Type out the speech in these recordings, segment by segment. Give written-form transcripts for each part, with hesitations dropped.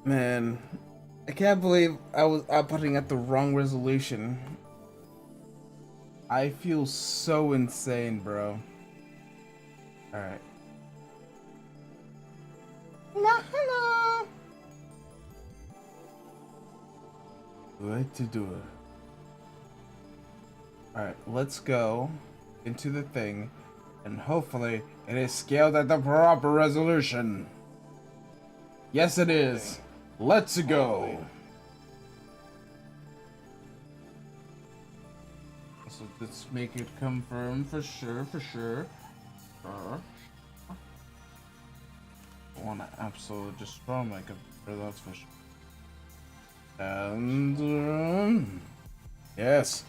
Man, I can't believe I'm putting at the wrong resolution. I feel so insane, bro. Alright. Hello. What to do it? Alright, let's go into the thing, and hopefully it is scaled at the proper resolution. Yes, it is. Let's go. So let's make it confirm for sure, I want to absolutely destroy my computer, that's for sure. And yes.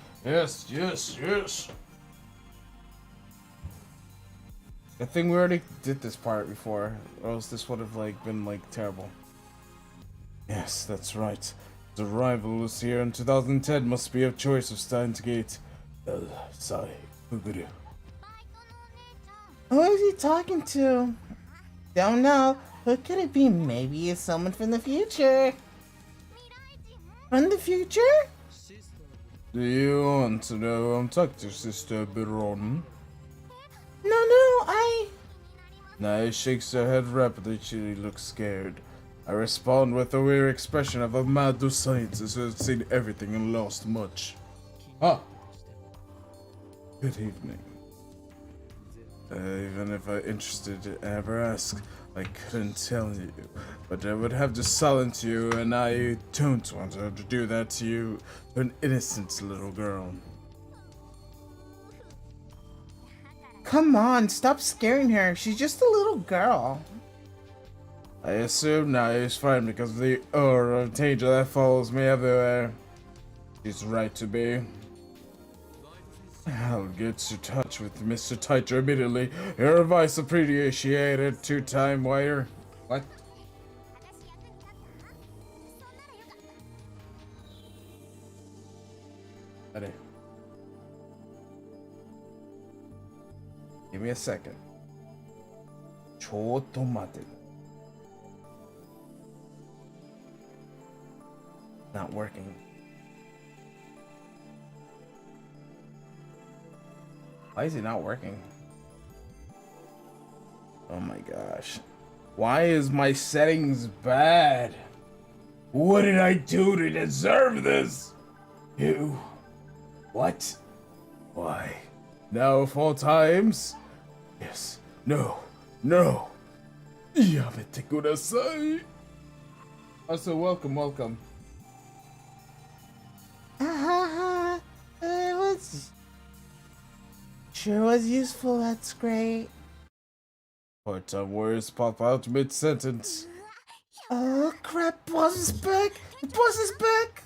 I think we already did this part before, or else this would have been terrible. Yes, that's right. The rival is here in 2010 must be a choice of Steins Gate. Sorry, Boo-Boo. Who is he talking to? Don't know. Who could it be? Maybe it's someone from the future. From the future? Do you want to know who I'm talking to, Sister Baron? No, Nai shakes her head rapidly. She looks scared. I respond with a weird expression of a mad scientist who has seen everything and lost much. Ah! Good evening. Even if I'm interested to ever ask, I couldn't tell you. But I would have to silence you, and I don't want to do that to you, an innocent little girl. Come on, stop scaring her. She's just a little girl. I assume now is fine because of the aura of danger that follows me everywhere. She's right to be. I'll get you in touch with Mr. Teacher immediately. Your advice appreciated, two-time wire. What? Ready. Give me a second. Chotto mate. Not working. Why is it not working? Oh my gosh. Why is my settings bad? What did I do to deserve this? You. What? Why? Now of all times? Yes. No. Yamete kudasai. Also, welcome. Sure was useful, that's great. Part-time words pop out mid-sentence. Oh crap, boss is back! The boss is back!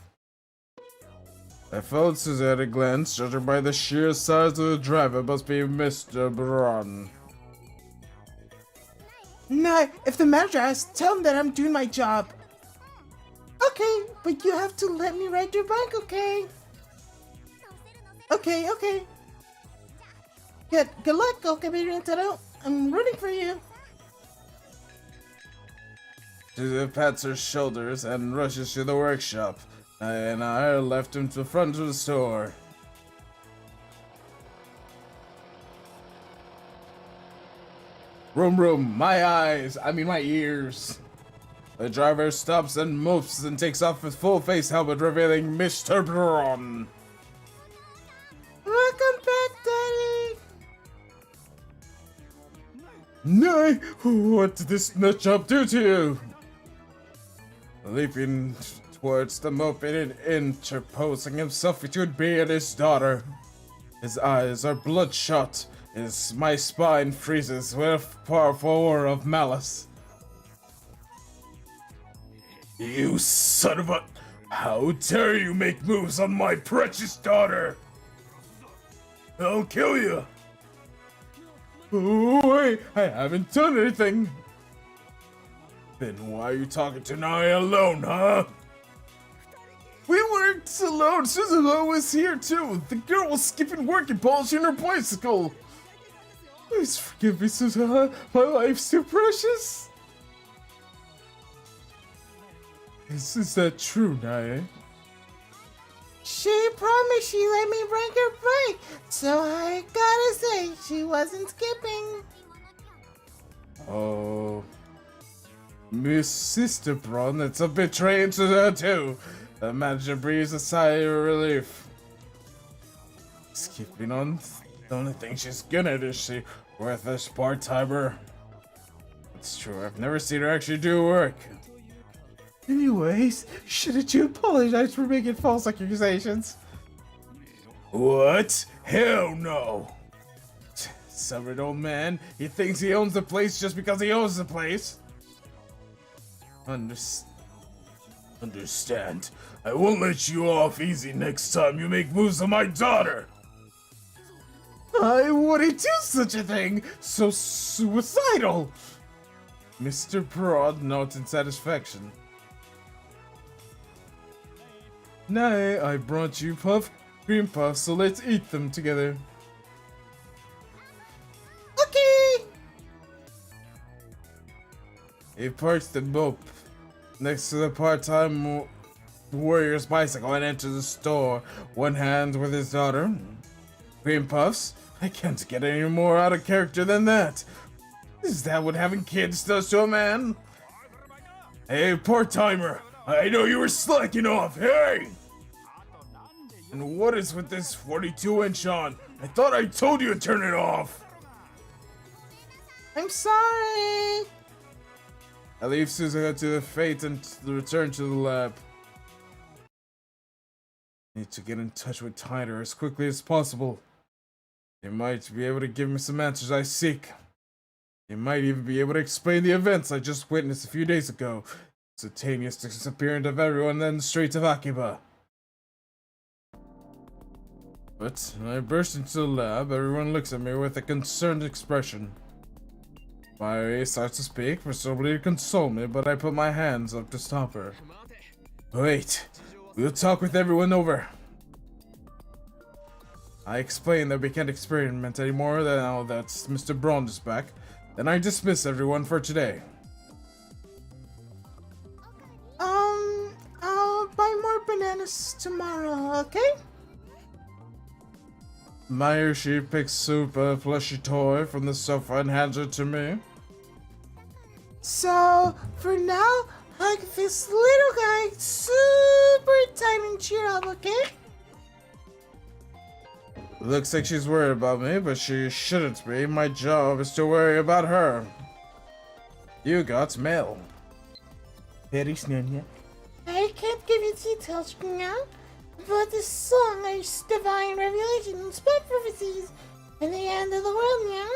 I followed Suzanne at a glance, judging by the sheer size of the driver must be Mr. Braun. No, if the manager asks, tell him that I'm doing my job. Okay, but you have to let me ride your bike, okay? Okay. Good luck, okay, Rintaro. I'm rooting for you. She pats her shoulders and rushes to the workshop, and I left him to the front of the store. Room, my ears. The driver stops and moves and takes off his full face helmet, revealing Mr. Braun. Welcome back, Daddy. Nay, what did this nutjob do to you? Leaping towards the moped and interposing himself between me and his daughter. His eyes are bloodshot. My spine freezes with a powerful aura of malice. You son of a... How dare you make moves on my precious daughter? I'll kill you. Oh, wait, I haven't done anything. Then why are you talking to Naya alone, huh? We weren't alone. Suzuha was here too. The girl was skipping work and polishing her bicycle. Please forgive me, Suzuha. My life's too precious. Is that true, Nae? She promised she let me bring her break, so I gotta say she wasn't skipping. Oh, Miss Sister Braun, it's a betrayal to her too. The manager breathes a sigh of relief. Skipping on the only thing she's good at, is she? Worthless part-timer. It's true, I've never seen her actually do work. Anyways, shouldn't you apologize for making false accusations? What? Hell no! Stubborn old man, he thinks he owns the place just because he owns the place. Understand. I won't let you off easy next time you make moves on my daughter. I wouldn't do such a thing! So suicidal! Mr. Broad nods in satisfaction. Nay, I brought you cream puffs, so let's eat them together. Okay! He parks the boat next to the part-time warrior's bicycle and enters the store, one hand with his daughter. Cream puffs? I can't get any more out of character than that. Is that what having kids does to a man? Hey, part-timer! I know you were slacking off, hey! And what is with this 42-inch on? I thought I told you to turn it off! I'm sorry! I leave Suzuka to the fate and return to the lab. Need to get in touch with Tyler as quickly as possible. He might be able to give me some answers I seek. He might even be able to explain the events I just witnessed a few days ago. Instantaneous disappearance of everyone in the streets of Akiba. But when I burst into the lab, everyone looks at me with a concerned expression. Mari starts to speak, presumably to console me, but I put my hands up to stop her. Wait, we'll talk with everyone over. I explain that we can't experiment anymore now that Mr. Braun is back. Then I dismiss everyone for today. I'll buy more bananas tomorrow, okay? Mayushi picks up a plushy toy from the sofa and hands it to me. So, for now, hug this little guy super tight and cheer up, okay? Looks like she's worried about me, but she shouldn't be. My job is to worry about her. You got mail. Very Nyonya. I can't give you details now, but the song is divine revelation and spell prophecies in the end of the world now.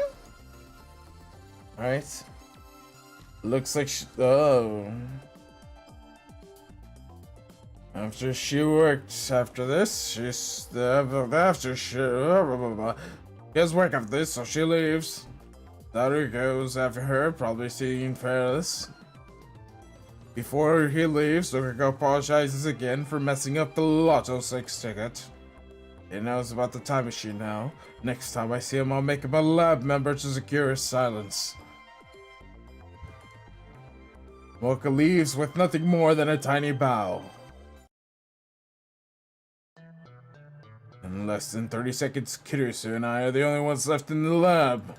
Alright. Looks like oh. After she worked after this, she's after she does work after this, so she leaves. Daughter goes after her, probably seeing Fairless. Before he leaves, Dokako apologizes again for messing up the Lotto 6 ticket. He knows about the time machine now. Next time I see him, I'll make him a lab member to secure his silence. Mocha leaves with nothing more than a tiny bow. In less than 30 seconds, Kirisu and I are the only ones left in the lab.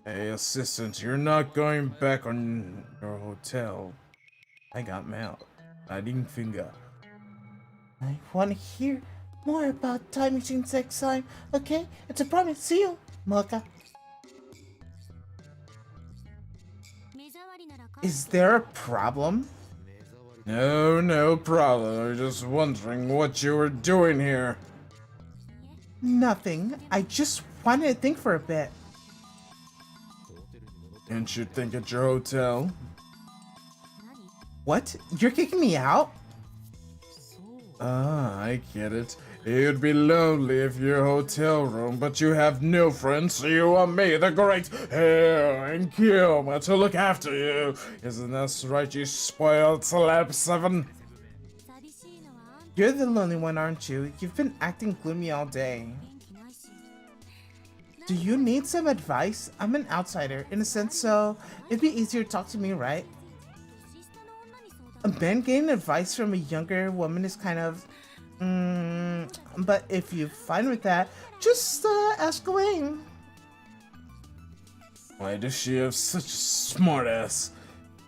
Hey, assistant, you're not going back on your hotel. I got mail. I didn't finger. I want to hear more about time machine next time, okay? It's a promise. See you, Mocha. Is there a problem? No problem. I'm just wondering what you were doing here. Nothing. I just wanted to think for a bit. Didn't you think at your hotel? What? You're kicking me out? Ah, I get it. You'd be lonely if your hotel room, but you have no friends, so you want me, the great Hair and Kyoma, to look after you. Isn't that right, you spoiled celeb 7? You're the lonely one, aren't you? You've been acting gloomy all day. Do you need some advice? I'm an outsider, in a sense, so it'd be easier to talk to me, right? A man getting advice from a younger woman is kind of... but if you're fine with that, just ask away. Why does she have such a smart ass?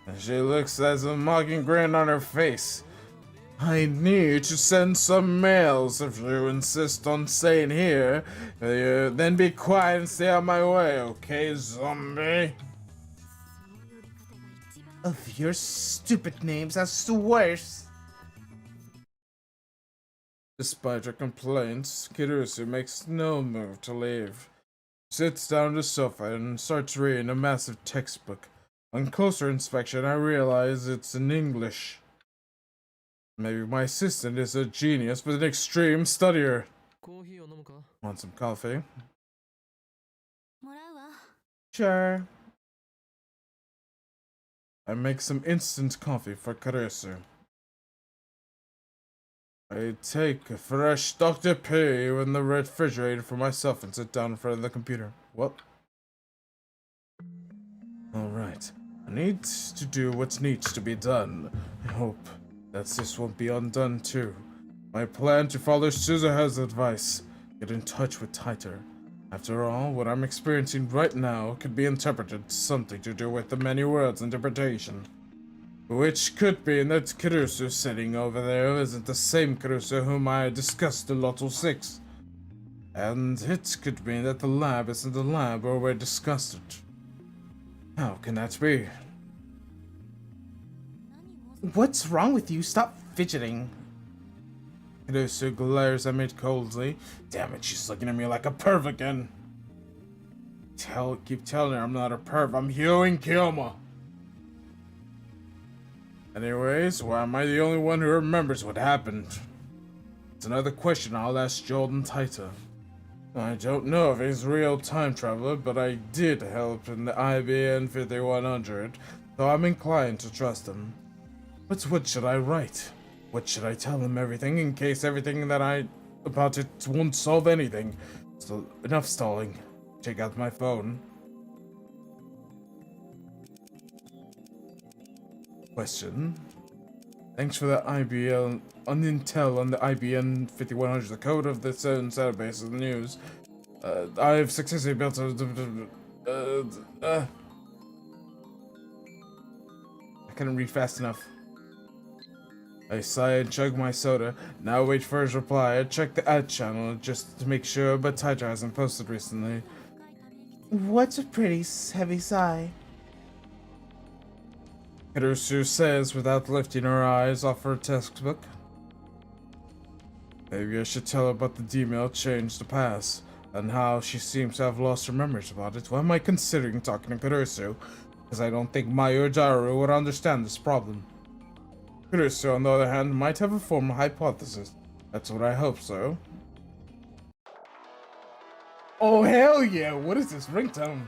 And she looks as a mocking grin on her face. I need to send some mails if you insist on staying here. Then be quiet and stay out my way, okay, zombie? Of your stupid names, that's the worst. Despite her complaints, Kirusu makes no move to leave. Sits down on the sofa and starts reading a massive textbook. On closer inspection, I realize it's in English. Maybe my assistant is a genius, but an extreme studier. Want some coffee? Sure. I make some instant coffee for Kirusu. I take a fresh Dr. P in the refrigerator for myself and sit down in front of the computer. What? Alright. I need to do what needs to be done. I hope that this won't be undone too. My plan to follow Suzuha's advice. Get in touch with Taiter. After all, what I'm experiencing right now could be interpreted something to do with the many worlds interpretation. Which could mean that Kirusu sitting over there isn't the same Kirusu whom I discussed in Lotto 6. And it could mean that the lab isn't the lab where we discussed it. How can that be? What's wrong with you? Stop fidgeting. Kirusu glares at me coldly. Damn it, she's looking at me like a perv again. Keep telling her I'm not a perv. I'm Hewing Kilma. Anyways, why am I the only one who remembers what happened? It's another question I'll ask Jordan Taita. I don't know if he's a real time traveler, but I did help in the IBN 5100, so I'm inclined to trust him. But what should I write? What should I tell him everything in case everything that about it won't solve anything? So enough stalling. Take out my phone. Question. Thanks for the IBL on intel on the IBN 5100, the code of the certain database of the news. I've successfully built I couldn't read fast enough. I sigh and chug my soda. Now wait for his reply. I check the ad channel just to make sure, but Taito hasn't posted recently. What's a pretty heavy sigh? Kirusu says without lifting her eyes off her textbook. Maybe I should tell her about the D-mail change to pass, and how she seems to have lost her memories about it. Why am I considering talking to Kirusu? Because I don't think Mayu or Daru would understand this problem. Kirusu, on the other hand, might have a formal hypothesis. That's what I hope so. Oh, hell yeah! What is this ringtone?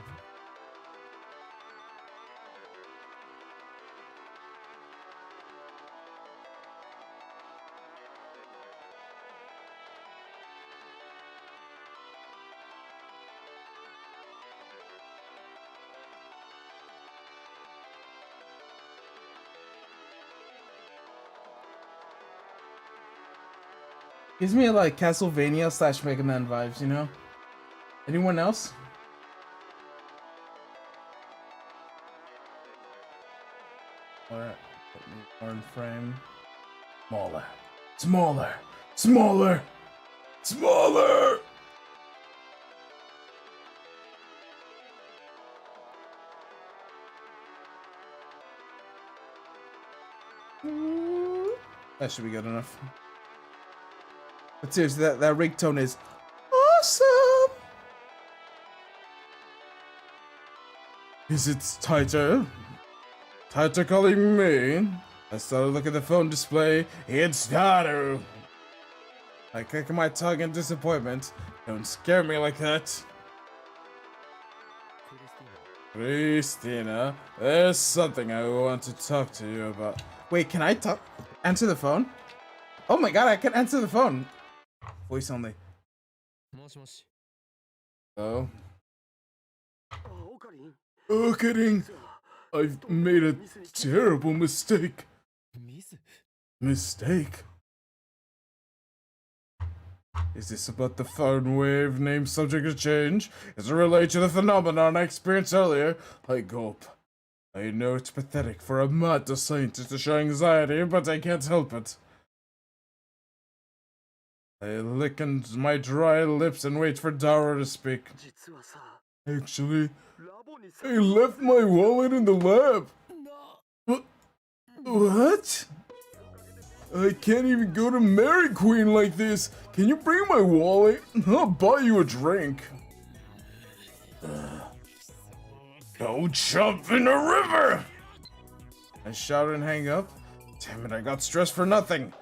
Gives me like Castlevania / Mega Man vibes, you know? Anyone else? Alright, put me more in frame. Smaller. Smaller. Smaller. Smaller! That should be good enough. But seriously, that ringtone is awesome! Is it Taito? Taito calling me? I started looking at the phone display. It's Taito! I kick my tongue in disappointment. Don't scare me like that. Christina, there's something I want to talk to you about. Wait, can I answer the phone? Oh my god, I can answer the phone! Voice only. Oh? Oh, kidding. I've made a terrible mistake. Mistake? Is this about the phone wave name subject of change? Is it related to the phenomenon I experienced earlier? I gulp. I know it's pathetic for a mad scientist to show anxiety, but I can't help it. I lick my dry lips and wait for Dara to speak. Actually, I left my wallet in the lab. What? I can't even go to Rakuen like this. Can you bring my wallet? I'll buy you a drink. Go jump in the river! I shout and hang up. Damn it, I got stressed for nothing.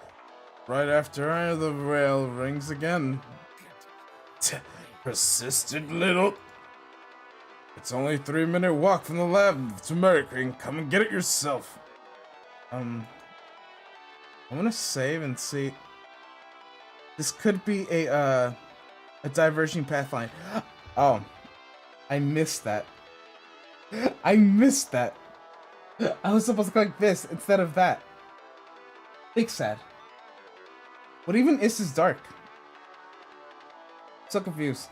Right after the bell rings again. Persistent little... It's only a 3-minute walk from the lab to Rakuen. Come and get it yourself. I'm gonna save and see. This could be a diverging path line. Oh, I missed that. I missed that. I was supposed to click this instead of that. Big sad. What even is this dark? So confused.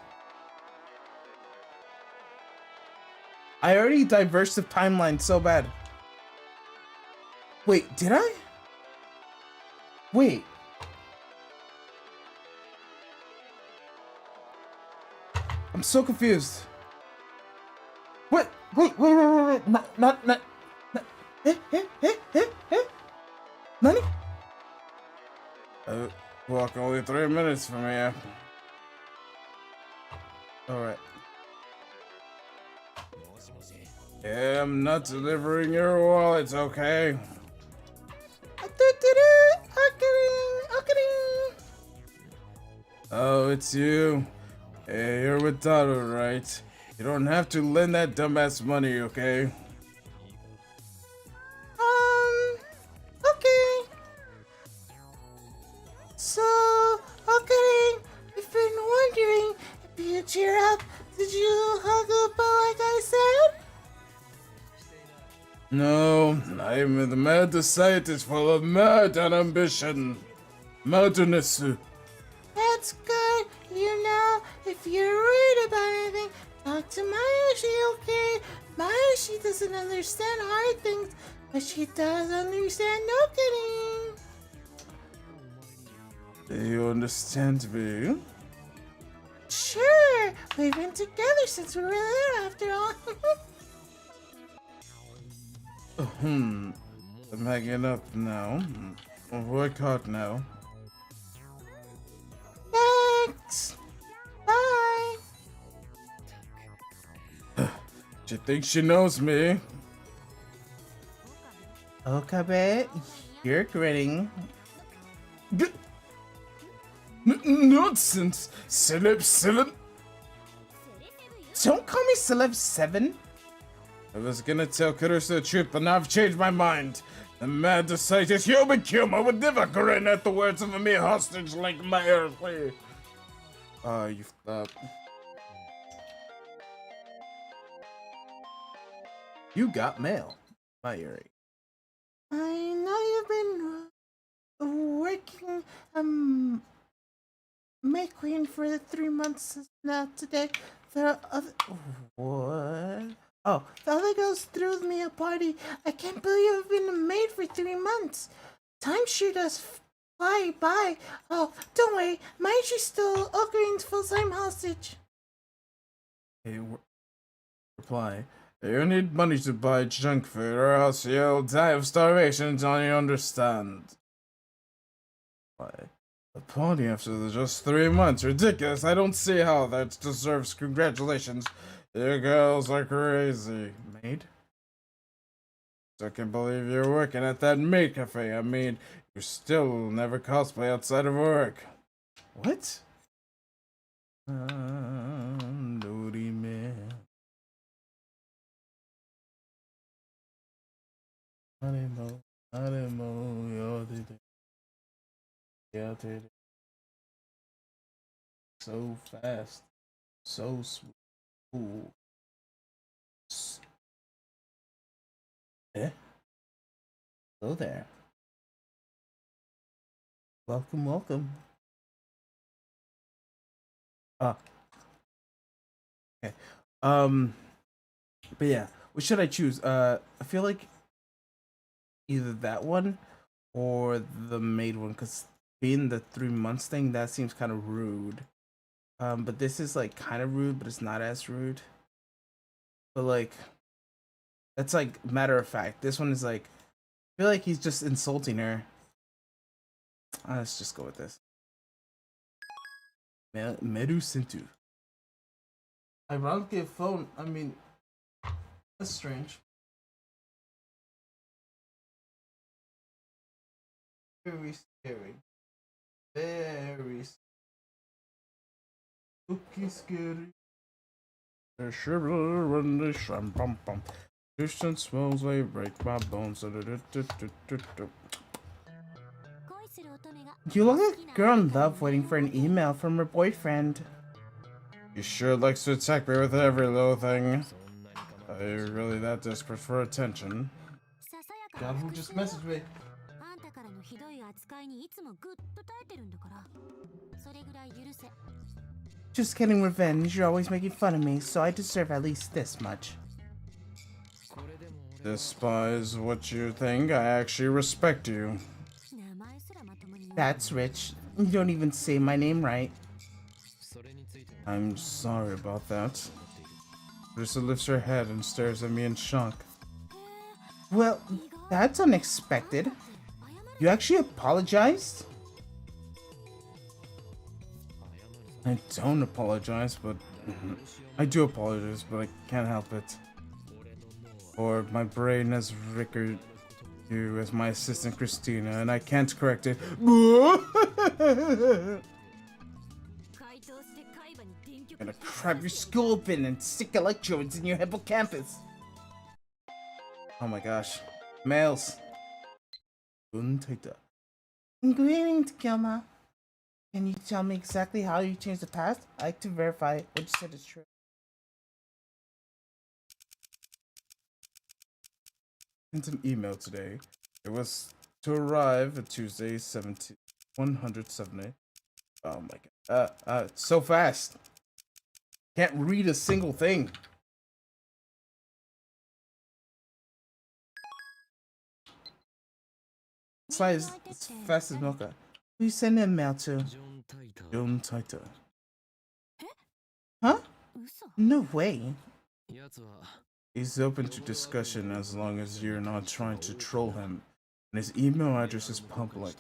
I already diverged the timeline so bad. Wait, did I? Wait. I'm so confused. What? Wait. Not. Nani? Walk only 3 minutes from here. Alright. Yeah, I'm not delivering your wallet, okay? Oh, it's you. Hey, you're with Dada, right? You don't have to lend that dumbass money, okay? Okay. So, okay, you've been wondering if you cheer up, did you hug up like I said? No, I'm the mad scientist full of mad and ambition. Madness. That's good. You know, if you're worried about anything, talk to Mayoshi, okay? Mayoshi doesn't understand hard things, but she does understand no kidding. Do you understand me? Sure, we've been together since we were there after all. I'm hanging up now. I'll work hard now. Thanks. Bye. She thinks she knows me. Okabe, you're grinning. Nonsense! Celeb. Don't call me Celeb 7. I was gonna tell Kurusu the truth, but now I've changed my mind. The mad scientist human Kuma would never grin at the words of a mere hostage like my earthly. You You got mail. My earring. I know you've been working Make Queen for the 3 months now today. The other what? Oh, the other girls threw me a party. I can't believe I've been a maid for 3 months. Time sure does fly by. Oh, don't worry, Maishi's still Ocarina's full-time hostage. Hey, reply. You need money to buy junk food, or else you'll die of starvation. Don't you understand? Why? A party after just 3 months? Ridiculous. I don't see how that deserves congratulations. You girls are crazy. Maid? I can't believe you're working at that maid cafe. I mean, you still never cosplay outside of work. What? Naughty man. So fast, so smooth. Eh? Hello there. Welcome, welcome. Okay. But yeah, what should I choose? I feel like either that one or the maid one, because being the 3 months thing, that seems kind of rude. But this is like kind of rude, but it's not as rude. But like, that's like matter of fact. This one is like, I feel like he's just insulting her. Let's just go with this. Meru Sintu. Ironically, a phone. I mean, that's strange. Very scary. Very spooky, scary. The shiver and the sham bum bum. Distant smells they break my bones. You look like a girl in love waiting for an email from her boyfriend. He sure likes to attack me with every little thing. Are you really that desperate for attention? God, who just messaged me? Just getting revenge. You're always making fun of me, so I deserve at least this much. Despise what you think, I actually respect you. That's rich. You don't even say my name right. I'm sorry about that. Rissa lifts her head and stares at me in shock. Well, that's unexpected. You actually apologized? I don't apologize, but I do apologize, but I can't help it. Or my brain has recorded you as my assistant Christina, and I can't correct it. I'm gonna crab your skull open and stick electrodes in your hippocampus. Oh my gosh. Males. Greetings, Kilma. Can you tell me exactly how you changed the past? I'd like to verify what you said is true. Sent an email today. It was to arrive at Tuesday, 170. Oh my god. So fast. Can't read a single thing. It's as fast as Mocha. Who you sending a mail to? John Taita. Huh? No way. He's open to discussion as long as you're not trying to troll him. And his email address is public.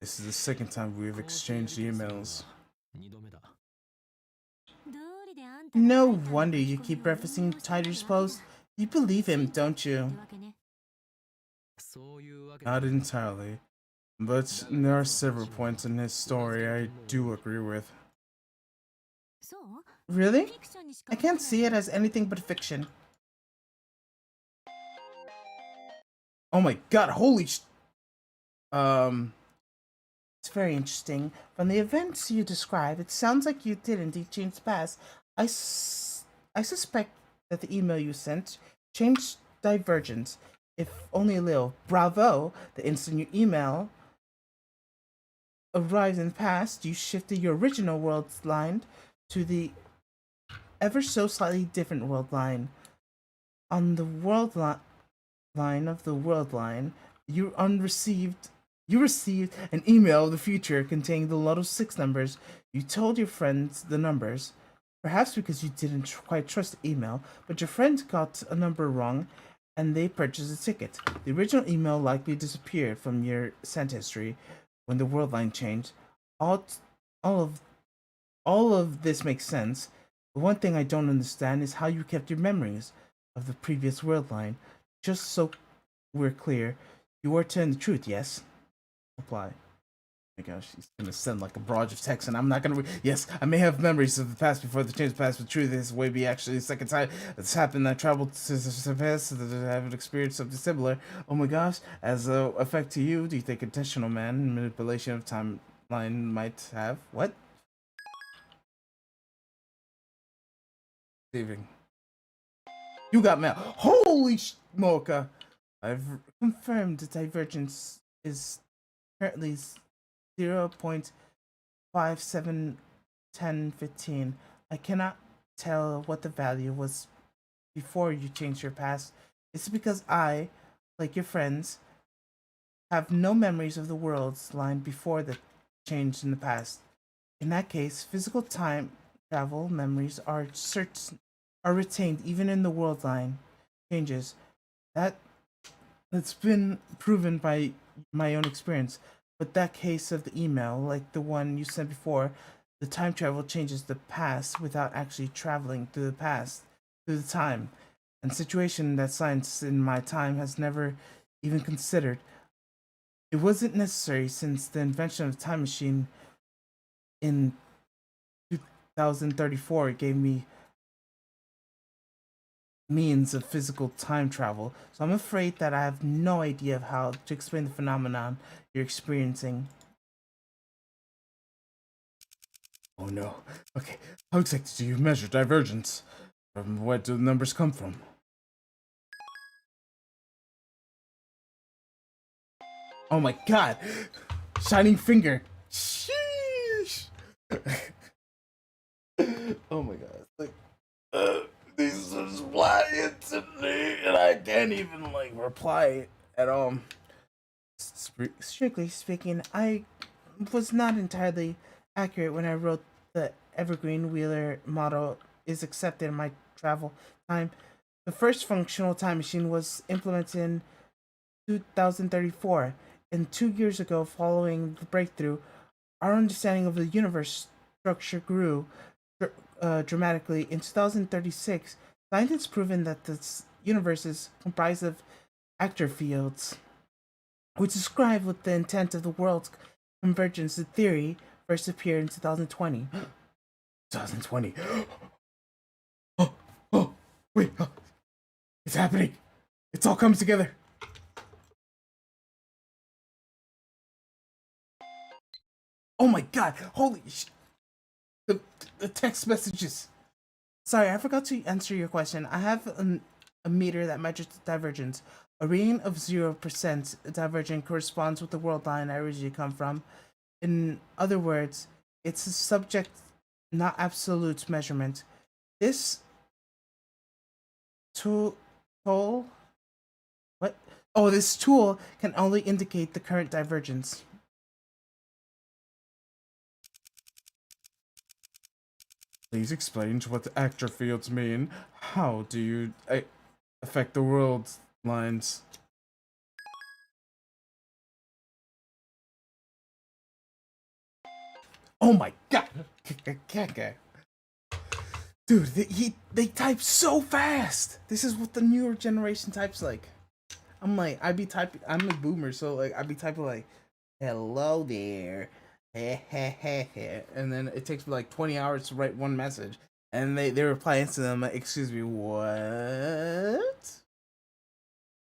This is the second time we've exchanged emails. No wonder you keep referencing Taita's post. You believe him, don't you? Not entirely. But there are several points in his story I do agree with. Really? I can't see it as anything but fiction. Oh my god, holy it's very interesting. From the events you describe, it sounds like you did indeed change the past. I suspect that the email you sent changed Divergence, if only a little. Bravo! The instant your email arrived in the past, you shifted your original world line to the ever so slightly different world line. On the world line of the world line, you received an email of the future containing the lot of 6 numbers. You told your friends the numbers, perhaps because you didn't quite trust the email, but your friend got a number wrong and they purchased a ticket. The original email likely disappeared from your sent history when the world line changed. All of this makes sense. The one thing I don't understand is how you kept your memories of the previous world line. Just so we're clear, you were telling the truth, yes? Apply. Oh my gosh, he's gonna send like a barrage of text, and I'm not gonna. Yes, I may have memories of the past before the change of past, but truth is, way be actually the second time it's happened. I traveled to the past so that I haven't experienced something similar. Oh my gosh, as a effect to you, do you think intentional manipulation of timeline might have what? Saving. You got mail. Holy smoker! I've confirmed the Divergence is currently 0.571015. I cannot tell what the value was before you changed your past. It's because I, like your friends, have no memories of the world's line before the change in the past. In that case, physical time travel memories are retained even in the world line changes. That that's been proven by my own experience. But that case of the email, like the one you sent before, the time travel changes the past without actually traveling through the past, through the time. And situation that science in my time has never even considered. It wasn't necessary since the invention of the time machine in 2034 gave me means of physical time travel, so I'm afraid that I have no idea of how to explain the phenomenon you're experiencing. Oh no. Okay, how exactly do you measure divergence? From where do the numbers come from? Oh my god! Shining finger! Sheesh! Oh my god. Like, these are flying to me, and I can't even, like, reply at all. Strictly speaking, I was not entirely accurate when I wrote the Evergreen Wheeler model is accepted in my travel time. The first functional time machine was implemented in 2034, and 2 years ago, following the breakthrough, our understanding of the universe structure grew dramatically. In 2036, scientists proven that this universe is comprised of actor fields, which describe what the intent of the world's convergence. The theory first appeared in 2020. 2020. Oh, oh, wait, it's happening. It's all coming together. Oh my god, holy sh! The text messages. Sorry, I forgot to answer your question. I have a meter that measures the divergence. A reading of 0% divergent corresponds with the world line I originally come from. In other words, it's a subject, not absolute measurement. This tool, what? Oh, this tool can only indicate the current divergence. Please explain what the actor fields mean. How do you affect the world lines? Oh my god! Dude, they type so fast! This is what the newer generation types like. I'm like, I'm a boomer, so like, I'd be typing like, hello there, and then it takes me like 20 hours to write one message, and they reply instantly. I'm like, excuse me, what?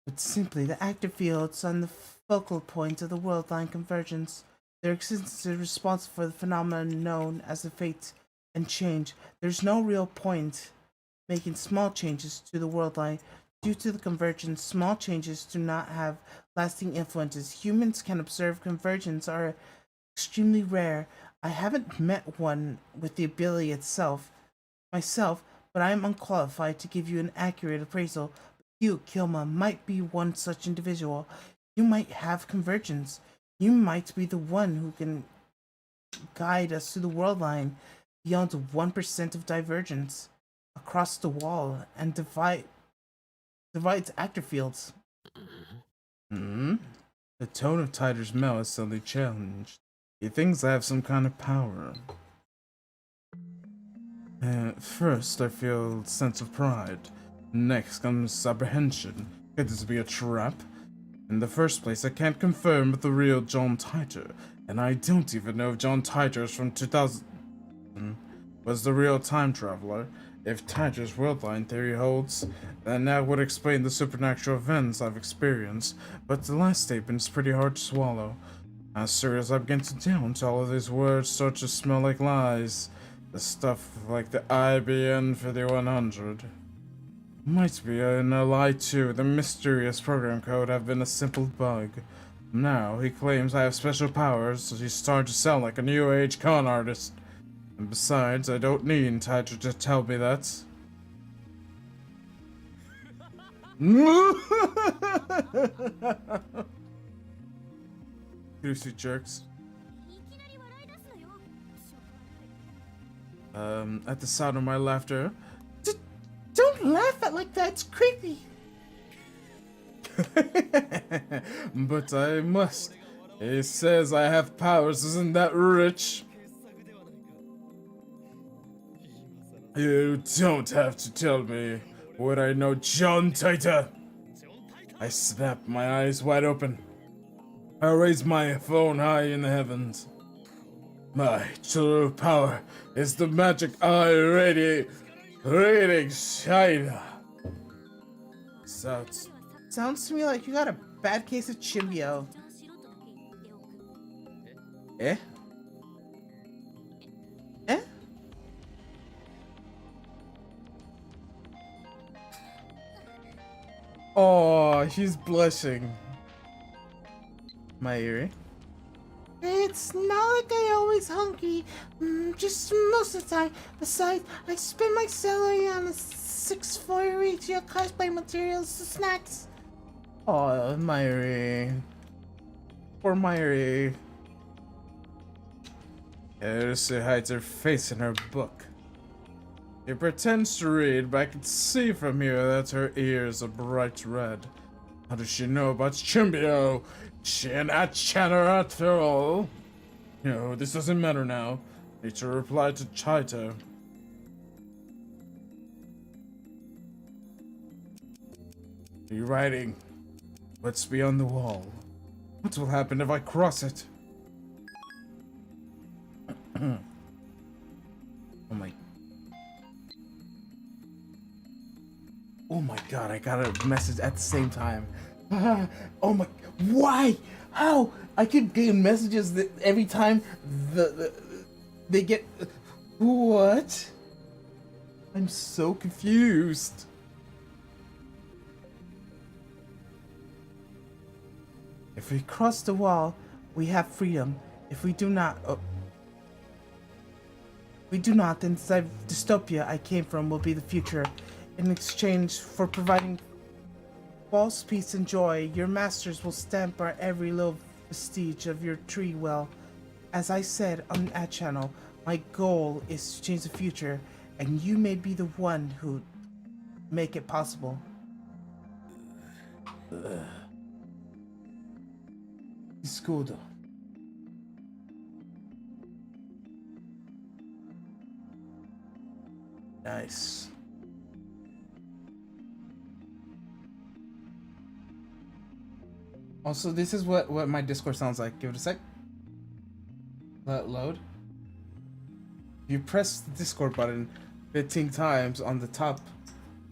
But simply, the active fields on the focal point of the world line convergence. Their existence is responsible for the phenomenon known as the fate and change. There's no real point making small changes to the world line. Due to the convergence, small changes do not have lasting influences. Humans can observe convergence are extremely rare. I haven't met one with the ability myself, but I am unqualified to give you an accurate appraisal. You, Kilma, might be one such individual. You might have convergence. You might be the one who can guide us to the world line beyond 1% of divergence across the wall and divides actor fields. Hmm? The tone of Tiger's mouth is suddenly challenged. He thinks I have some kind of power. First, I feel a sense of pride. Next comes apprehension. Could this be a trap? In the first place, I can't confirm with the real John Titor, and I don't even know if John Titor is from 2000 was the real time traveler. If Titor's worldline theory holds, then that would explain the supernatural events I've experienced, but the last statement is pretty hard to swallow. As soon as I begin to doubt, all of these words start to smell like lies. The stuff like the IBN 5100. Might be a lie too. The mysterious program code have been a simple bug. Now he claims I have special powers, so he's starting to sound like a new age con artist. And besides, I don't need Taito to tell me that. Goosey jerks. At the sound of my laughter. Don't laugh at like that, it's creepy. But I must. He says I have powers, isn't that rich? You don't have to tell me what I know, John Taita. I snap my eyes wide open. I raise my phone high in the heavens. My true power is the magic eye radiating China. Sounds to me like you got a bad case of chimbio. Eh? Eh? Oh, he's blushing. Mayuri. It's not like I always hungry, just most of the time. Besides, I spend my salary on a 6th floor retail cosplay materials and snacks. Oh, Mayuri. Poor Mayuri. Elsie hides her face in her book. She pretends to read, but I can see from here that her ears are bright red. How does she know about Chimbio? She an Achanner after all? No, this doesn't matter now. Need to reply to Chaito. What are you writing? What's beyond the wall? What will happen if I cross it? Oh my... Oh my god, I got a message at the same time. Oh my... Why? How? I keep getting messages that every time they get... What? I'm so confused. If we cross the wall, we have freedom. If we do not... then the dystopia I came from will be the future. In exchange for providing false peace and joy, your masters will stamp on every little vestige of your tree well. As I said on that channel, my goal is to change the future, and you may be the one who make it possible. Scudo. Nice. Also, this is what my Discord sounds like. Give it a sec. Let it load. You press the Discord button 15 times on the top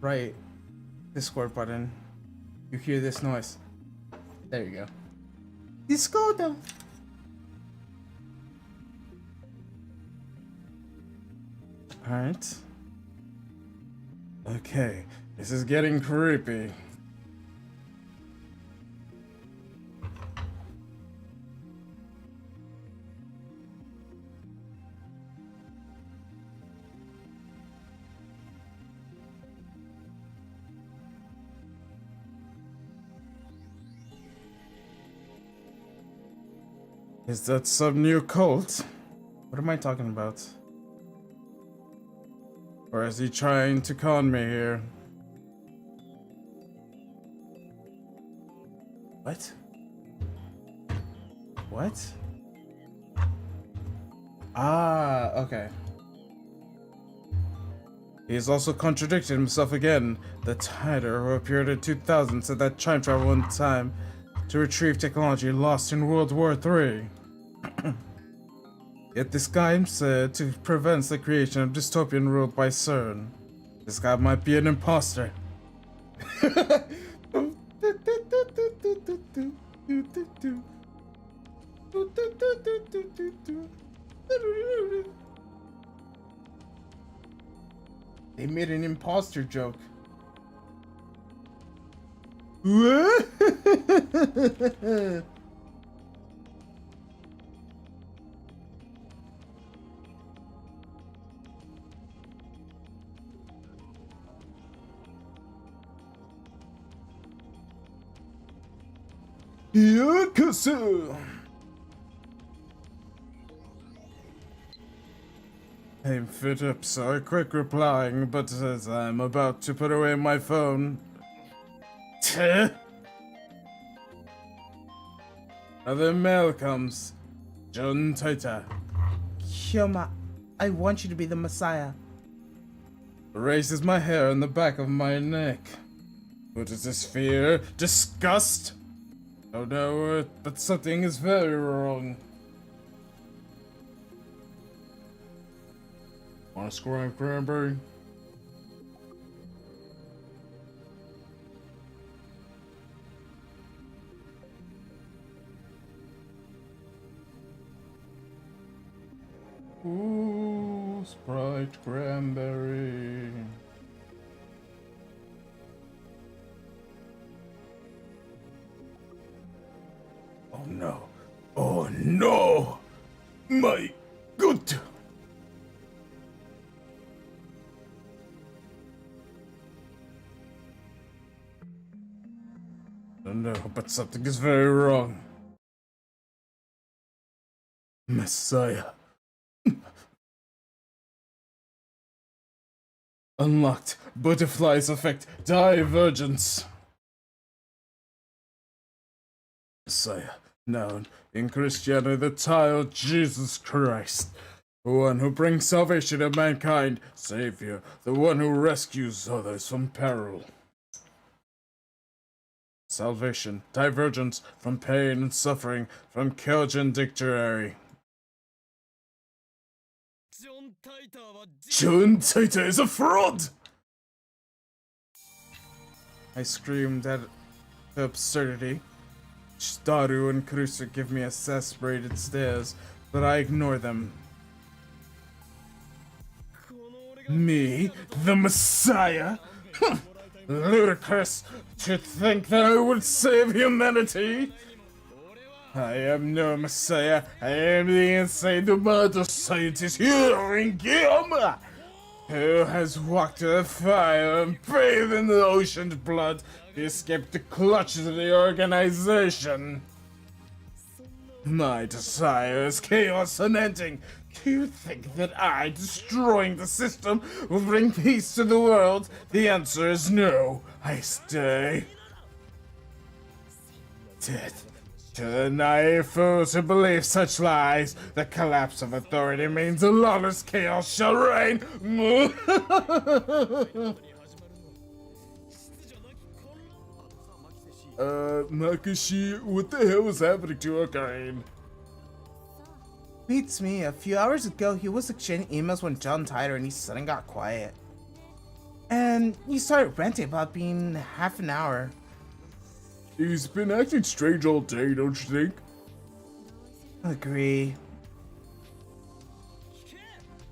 right Discord button. You hear this noise. There you go. Discordo. Alright. Okay, this is getting creepy. Is that some new cult? What am I talking about? Or is he trying to con me here? What? What? Ah, okay. He has also contradicted himself again. The Tider, who appeared in 2000, said that time travel in time to retrieve technology lost in World War III. Yet this guy said to prevent the creation of dystopian ruled by CERN. This guy might be an imposter. They made an imposter joke. Yakuza! I'm fit up, so quick replying, but as I'm about to put away my phone... Another mail comes. Jun Taita. Hyoma, I want you to be the Messiah. Raises my hair on the back of my neck. What is this fear? Disgust? Oh no, but something is very wrong. Want a squirrel cranberry? Ooh, Sprite cranberry. Oh no. Oh no! My good! Oh no, but something is very wrong. Messiah. Unlocked. Butterflies effect. Divergence. Messiah. Known in Christianity, the child Jesus Christ. The one who brings salvation to mankind. Savior. The one who rescues others from peril. Salvation. Divergence from pain and suffering. From Kyogen Dictionary. Jun Taita is a fraud! I screamed at the absurdity. Shitaru and Kurusu give me exasperated stares, but I ignore them. Me, the Messiah? Ludicrous to think that I would save humanity! I am no Messiah. I am the insane murder scientist Hyoma, who has walked through the fire and bathed in the ocean's blood to escape the clutches of the organization. My desire is chaos unending. Do you think that I, destroying the system, will bring peace to the world? The answer is no. I stay. Death. To the naive fools who believe such lies, the collapse of authority means a lawless chaos shall reign. Nakashi, what the hell is happening to Rakuen? Beats me. A few hours ago, he was exchanging emails with John Tider and he suddenly got quiet. And he started ranting about being half an hour. He's been acting strange all day, don't you think? Agree.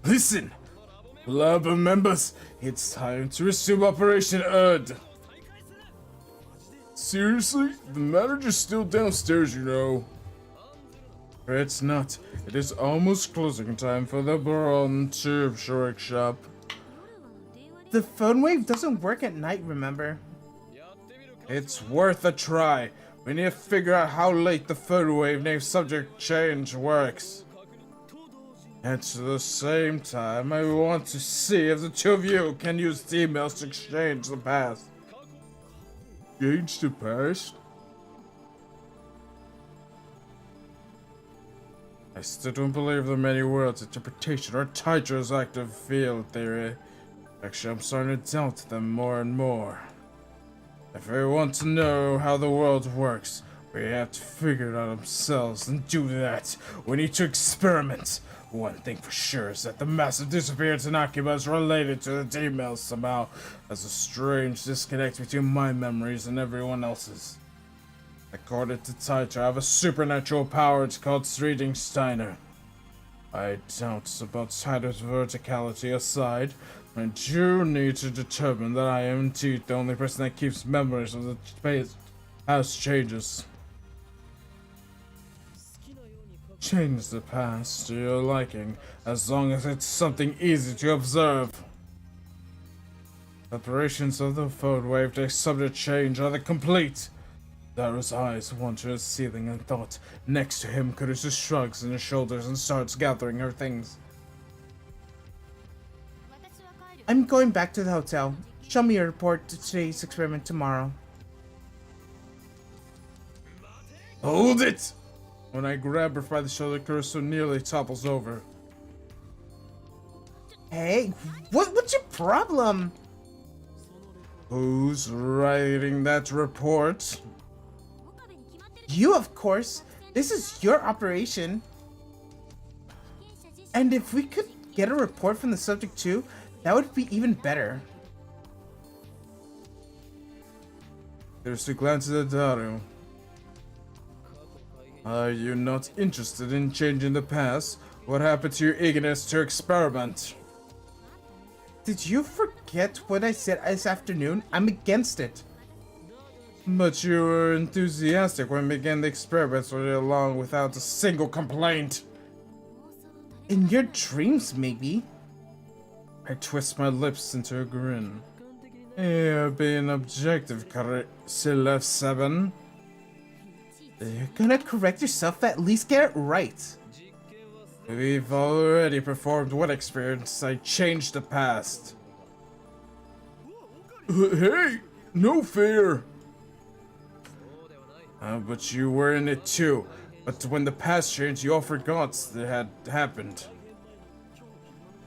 Listen! Lab members, it's time to resume Operation Erd. Seriously? The manager's still downstairs, you know. It's not. It is almost closing time for the Baron Tube Workshop. The phone wave doesn't work at night, remember? It's worth a try. We need to figure out how late the phone wave name subject change works. At the same time, I want to see if the two of you can use the emails to exchange the past. Exchange the past? I still don't believe the many worlds interpretation or Titra's active field theory. Actually, I'm starting to doubt them more and more. If we want to know how the world works, we have to figure it out ourselves, and do that, we need to experiment. One thing for sure is that the massive disappearance in Akiba is related to the emails somehow. There's a strange disconnect between my memories and everyone else's. According to Taito, I have a supernatural power called reading Steiner. I doubt about Taito's verticality aside, I do need to determine that I am indeed the only person that keeps memories of the past changes. Change the past to your liking, as long as it's something easy to observe. Operations of the phone wave to subject change are the complete. Daru's eyes wandered to the ceiling and thought. Next to him, Kurusu shrugs in her shoulders and starts gathering her things. I'm going back to the hotel. Show me your report to today's experiment tomorrow. Hold it! When I grab her by the shoulder, Kurusu nearly topples over. Hey, what's your problem? Who's writing that report? You, of course. This is your operation. And if we could get a report from the subject too, that would be even better. Kurusu glances at Daru. Are you not interested in changing the past? What happened to your eagerness to experiment? Did you forget what I said this afternoon? I'm against it. But you were enthusiastic when we began the experiments right along without a single complaint. In your dreams, maybe. I twist my lips into a grin. You're being objective, Silef 7. You're gonna correct yourself, at least get it right. We've already performed one experience. I changed the past. Hey, no fair. But you were in it too. But when the past changed, you all forgot that had happened.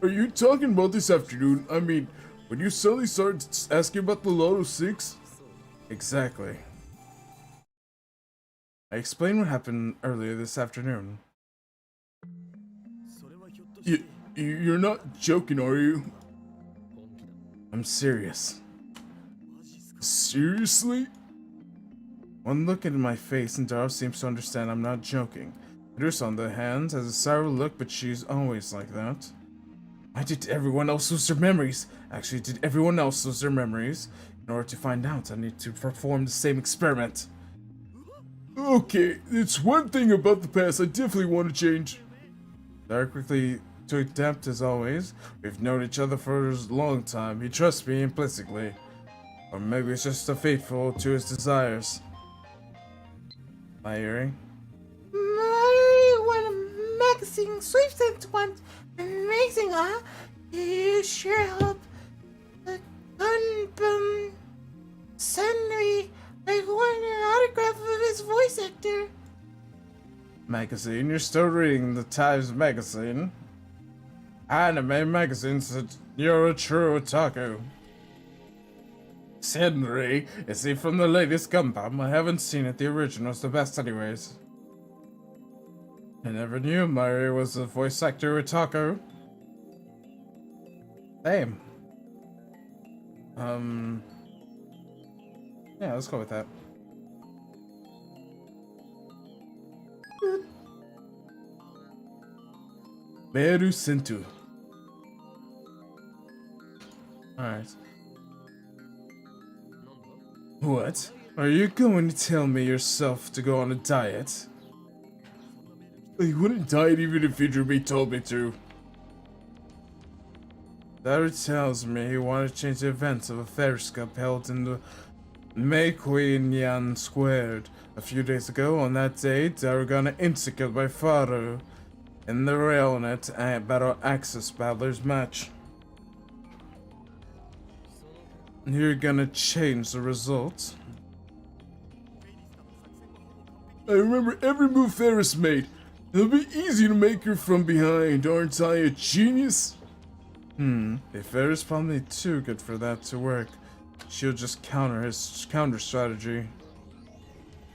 Are you talking about this afternoon? I mean, when you suddenly started asking about the Lotto 6? Exactly. I explained what happened earlier this afternoon. You're not joking, are you? I'm serious. Seriously? One look into my face and Daru seems to understand I'm not joking. Idris, on the hand, has a sour look, but she's always like that. Why did everyone else lose their memories? Actually, did everyone else lose their memories? In order to find out, I need to perform the same experiment. Okay, it's one thing about the past I definitely want to change. Daru quickly to adapt as always. We've known each other for a long time. He trusts me implicitly. Or maybe it's just faithful to his desires. My earring? I won a magazine sweepstakes once. Amazing, huh? You sure hope the gun send me like one autograph of his voice actor. Magazine? You're still reading the Times magazine? Anime magazine said you're a true otaku. Henry, is he from the latest Gundam? I haven't seen it. The original's the best anyways. I never knew Mari was a voice actor otaku. Same. Yeah, let's go with that. Meru Sentu. Alright. What? Are you going to tell me yourself to go on a diet? I wouldn't diet even if VTuber told me to. Daru tells me he wanted to change the events of a Ferris Cup held in the Rakuen Squared. A few days ago, on that day, Daru got executed by Faru in the Railnet Battle Access Battlers match. You're gonna change the results? I remember every move Ferris made. It'll be easy to make her from behind, aren't I a genius? If Ferris probably too good for that to work. She'll just counter his counter strategy.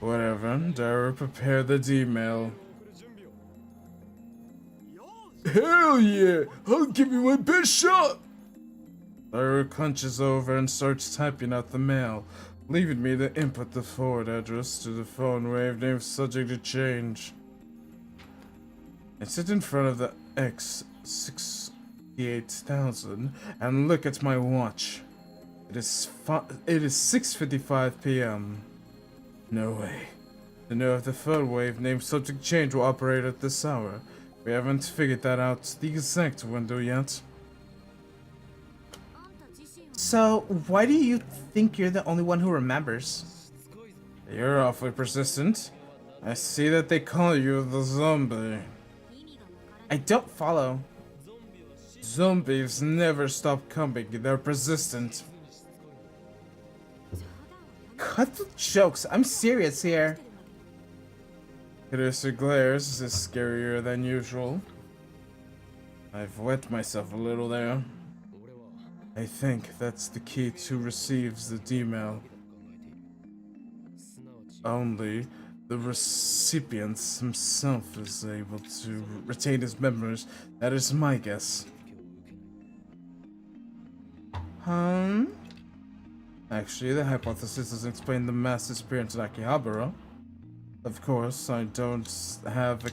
Whatever, Daru, prepare the D-mail. Hell yeah! I'll give you my best shot! Daru clenches over and starts typing out the mail, leaving me to input the forward address to the phone wave name subject to change. I sit in front of the X68000 and look at my watch. It is 6:55 p.m. No way. To know if the phone wave name subject change will operate at this hour. We haven't figured that out the exact window yet. So, why do you think you're the only one who remembers? You're awfully persistent. I see that they call you the zombie. I don't follow. Zombies never stop coming, they're persistent. Cut the jokes, I'm serious here. Producer glares is scarier than usual. I've wet myself a little there. I think that's the key to receives the D-mail. Only the recipient himself is able to retain his memories. That is my guess. Actually, the hypothesis doesn't explain the mass disappearance of Akihabara. Of course, I don't have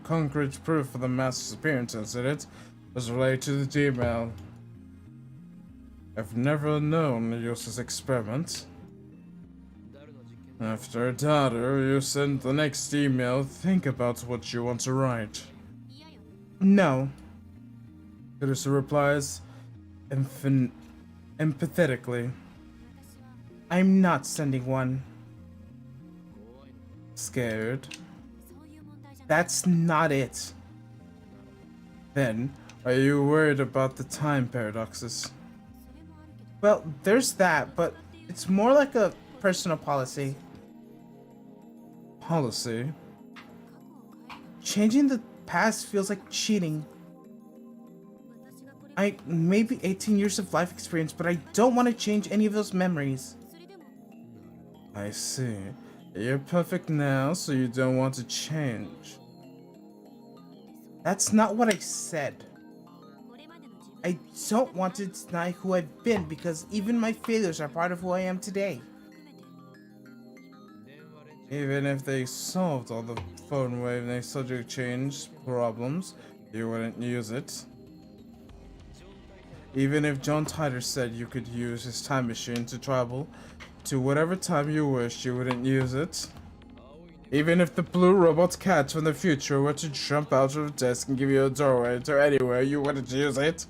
concrete proof of the mass disappearance incident was related to the D-mail. I've never known to use this experiment. After a daughter, you send the next email, think about what you want to write. No. Producer replies empathetically. I'm not sending one. Scared. That's not it. Then, are you worried about the time paradoxes? Well, there's that, but it's more like a personal policy. Policy? Changing the past feels like cheating. I may be 18 years of life experience, but I don't want to change any of those memories. I see. You're perfect now, so you don't want to change. That's not what I said. I don't want to deny who I've been because even my failures are part of who I am today. Even if they solved all the phone wave and subject change problems, you wouldn't use it. Even if John Titor said you could use his time machine to travel to whatever time you wished, you wouldn't use it. Even if the blue robot cat from the future were to jump out of the desk and give you a doorway to anywhere, you wouldn't use it.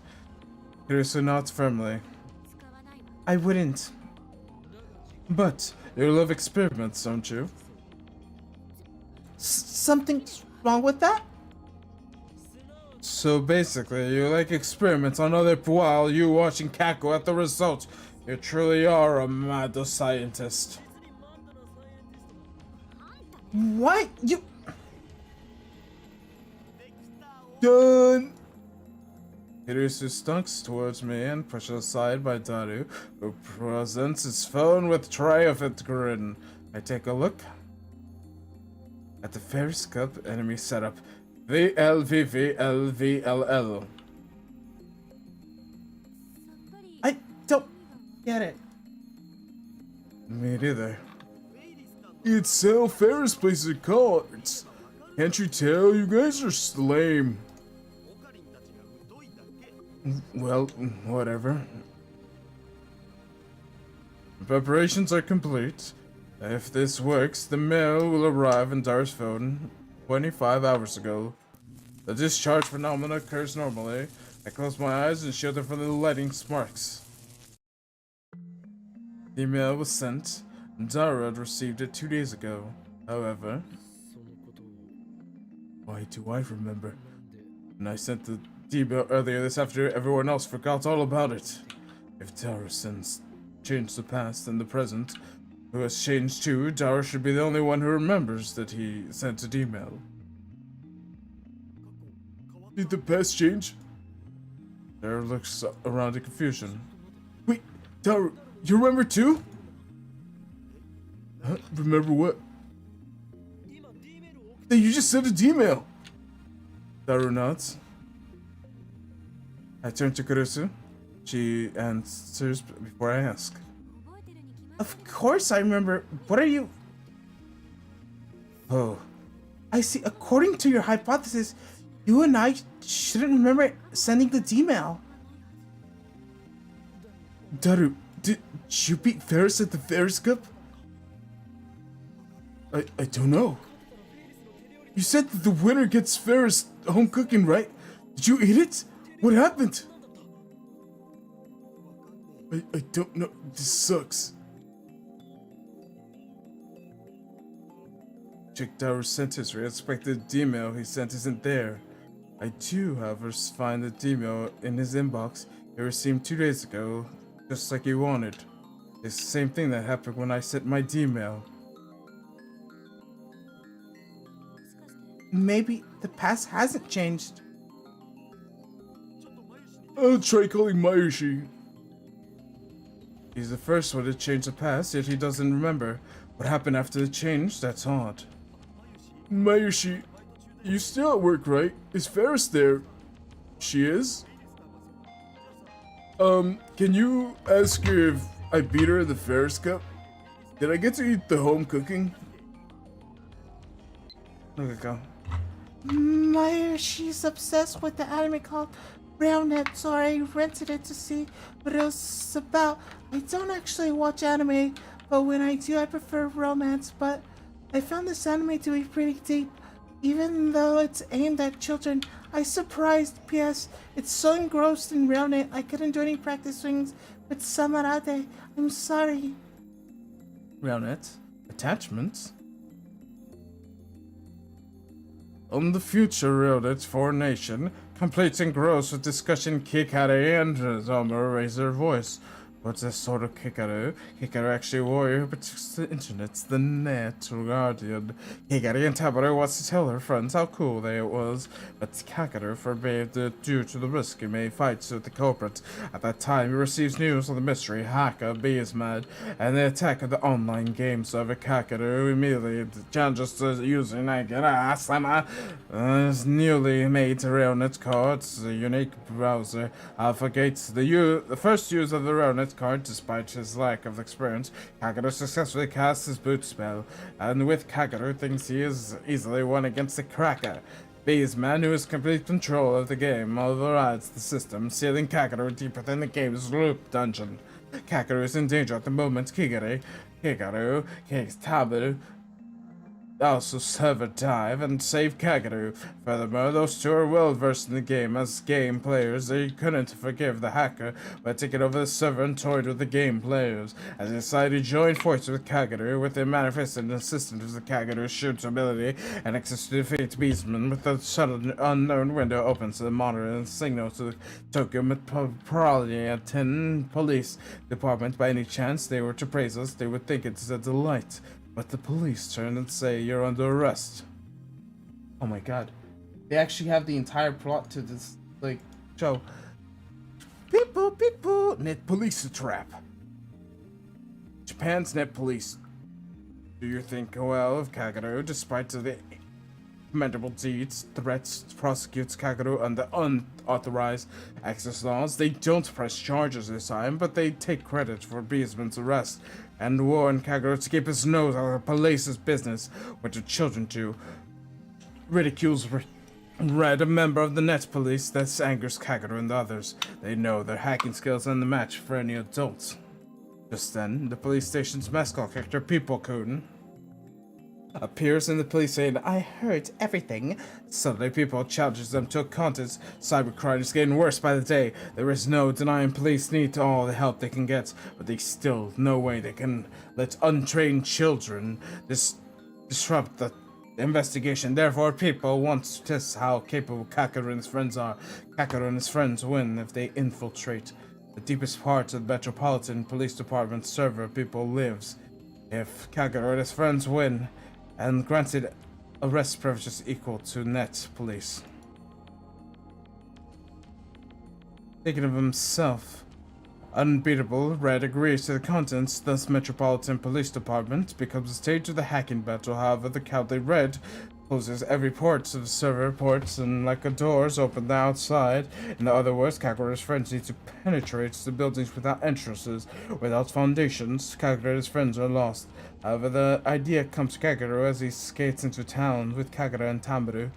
Kurusu nods firmly. I wouldn't. But you love experiments, don't you? Something's wrong with that? So basically, you like experiments on other while you watching Kako at the result. You truly are a mad scientist. What? You... Done! Hirusu stunts towards me and pushed aside by Daru, who presents his phone with triumphant grin. I take a look at the Ferris Cup enemy setup. VLVVLVLL. I don't get it. Me neither. It's Sal Ferris plays the cards. Can't you tell? You guys are lame. Well, whatever. Preparations are complete. If this works, the mail will arrive in Dar's phone 25 hours ago. The discharge phenomena occurs normally. I close my eyes and shield them from the lighting sparks. The email was sent. Dara had received it 2 days ago. However, why do I remember? And I sent the email earlier this afternoon. Everyone else forgot all about it. If Dara sends changed the past and the present, who has changed too, Dara should be the only one who remembers that he sent an email. Did the past change? Dara looks around in confusion. Wait, Dara, you remember too? Huh? Remember what? That you just sent an email. Daru nods. I turn to Kurusu. She answers before I ask. Of course I remember. What are you... Oh. I see. According to your hypothesis, you and I shouldn't remember sending the email. Daru, did you beat Ferris at the Ferris Cup? I don't know. You said that the winner gets Ferris home cooking, right? Did you eat it? What happened? I don't know. This sucks. checked our sent history. I suspect the email he sent isn't there. I do, however, find the email in his inbox he received 2 days ago, just like he wanted. It's the same thing that happened when I sent my email. Maybe the past hasn't changed. I'll try calling Mayushi. He's the first one to change the past, yet he doesn't remember what happened after the change. That's odd. Mayushi, you still at work, right? Is Ferris there? She is? Can you ask her if I beat her in the Ferris Cup? Did I get to eat the home cooking? Look at go. Maya, she's obsessed with the anime called RakuenKnight, so I rented it to see what it was about. I don't actually watch anime, but when I do, I prefer romance. But I found this anime to be pretty deep, even though it's aimed at children. I surprised. P.S. It's so engrossed in RakuenKnight, I couldn't do any practice swings with Samarade. I'm sorry. RakuenKnight? Attachments? On the future RakuenKnight for a nation, complete and gross with discussion Kikare and Zama raise their voice. What's this sort of Kikaru? Kikaru actually a warrior who protects the internet, the net, guardian. Kikaru and Tabaru wants to tell her friends how cool they was, but Kakaru forbade it due to the risk he may fight with the culprit. At that time, he receives news of the mystery hacker Beesmad and the attack of the online game server. Kakaru immediately challenges the user Nagara his newly made RakuenKnight card. It's a unique browser. Alphagates the first use of the RakuenKnight card. Despite his lack of experience, Kakaru successfully casts his boot spell, and with Kakaru thinks he is easily won against the Cracker. Beesman, who has complete control of the game, overrides the system, sealing Kakaru deep within the game's loop dungeon. Kakaru is in danger at the moment. Kikaru kicks Tabaru, also server dive and save Kakaru. Furthermore, those two are well versed in the game. As game players, they couldn't forgive the hacker by taking over the server and toyed with the game players. As they decided to join forces with Kakaru, with their manifested assistant of the Kakaru's shoot ability and access to defeat Beastman, with the sudden unknown window opens to the monitor and signal to the Tokyo Metropolitan Police Department. By any chance they were to praise us, they would think it's a delight. But the police turn and say you're under arrest. Oh my god. They actually have the entire plot to this, like, show. People, net police trap. Japan's net police. Do you think well of Kakaru, despite the commendable deeds, threats, prosecutes Kakaru under unauthorized access laws? They don't press charges this time, but they take credit for Beesman's arrest and warn Kakaru to keep his nose out of the police's business. What do children do? Ridicules Red, a member of the net police. That angers Kakaru and the others. They know their hacking skills are the match for any adults. Just then, the police station's mascot character, People-kun, appears in the police saying, I heard everything. Suddenly, People challenges them to a contest. Cybercrime is getting worse by the day. There is no denying police need all the help they can get, but they still no way they can let untrained children disrupt the investigation. Therefore, People want to test how capable Kakaru and his friends are. Kakaru and his friends win if they infiltrate the deepest parts of the Metropolitan Police Department server People lives. If Kakaru and his friends win, and granted arrest privileges equal to net police. Thinking of himself, unbeatable, Red agrees to the contents. Thus, Metropolitan Police Department becomes the stage of the hacking battle. However, the cowardly Red closes every port of the server ports, and like a doors open the outside. In other words, Kakaru's friends need to penetrate the buildings without entrances, without foundations. Kakaru's friends are lost. However, the idea comes to Kakaru as he skates into town with Kakaru and Tambaru.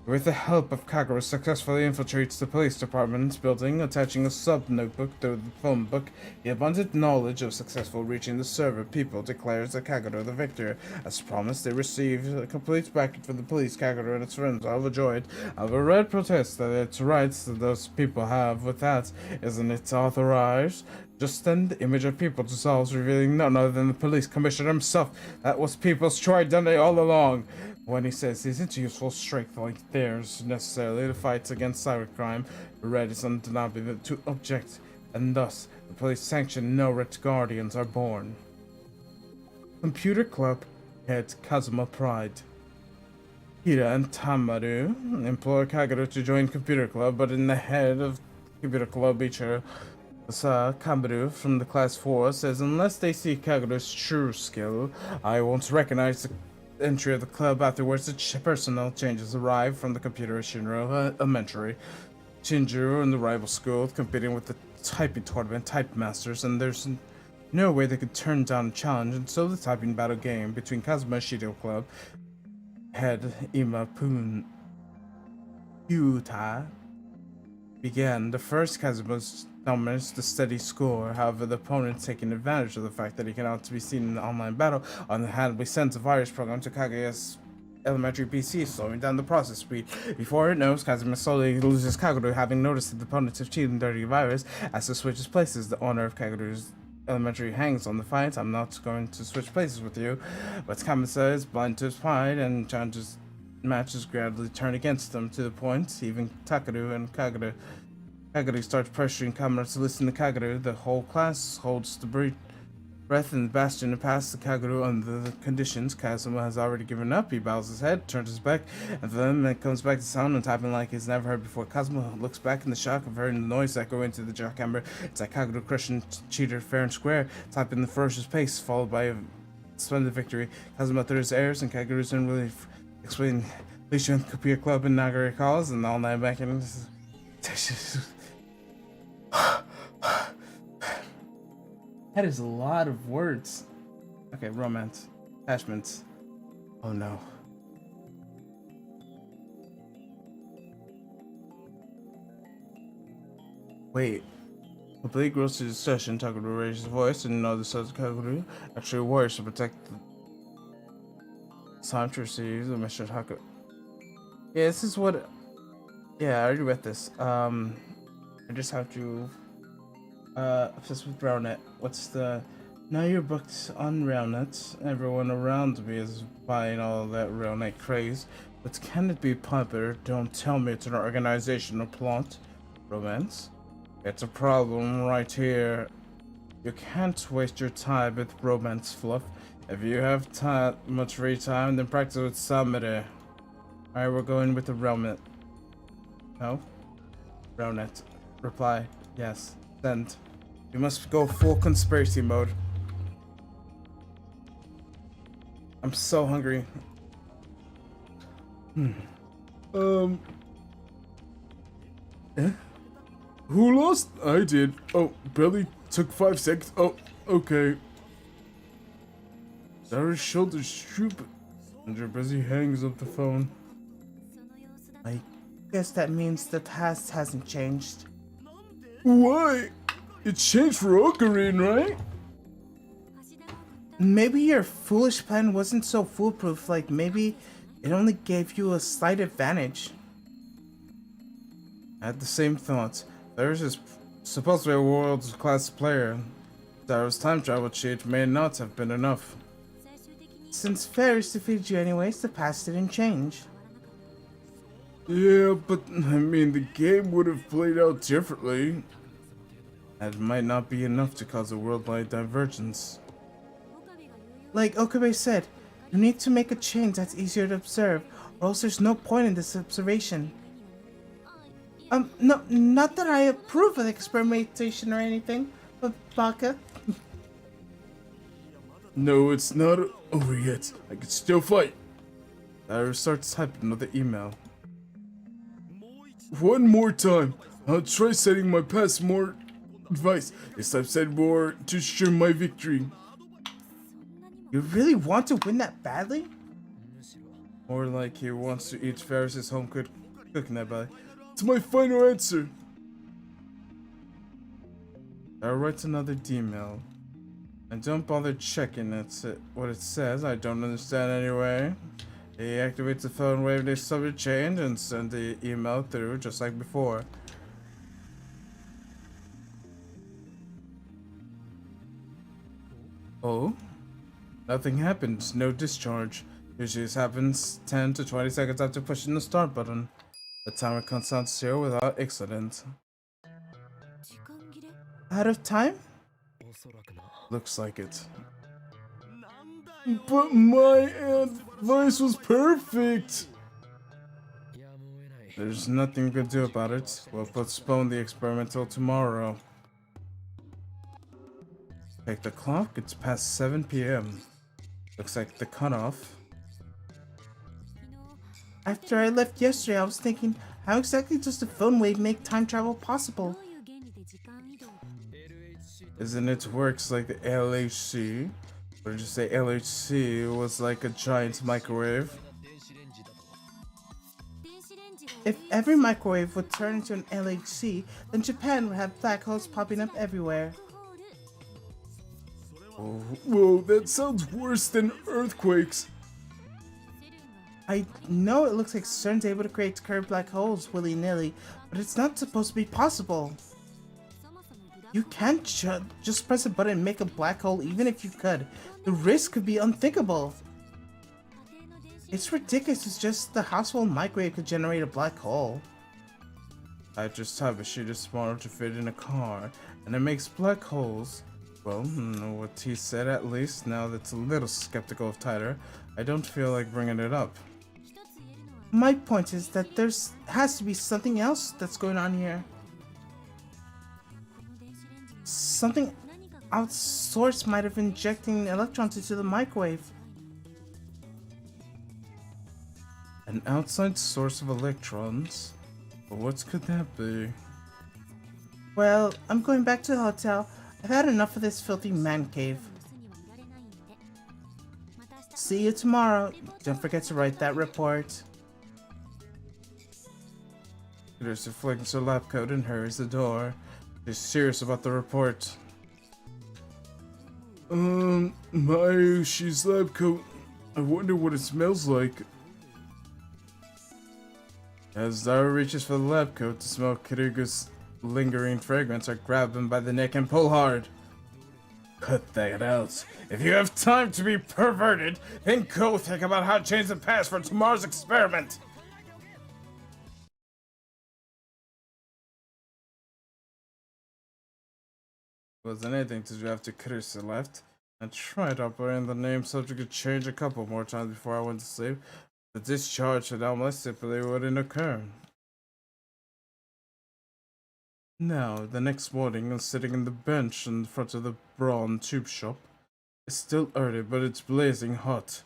With the help of Kagura, successfully infiltrates the police department's building, attaching a sub-notebook to the phone book. The abundant knowledge of successful reaching the server people declares that Kagura the victor. As promised, they receive a complete backing from the police. Kagura and its friends are overjoyed. However, Red protests that its rights that those people have with that. Isn't it authorized? Just then, the image of people dissolves, revealing none other than the police commissioner himself. That was people's true identity all along. When he says isn't useful strength like theirs necessarily to fight against cybercrime, Red is undeniably to object, and thus the police sanction no Red Guardians are born. Computer Club head Kazuma Pride. Hira and Tamaru implore Kagura to join Computer Club, but in the head of Computer Club Ichiro Kamaru from the Class 4 says unless they see Kagura's true skill, I won't recognize the entry of the club. Afterwards, the personnel changes arrive from the computer Shinro Elementary. Shinjiro in the rival school competing with the typing tournament type masters, and there's no way they could turn down a challenge, and so the typing battle game between Kazuma Shido Club head Ima Pun Yuta began. The first Kazuma's dominates the steady score. However, the opponent taking advantage of the fact that he cannot be seen in the online battle on the hand, we sends a virus program to Kaguya's elementary PC, slowing down the process speed. Before it knows, Kazuma slowly loses Kagura, having noticed that the opponents have cheated dirty virus. As it switches places, the owner of Kagura's elementary hangs on the fight. I'm not going to switch places with you, but Kamasa is blind to his pride and challenges matches gradually turn against them to the point even Takaru and Kagura starts pressuring Kamura to listen to Kagura. The whole class holds the breath in the bastion to pass the Kagura under the conditions. Kazuma has already given up. He bows his head, turns his back, and then it comes back to sound and typing like he's never heard before. Kazuma looks back in the shock of hearing the noise echo into the jackhammer. It's like Kagura crushing cheater fair and square, typing the ferocious pace, followed by a splendid victory. Kazuma throws airs and Kagura's in relief, explaining please join the Computer Club in Nagari calls and all night back in. That is a lot of words. Okay, romance. Attachments. Oh no. Wait. Complete grows to the session, Takuru raises his voice, and another says Kaguru actually warriors to protect the time to receive the mission Haku. Yeah, this is what. Yeah, I already read this. I just have to. Obsessed with RakuenKnight. What's the. Now you're booked on RakuenKnight. Everyone around me is buying all that RakuenKnight craze. But can it be popular? Don't tell me it's an organizational plot. Romance? It's a problem right here. You can't waste your time with romance fluff. If you have much free time, then practice with somebody. Alright, we're going with the RakuenKnight. No? RakuenKnight. Reply. Yes. Send. You must go full conspiracy mode. I'm so hungry. Eh? Who lost? I did. Oh, barely took 5 seconds. Oh, okay. Sarah's shoulders droop, and her busy hangs up the phone. I guess that means the task hasn't changed. Why? It changed for Ocarina, right? Maybe your foolish plan wasn't so foolproof, like maybe it only gave you a slight advantage. I had the same thoughts. There's is supposed to be a world-class player. Sarah's time travel cheat may not have been enough. Since Ferris defeated you anyways, the past didn't change. Yeah, but I mean, the game would have played out differently. That might not be enough to cause a worldwide divergence. Like Okabe said, you need to make a change that's easier to observe, or else there's no point in this observation. No, not that I approve of experimentation or anything, but Baka. No, it's not over yet. I can still fight. I starts typing another email. One more time. I'll try setting my past more advice. This time said more to ensure my victory. You really want to win that badly? More like he wants to eat Ferris's home-cooked cooking that by. It's my final answer. I write another email. And don't bother checking what it says. I don't understand anyway. He activates the phone, wave the subject change, and send the email through just like before. Oh? Nothing happens. No discharge. Usually this happens 10 to 20 seconds after pushing the start button. The timer counts down to 0 without accident. Out of time? Looks like it. But my advice was perfect! There's nothing we can do about it. We'll postpone the experiment till tomorrow. Check the clock, it's past 7 p.m. Looks like the cutoff. After I left yesterday, I was thinking, how exactly does the phone wave make time travel possible? Isn't it works like the LHC? Or did you say LHC was like a giant microwave? If every microwave would turn into an LHC, then Japan would have black holes popping up everywhere. Oh, whoa, that sounds worse than earthquakes. I know it looks like CERN's able to create curved black holes willy-nilly, but it's not supposed to be possible. You can't just press a button and make a black hole even if you could. The risk could be unthinkable. It's ridiculous, it's just the household microwave could generate a black hole. I just have a sheet of smaller to fit in a car, and it makes black holes. Well, what he said at least. Now that's a little skeptical of Tyler, I don't feel like bringing it up. My point is that has to be something else that's going on here. Something outsourced might have injecting electrons into the microwave. An outside source of electrons? But what could that be? Well, I'm going back to the hotel. I've had enough of this filthy man cave. See you tomorrow. Don't forget to write that report. There's reflects her lab coat and hurries the door. She's serious about the report. She's lab coat. I wonder what it smells like. As Dara reaches for the lab coat to smell Kirigu's lingering fragrance, I grab him by the neck and pull hard. Cut that out. If you have time to be perverted, then go think about how to change the past for tomorrow's experiment. Wasn't anything to do after Kirisa left. I tried operating the name subject to change a couple more times before I went to sleep. The discharge had almost simply wouldn't occur. Now, the next morning, I'm sitting on the bench in front of the Braun tube shop. It's still early, but it's blazing hot.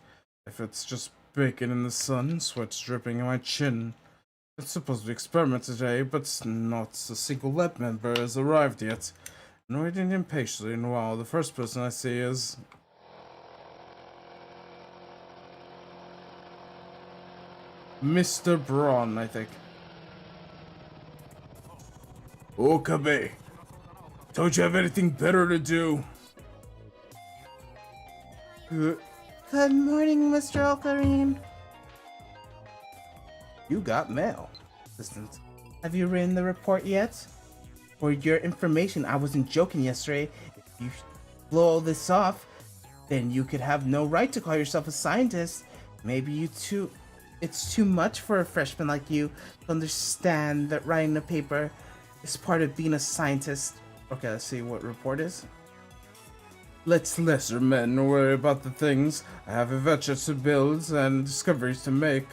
If it's just baking in the sun, sweat's dripping on my chin. It's supposed to be experiment today, but not a single lab member has arrived yet. I'm waiting impatiently, and wow, the first person I see is... Mr. Braun, I think. Okabe, don't you have anything better to do? Good morning, Mr. Okarin. You got mail. Assistant, have you written the report yet? For your information, I wasn't joking yesterday. If you blow all this off, then you could have no right to call yourself a scientist. Maybe it's too much for a freshman like you to understand that writing a paper is part of being a scientist. Okay, let's see what report is. Let's lesser men worry about the things. I have adventures to build and discoveries to make.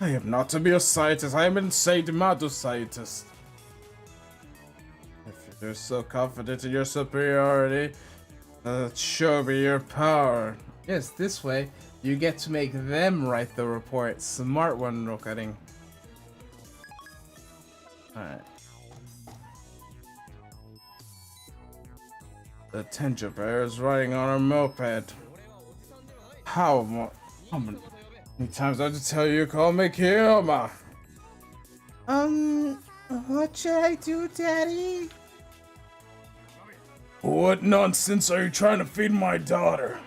I am not to be a scientist, I am an insane mad scientist. If you're so confident in your superiority, show me your power. Yes, this way, you get to make them write the report. Smart one, Rokaring. Alright. The Tenja Bear is riding on a moped. How How many times do I have to tell you to call me Kiyama? What should I do, Daddy? What nonsense are you trying to feed my daughter?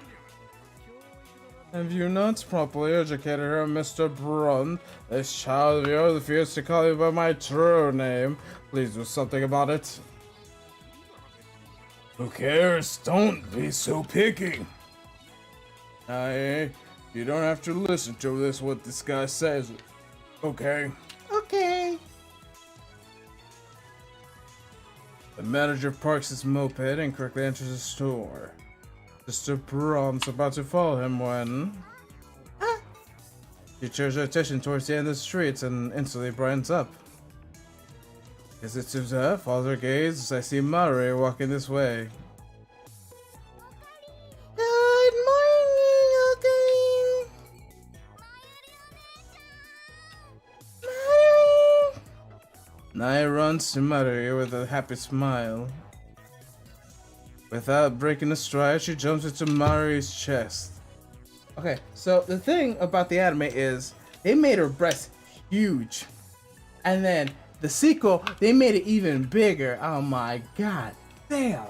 Have you not properly educated her, Mr. Brun? This child of yours refused to call you by my true name. Please do something about it. Who cares? Don't be so picky. You don't have to listen to what this guy says. Okay. Okay. The manager parks his moped and quickly enters the store. Mr. Brom's about to follow him when she turns her attention towards the end of the street and instantly brightens up. Is it to her? Follows her gaze as I see Mari walking this way. Good morning, Uncle. Mari. Nai runs to Mari with a happy smile. Without breaking a stride, she jumps into Mari's chest. Okay, so the thing about the anime is they made her breast huge. And then the sequel, they made it even bigger. Oh my god. Damn.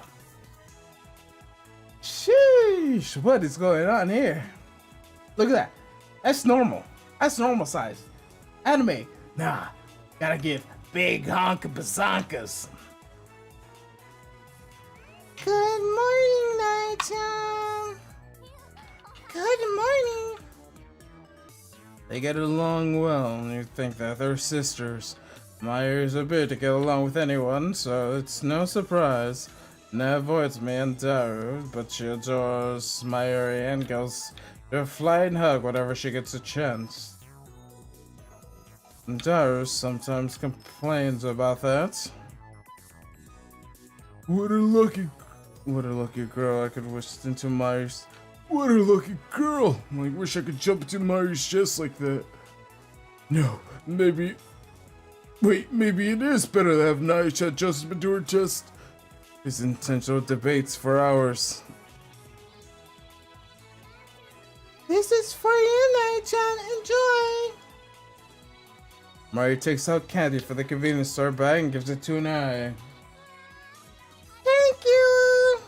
Sheesh, what is going on here? Look at that. That's normal. That's normal size. Anime, nah. Gotta give big honka bazonkas. Good morning, Night-chan. Good morning. They get along well, and you think that they're sisters. Myers appear to get along with anyone, so it's no surprise. Now avoids me and Daru, but she adores Mayuri and goes to a flying hug whenever she gets a chance. And Daru sometimes complains about that. What a lucky girl I could wish into Myers. What a lucky girl! I wish I could jump into Myers chest like that. No, maybe it is better to have Naisha just into her chest. These intentional debates for hours. This is for you, Night-chan. Enjoy. Mari takes out candy for the convenience store bag and gives it to Nai. Thank you.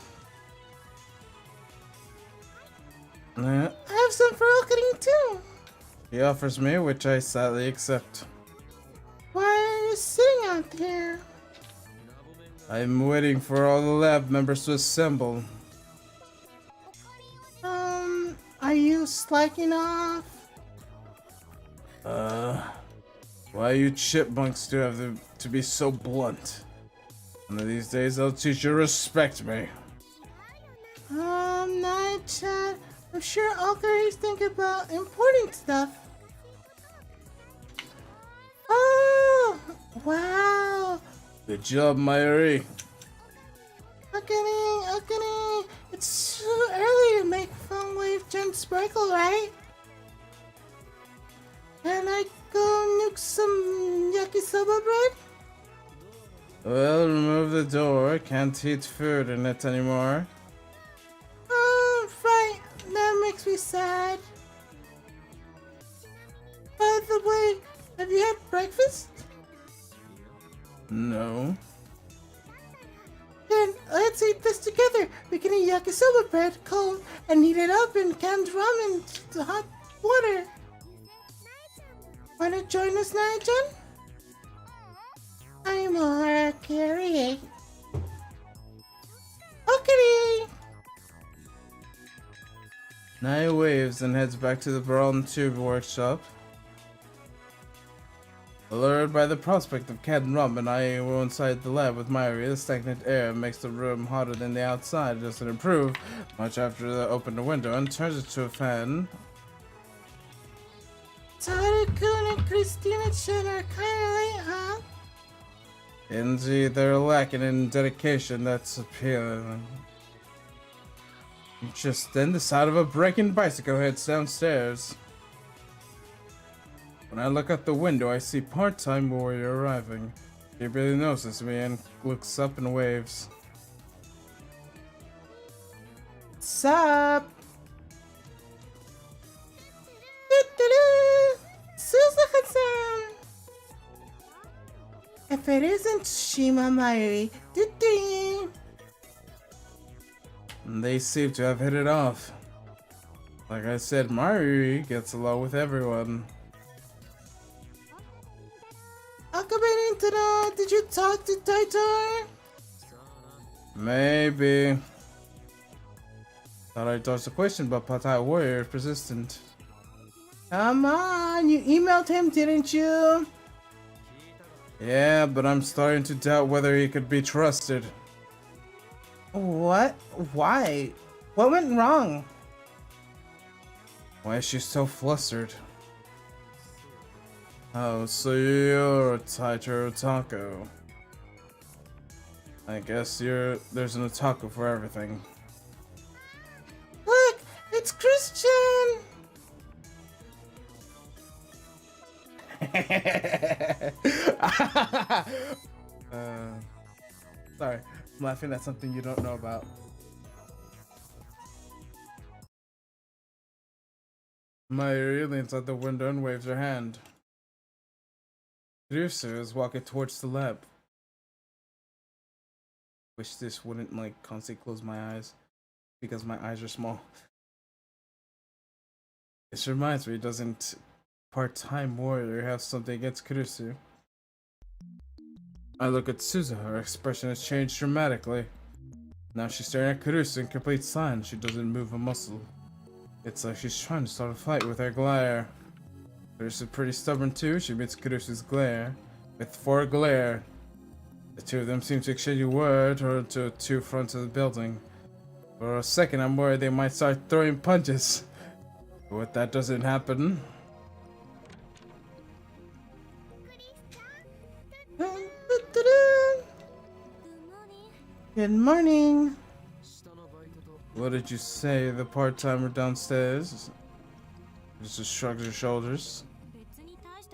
I have some for opening too. He offers me, which I sadly accept. Why are you sitting out there? I'm waiting for all the lab members to assemble. Are you slacking off? Why you chipmunks do have to be so blunt? One of these days I'll teach you to respect me. Night-chan, I'm sure Alkari's thinking about important stuff. Oh, wow. Good job, Mayuri. Akane, it's too early to make fun wave gem sparkle, right? Can I go nuke some yakisoba bread? Well, remove the door. Can't eat food in it anymore. Right. That makes me sad. By the way, have you had breakfast? No. Then let's eat this together. We can eat yakisoba bread cold and heat it up in canned ramen to hot water. Wanna join us, Nai-chan? I'm more curious. Okay. Nai waves and heads back to the Brawl Tube workshop. Allured by the prospect of canned ramen, I go inside the lab with Mayuri. The stagnant air makes the room hotter than the outside. It doesn't improve much after they open the window and turns it to a fan. Taru-kun and Christina-chan are kinda late, huh? Indeed, they're lacking in dedication. That's appealing. Just then, the sound of a breaking bicycle heads downstairs. When I look out the window, I see part-time warrior arriving. He barely notices me and looks up and waves. Sup? If it isn't Shima Mayuri, ding. They seem to have hit it off. Like I said, Mayuri gets along with everyone. Akabe, did you talk to Taitor? Maybe. Thought I dodged the question, but Patai Warrior is persistent. Come on, you emailed him, didn't you? Yeah, but I'm starting to doubt whether he could be trusted. What? Why? What went wrong? Why is she so flustered? Oh, so you're a Taito Otaku. I guess there's an otaku for everything. Look, it's Christian! Sorry, I'm laughing at something you don't know about. Mayuri leans out the window and waves her hand. Ryusu is walking towards the lab. Wish this wouldn't constantly close my eyes because my eyes are small. This reminds me, doesn't part-time warrior have something against Kurisu? I look at Suzuha, her expression has changed dramatically. Now she's staring at Kurisu in complete silence. She doesn't move a muscle. It's like she's trying to start a fight with her glare. Kurisu's pretty stubborn too. She meets Kurisu's glare with 4 glare. The two of them seem to exchange a word or to 2 fronts of the building. For a second I'm worried they might start throwing punches. But if that doesn't happen... Good morning. What did you say, the part-timer downstairs? Just shrugs her shoulders.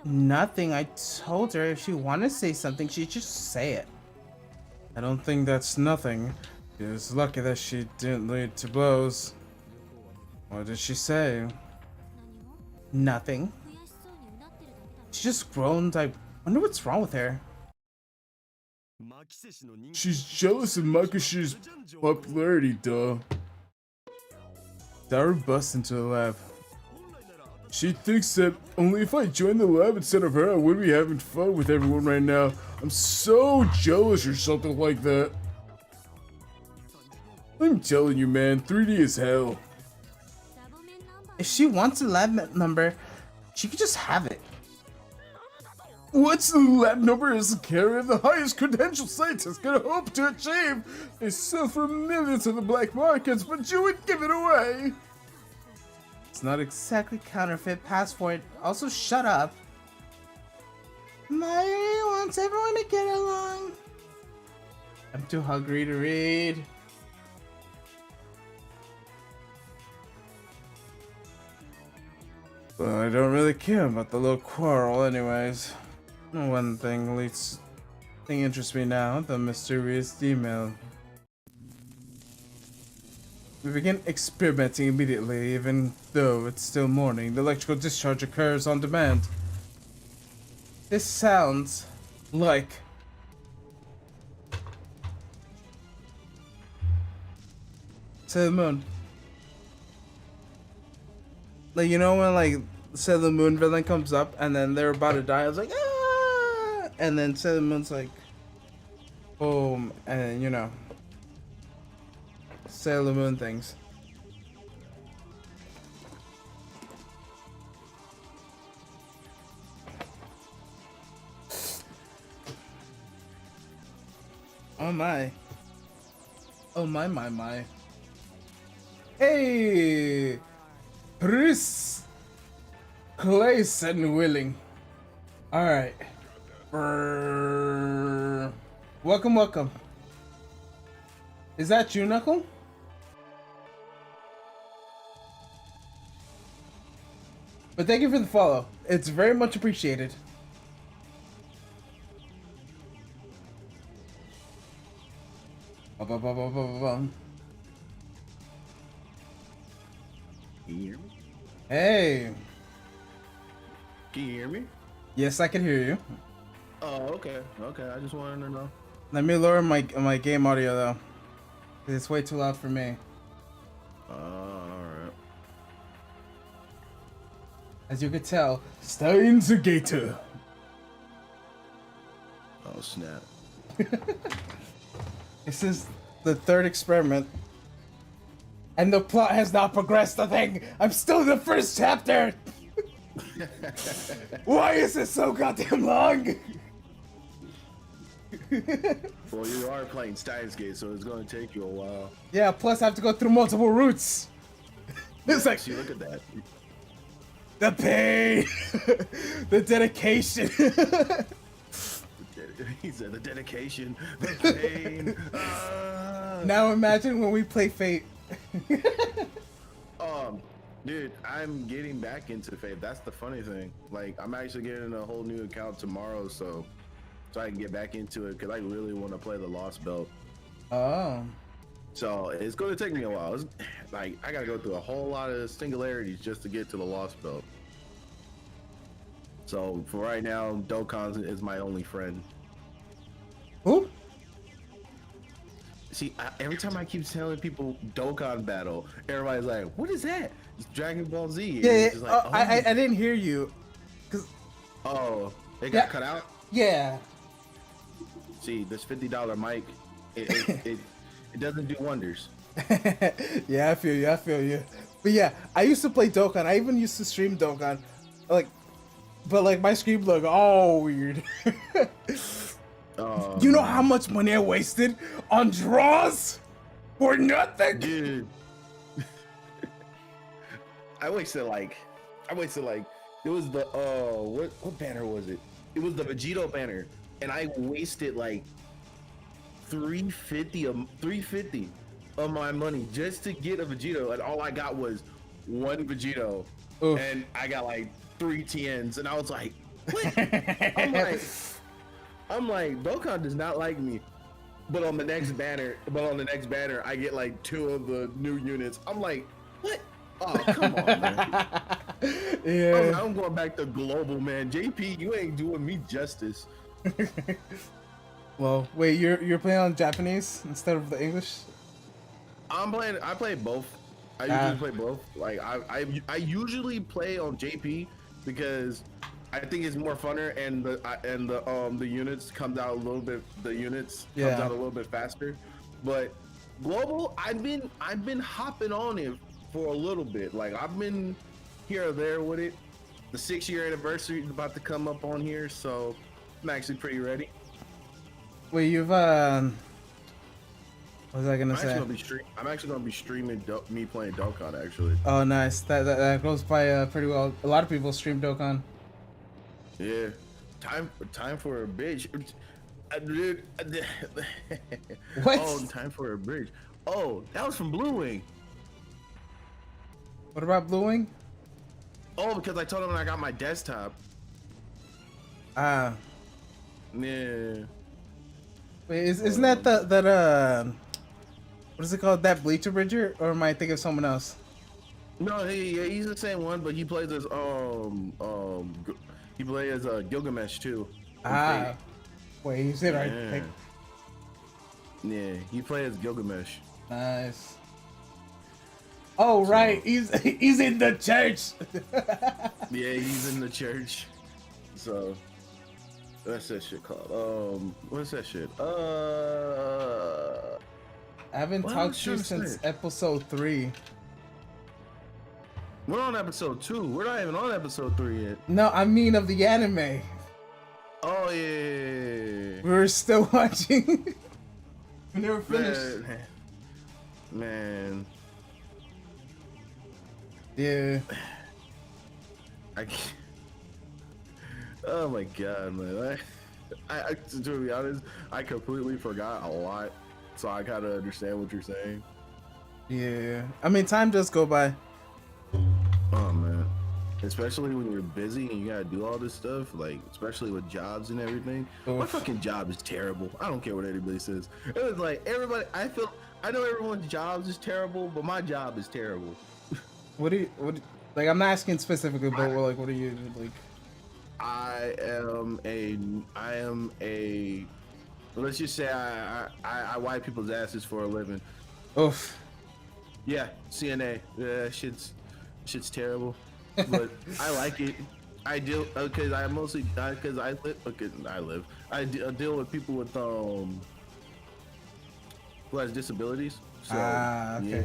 Nothing. I told her if she wanted to say something, she'd just say it. I don't think that's nothing. She was lucky that she didn't lead to blows. What did she say? Nothing. She just groaned. I wonder what's wrong with her. She's jealous of Makishi's popularity, duh. Daru busts into the lab. She thinks that only if I join the lab instead of her, I would be having fun with everyone right now. I'm so jealous or something like that. I'm telling you, man, 3D is hell. If she wants a lab number, she could just have it. What's the lab number as a carrier of the highest credential scientists can hope to achieve? They sell for millions on the black markets, but you would give it away. It's not exactly counterfeit passport. Also, shut up. Mayuri wants everyone to get along. I'm too hungry to read. Well, I don't really care about the little quarrel anyways. One thing interests me now, the mysterious email. We begin experimenting immediately, even though it's still morning. The electrical discharge occurs on demand. This sounds like Sailor Moon. Like, you know when Sailor Moon villain comes up and then they're about to die, I was like, ah! And then Sailor Moon's like, boom, and you know, Sailor Moon things. Oh my. Oh my. Hey! Pris! Place and willing. Alright. Welcome. Is that you, Knuckle? But thank you for the follow. It's very much appreciated. Can you hear me? Hey. Can you hear me? Yes, I can hear you. Oh, okay. Okay, I just wanted to know. Let me lower my game audio though. It's way too loud for me. Alright. As you could tell, Steins Gator. Oh, snap. this is the third experiment. And the plot has not progressed a thing. I'm still in the first chapter. Why is it so goddamn long? Well, you are playing Steins Gate, so it's going to take you a while. Yeah, plus I have to go through multiple routes. It's like, See, look at that. the pain, the dedication. He said the dedication, the pain. Now imagine when we play Fate. Dude, I'm getting back into Fate. That's the funny thing. Like, I'm actually getting a whole new account tomorrow, so I can get back into it because I really want to play the Lost Belt. Oh. So it's going to take me a while. It's, like, I got to go through a whole lot of singularities just to get to the Lost Belt. So for right now, Dokkan is my only friend. Who? See, every time I keep telling people Dokkan battle, everybody's like, "What is that?" It's Dragon Ball Z. Yeah, And yeah. it's just like, I didn't hear you. Oh, it got Yeah. cut out. Yeah. See, this $50 mic, it doesn't do wonders. Yeah, I feel you. I feel you. But yeah, I used to play Dokkan. I even used to stream Dokkan, like, but like my stream look all weird. You know how much money I wasted on draws for nothing? Dude. I wasted like it was the what banner was it? It was the Vegito banner, and I wasted like 350 of my money just to get a Vegito, and all I got was one Vegito. Oof. And I got like 3 TNs, and I was like, what? I'm like, Dokkan does not like me. But on the next banner, I get like 2 of the new units. I'm like, what? Oh, come on, man. Yeah. I'm going back to global, man. JP, you ain't doing me justice. Well, wait, you're playing on Japanese instead of the English? I play both. I usually play both. Like I usually play on JP because I think it's more funner, and the units comes out a little bit. The units comes out a little bit faster. But global, I've been hopping on it for a little bit. Like I've been here or there with it. The 6-year anniversary is about to come up on here, so I'm actually pretty ready. Wait, you've what was I gonna say? I'm actually gonna be streaming me playing Dokkan actually. Oh, nice. That goes by pretty well. A lot of people stream Dokkan. Yeah, time for a bitch. What? Oh, time for a bridge. Oh, that was from Blue Wing. What about Blue Wing? Oh, because I told him I got my desktop. Ah. Yeah. Wait, isn't that that what is it called? That Bleacher Bridger? Or am I thinking of someone else? No, he's the same one, but he plays as Gilgamesh too. Ah. Wait, you said right. Yeah. Like, Yeah, he plays Gilgamesh. nice. Oh right, he's in the church. Yeah, he's in the church. So what's that shit called? What's that shit? I haven't What talked was to you I trying to since say? episode 3. We're on episode 2. We're not even on episode 3 yet. No, I mean of the anime. Oh yeah. We were still watching. We never finished. Man. Yeah. I can't. Oh my god, man. I to be honest, I completely forgot a lot, so I kind of understand what you're saying. Yeah. I mean, time does go by. Oh man, especially when you're busy and you gotta do all this stuff, like especially with jobs and everything. My Oof. fucking job is terrible. I don't care what anybody says. It was like everybody. I know everyone's jobs is terrible, but my job is terrible. What like? I'm not asking specifically, but like, what do you like? I am a. Let's just say I wipe people's asses for a living. Oof. Yeah, CNA. Yeah, shit's terrible, but I like it. I deal because I mostly because I live. Okay, I deal with people with who has disabilities. So, okay.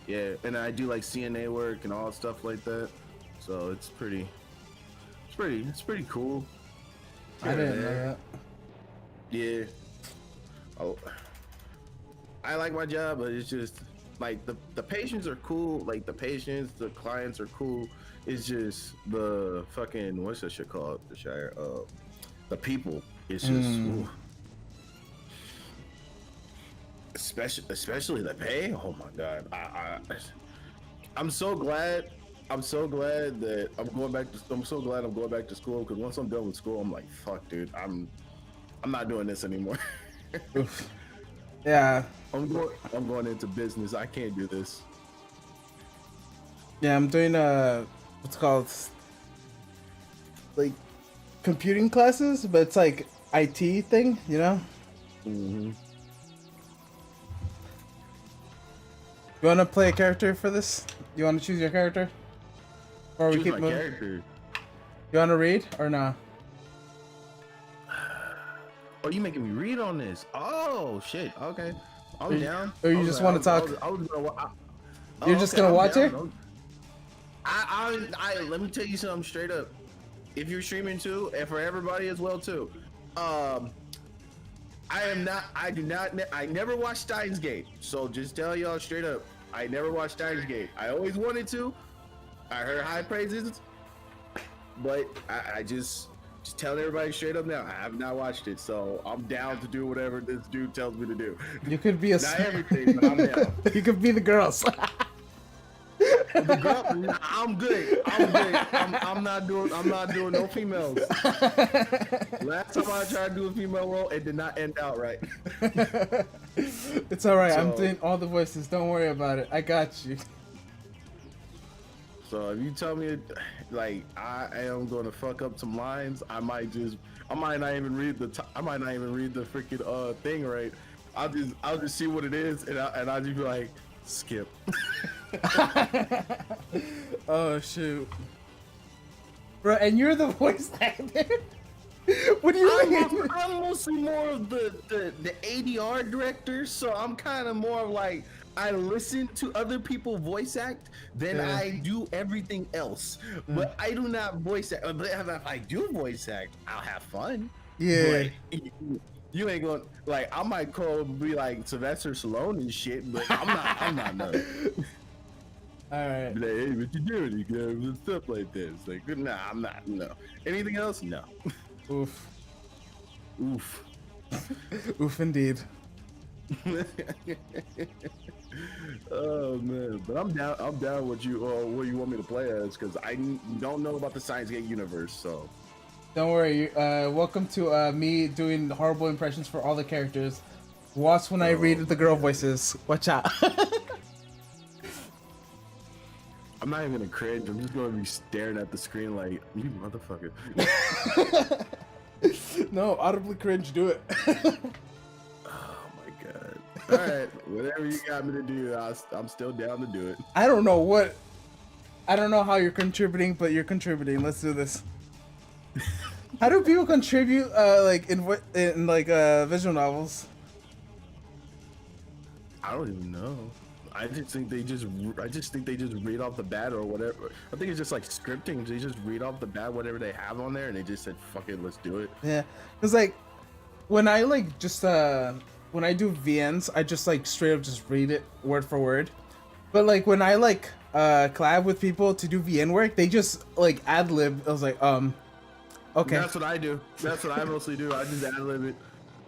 Yeah, and I do like CNA work and all stuff like that. So it's pretty cool. I didn't know that. Yeah. Oh, I like my job, but it's just like the patients are cool. Like the clients are cool. It's just the fucking what's that shit called? The Shire. The people. It's just. Ooh. Especially the pay. Oh my god. I'm so glad that I'm going back to. I'm so glad I'm going back to school because once I'm done with school, I'm like, fuck, dude. I'm not doing this anymore. Yeah. I'm going into business. I can't do this. Yeah, I'm doing what's called like computing classes, but it's like IT thing, you know? Mm-hmm. You wanna play a character for this? You wanna choose your character? Or we Choose keep my moving? character. You wanna read or nah? Oh, you making me read on this? Oh shit. Okay, I'm down. Or you just want to talk? You're just gonna watch it? I let me tell you something straight up. If you're streaming too, and for everybody as well too, I never watched Steins Gate. So just tell y'all straight up, I never watched Steins Gate. I always wanted to. I heard high praises, but I just telling everybody straight up now, I have not watched it, so I'm down to do whatever this dude tells me to do. You could be a not everything, but I'm down. You could be the girls. The girl, nah, I'm good. I'm not doing no females. Last time I tried to do a female role, it did not end out right. It's all right. So, I'm doing all the voices. Don't worry about it. I got you. So if you tell me, like, I am going to fuck up some lines, I might not even read the freaking thing right. I'll just see what it is, and I'll just be like, skip. Oh shoot, bro! And you're the voice actor. What do you mean? I'm mostly more of the ADR director, so I'm kind of more like I listen to other people voice act than I do everything else. But I do not voice act. But if I do voice act, I'll have fun. Yeah. But you ain't going like I might be like Sylvester Stallone and shit, but I'm not no. All right. Like, hey, what you doing? You can stuff like this. Like, nah, I'm not. No. Anything else? No. Oof. Oof. Oof indeed. Oh man, but I'm down what you want me to play as because I don't know about the Steins Gate universe, so don't worry. Welcome to me doing horrible impressions for all the characters. Watch when I read the girl voices. Watch out. I'm not even gonna cringe. I'm just gonna be staring at the screen like, you motherfucker. No, audibly cringe. Do it. Oh my god. All right, whatever you got me to do, I'm still down to do it. I don't know how you're contributing, but you're contributing. Let's do this. How do people contribute, like in visual novels? I don't even know. I just think they just read off the bat or whatever. I think it's just like scripting. They just read off the bat whatever they have on there, and they just said, "Fuck it, let's do it." Yeah, cause like when I when I do VNs, I just like straight up just read it word for word. But like when I collab with people to do VN work, they just like ad lib. I was like, okay. That's what I do. That's what I mostly do. I just ad lib it.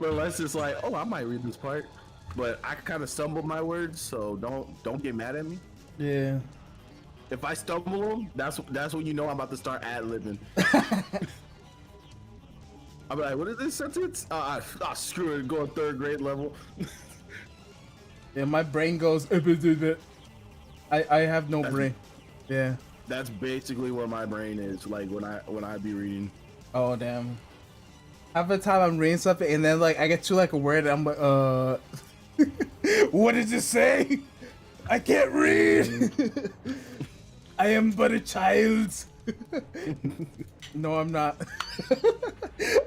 But unless it's like, oh, I might read this part. But I kind of stumble my words, so don't get mad at me. Yeah. If I stumble them, that's when you know I'm about to start ad libbing. I'm like, what is this sentence? Screw it, go 3rd grade level. Yeah, my brain goes. I have no brain. Yeah. That's basically where my brain is. Like when I be reading. Oh damn. Half the time I'm reading something and then like I get to like a word and I'm like, what did you say? I can't read. I am but a child. No, I'm not.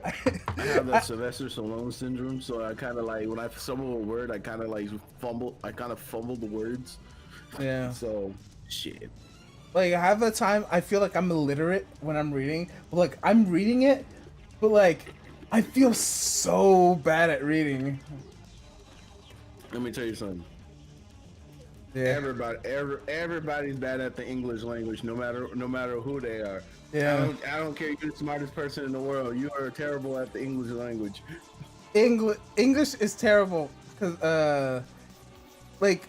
I have that Sylvester Stallone syndrome, so I kind of like when I stumble a word, I kind of like fumble. I kind of fumble the words. Yeah. So shit. Like half the time I feel like I'm illiterate when I'm reading, but like I'm reading it, but like I feel so bad at reading. Let me tell you something. Yeah. Everybody's bad at the English language, no matter who they are. Yeah. I don't care. You're the smartest person in the world. You are terrible at the English language. English is terrible because like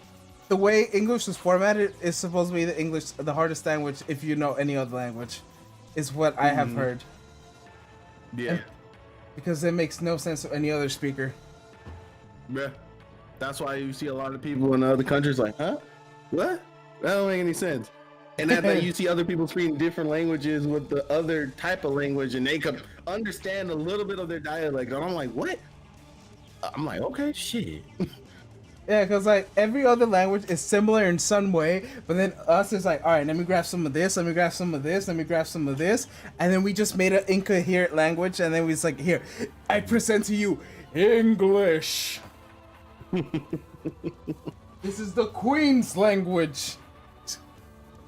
the way English is formatted is supposed to be the hardest language if you know any other language, is what I have heard. Yeah. Because it makes no sense to any other speaker. Yeah. That's why you see a lot of people in other countries like, huh? What? That don't make any sense. And that you see other people speaking different languages with the other type of language, and they could understand a little bit of their dialect. And I'm like, what? I'm like, okay, shit. Yeah, because like every other language is similar in some way, but then us is like, all right, let me grab some of this, let me grab some of this, let me grab some of this, and then we just made an incoherent language, and then we was like, here, I present to you English. This is the Queen's language.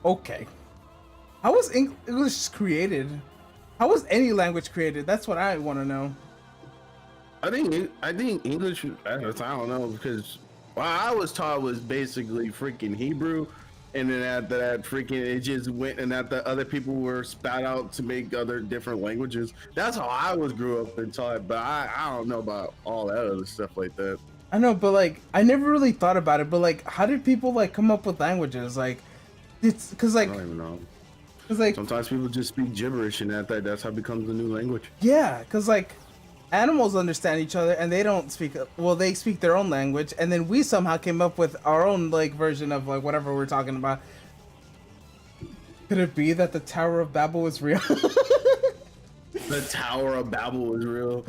Okay. How was English created? How was any language created? That's what I want to know. I think English. I don't know, because what I was taught was basically freaking Hebrew, and then after that, freaking it just went, and that the other people were spat out to make other different languages. That's how I grew up and taught. But I don't know about all that other stuff like that. I know, but like I never really thought about it. But like, how did people like come up with languages? Like, it's because like I don't even know. Cause like Sometimes people just speak gibberish, and that's how it becomes a new language. yeah, because like animals understand each other and they don't speak. Well, they speak their own language, and then we somehow came up with our own like version of like whatever we're talking about. Could it be that the Tower of Babel is real? The Tower of Babel is real.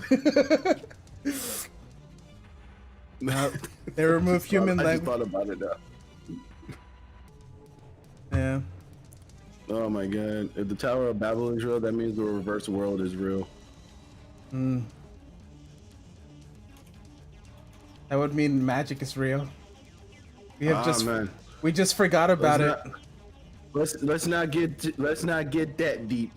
No, they remove human I just language. thought about it now. Yeah. Oh my god! If the Tower of Babel is real, that means the reverse world is real. Hmm. That would mean magic is real. We have we just forgot about it. Let's not get that deep.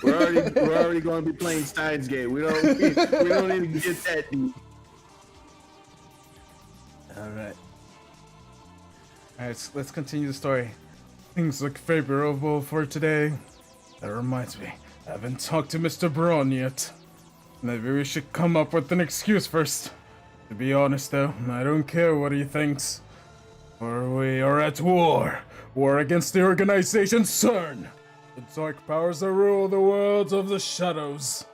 We're already going to be playing Steins game. We don't need to get that deep. All right. Let's continue the story. Things look favorable for today. That reminds me, I haven't talked to Mr. Braun yet. Maybe we should come up with an excuse first. To be honest though, I don't care what he thinks. For we are at war. War against the organization CERN. The dark powers that rule the worlds of the shadows.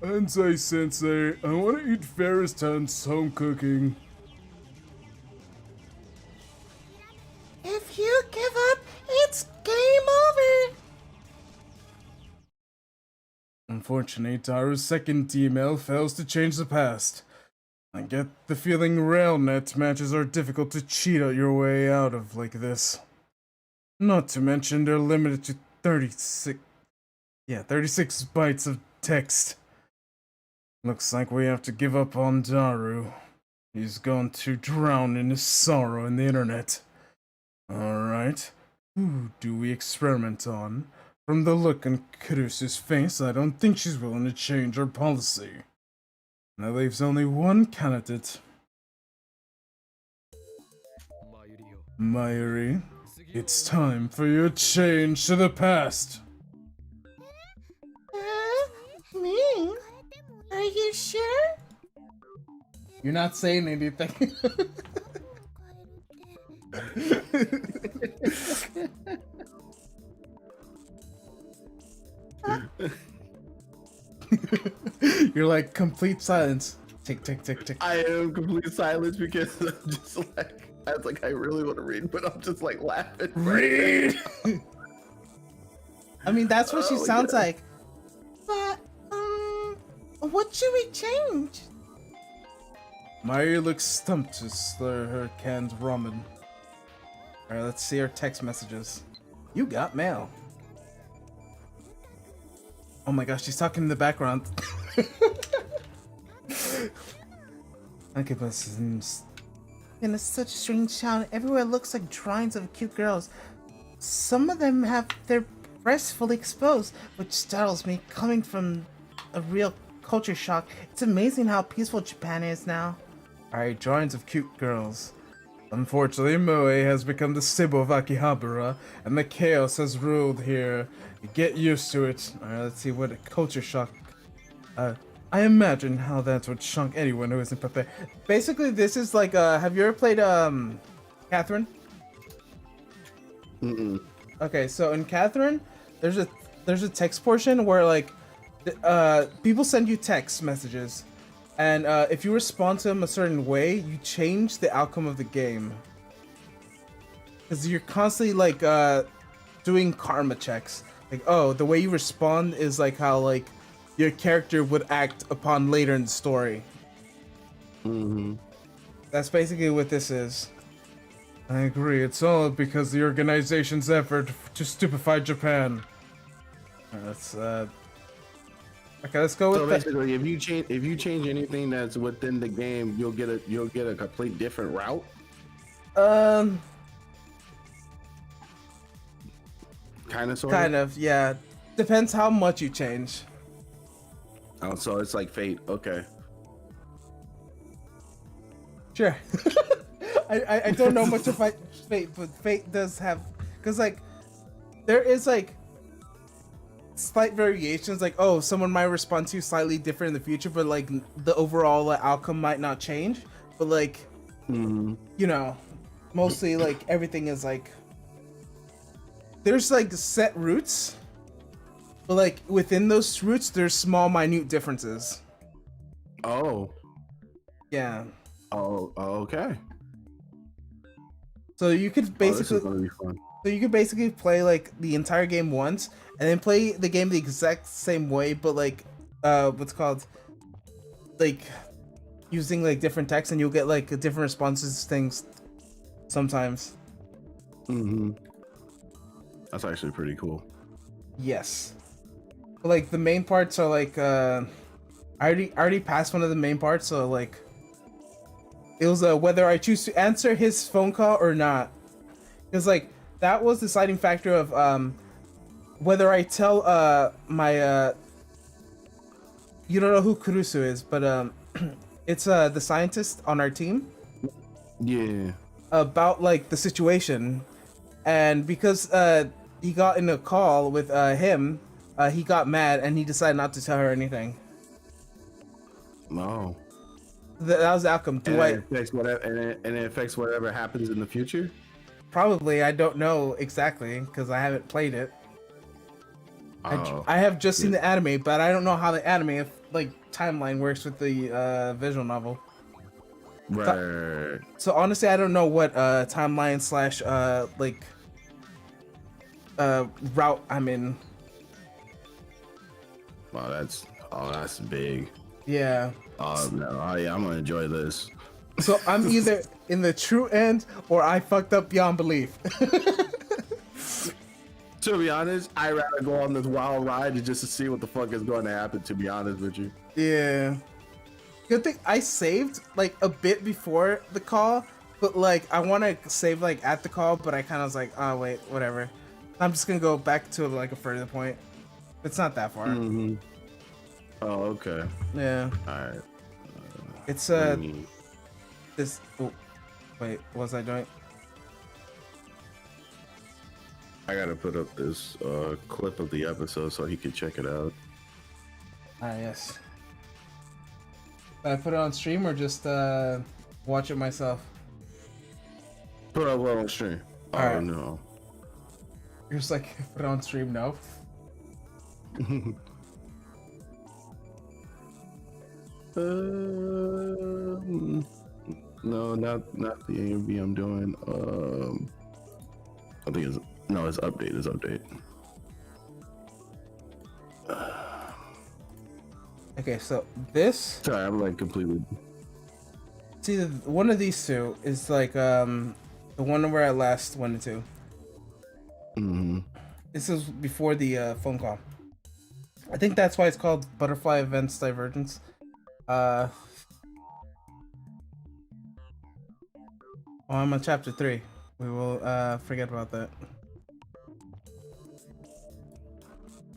Ansei Sensei, I want to eat Ferris Tan's home cooking. If you give up, it's game over. Unfortunately, Taru's second email fails to change the past. I get the feeling RailNet matches are difficult to cheat your way out of like this. Not to mention they're limited to 36 bytes of text. Looks like we have to give up on Daru. He's going to drown in his sorrow in the internet. Alright, who do we experiment on? From the look on Kurusu's face, I don't think she's willing to change her policy. That leaves only one candidate. Mayuri, it's time for your change to the past. Me? Are you sure? You're not saying anything. You're like complete silence. Tick, tick, tick, tick. I am complete silence because I'm just like, I really want to read, but I'm just like laughing. Read! I mean, that's what she Oh, sounds yeah. like. But, what should we change? Maya looks stumped to slur her canned ramen. Alright, let's see her text messages. You got mail. Oh my gosh, she's talking in the background. Okay, but And it's such a strange town. Everywhere looks like drawings of cute girls. Some of them have their breasts fully exposed, which startles me coming from a real culture shock. It's amazing how peaceful Japan is now. Alright, drawings of cute girls. Unfortunately, Moe has become the symbol of Akihabara, and the chaos has ruled here. Get used to it. Alright, let's see what a culture shock. I imagine how that would shock anyone who isn't prepared. Basically, this is like, have you ever played, Catherine? Mm-mm. Okay, so in Catherine, there's a text portion where, like, people send you text messages. And if you respond to them a certain way, you change the outcome of the game. Because you're constantly, like, doing karma checks. Like, oh, the way you respond is, like, how, like, your character would act upon later in the story. Mm-hmm. That's basically what this is. I agree, it's all because the organization's effort to stupefy Japan. Let's, okay, let's go with So that. basically, if you change anything that's within the game, you'll get a complete different route. Kind of, sort Kind of, yeah. Depends how much you change. Oh, so it's like Fate. Okay. Sure. I don't know much about Fate, but Fate does have, because, like, there is, like, slight variations, like, oh, someone might respond to you slightly different in the future, but, like, the overall outcome might not change. But, like, you know, mostly, like, everything is, like, there's, like, set routes, but, like, within those routes, there's small, minute differences. Oh. Yeah. Oh. Okay. So you could This is basically, gonna be fun. so you could basically play, like, the entire game once, and then play the game the exact same way, but, like, what's called, like, using, like, different text, and you'll get, like, different responses to things sometimes. Mm-hmm. That's actually pretty cool. Yes. But, like, the main parts are, like, I already passed one of the main parts, so, like, it was whether I choose to answer his phone call or not. Because, like, that was the deciding factor of whether I tell my you don't know who Kurusu is, but it's the scientist on our team. Yeah. About, like, the situation, and because he got in a call with him, he got mad and he decided not to tell her anything. No. That was the outcome. And it affects whatever, and it affects whatever happens in the future. Probably, I don't know exactly because I haven't played it. Oh. I have just seen the anime, but I don't know how the anime, like, timeline works with the visual novel. Right. So honestly, I don't know what timeline slash like route I'm in. Wow, that's big. Yeah. Oh no, yeah, I'm gonna enjoy this. So I'm either in the true end or I fucked up beyond belief. To be honest, I'd rather go on this wild ride just to see what the fuck is going to happen, to be honest with you. Yeah. Good thing I saved, like, a bit before the call, but, like, I want to save, like, at the call, but I kind of was like, oh, wait, whatever. I'm just going to go back to, like, a further point. It's not that far. Mm-hmm. Oh, okay. Yeah. Alright. It's, this, oh, wait, what was I doing? I gotta put up this clip of the episode so he can check it out. Ah, yes. Did I put it on stream or just, watch it myself? Put it up on stream. Oh, Alright. no. You're just like, put it on stream, no? No, not the AMV I'm doing. I think it's update. Okay, so this. Sorry, I'm like completely. See, one of these two is like the one where I last went into. Mm-hmm. This is before the phone call. I think that's why it's called Butterfly Events Divergence. Oh, I'm on chapter 3. We will forget about that.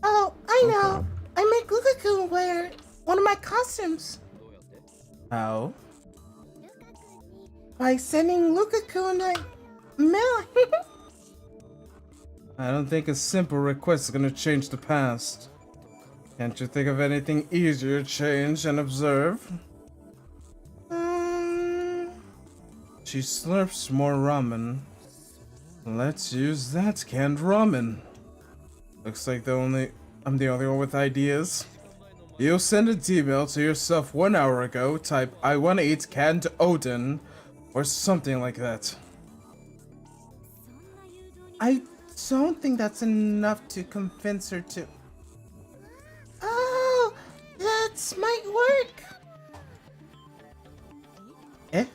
Oh, I know. I make Lukaku wear one of my costumes. How? By sending Lukaku a mail. I don't think a simple request is gonna change the past. Can't you think of anything easier to change and observe? She slurps more ramen. Let's use that canned ramen. Looks like I'm the only one with ideas. You send an email to yourself 1 hour ago, type I wanna eat canned Odin, or something like that. I don't think that's enough to convince her to. Oh, that might work. Eh?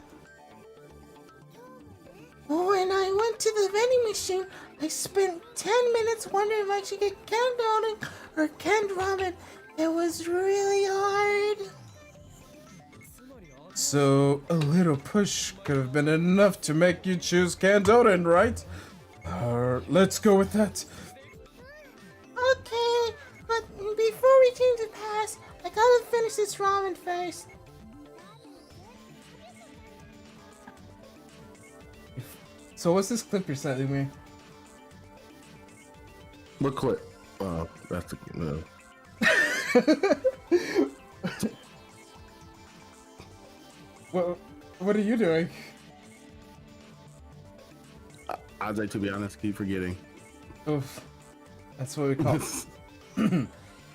When I went to the vending machine, I spent 10 minutes wondering if I should get canned Odin or canned ramen. It was really hard. So, a little push could have been enough to make you choose canned Odin, right? Let's go with that. Okay, but before we change the past, I gotta finish this ramen first. So what's this clip you're sending me? What clip? Oh, that's the. What are you doing? I'd like to be honest, keep forgetting. Oof. That's what we call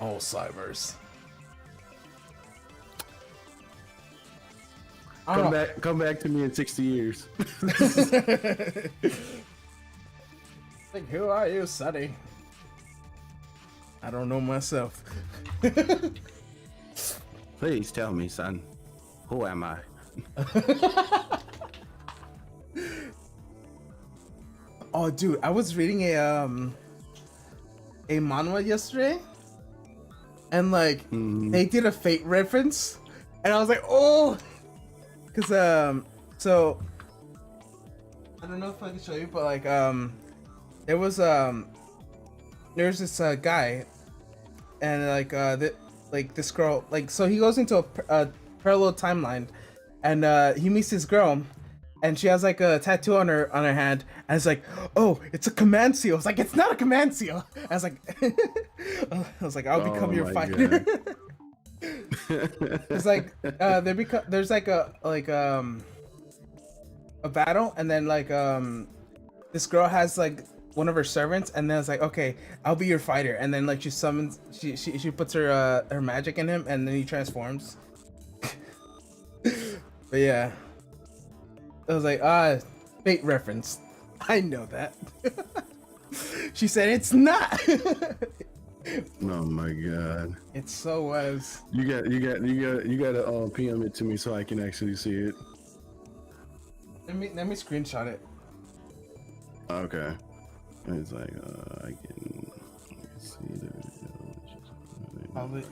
Alzheimer's. Come back to me in 60 years. Like, who are you, Sonny? I don't know myself. Please tell me, son. Who am I? Oh, dude, I was reading a manhwa yesterday, and like they did a Fate reference, and I was like, oh, because so I don't know if I can show you, but like there was there's this guy, and like this girl, like, so he goes into a parallel timeline, and he meets this girl, and she has like a tattoo on her hand, and it's like, oh, it's a command seal. It's like, it's not a command seal. I was like, I'll become your fighter. It's like there's like a battle, and then like this girl has like one of her servants, and then it's like, okay, I'll be your fighter, and then like she summons, she puts her her magic in him, and then he transforms. But yeah, I was like, Fate reference. I know that. She said it's not. Oh my god. It so was. You gotta PM it to me so I can actually see it. Let me screenshot it. Okay. It's like I can see the Probably.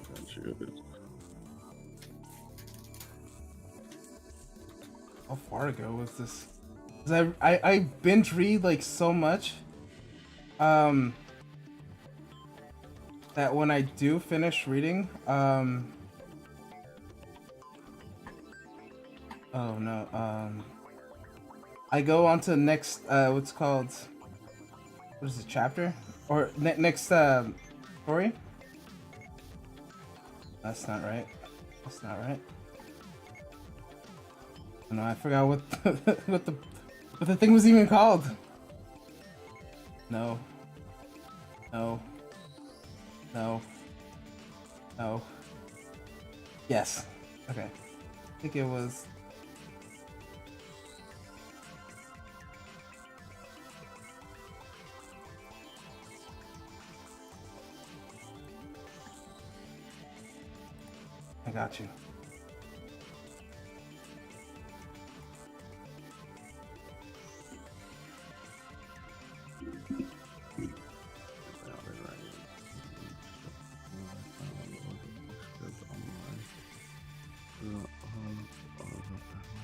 How far ago was this? 'Cause I binge read like so much, that when I do finish reading, oh no, I go on to the next what's called, what is it, chapter or next story? That's not right. That's not right. No, I forgot what what the thing was even called. No. No. No. No. Yes. Okay. I think it was. I got you.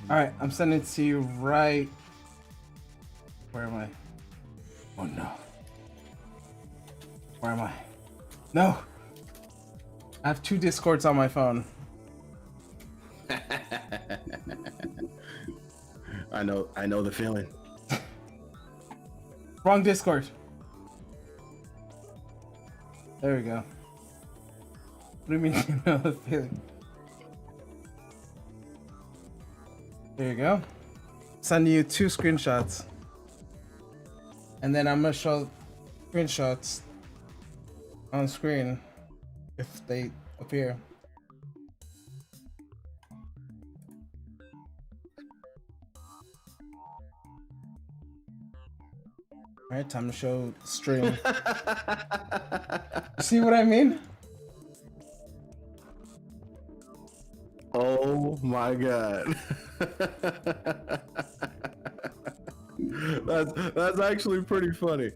All right, I'm sending it to you right. Where am I? Oh no. Where am I? No. I have 2 Discords on my phone. I know the feeling. Wrong Discord. There we go. What do you mean you know the feeling? There you go. Send you 2 screenshots. And then I'm gonna show screenshots on screen if they appear. Alright, time to show stream. See what I mean? Oh my god. That's actually pretty funny.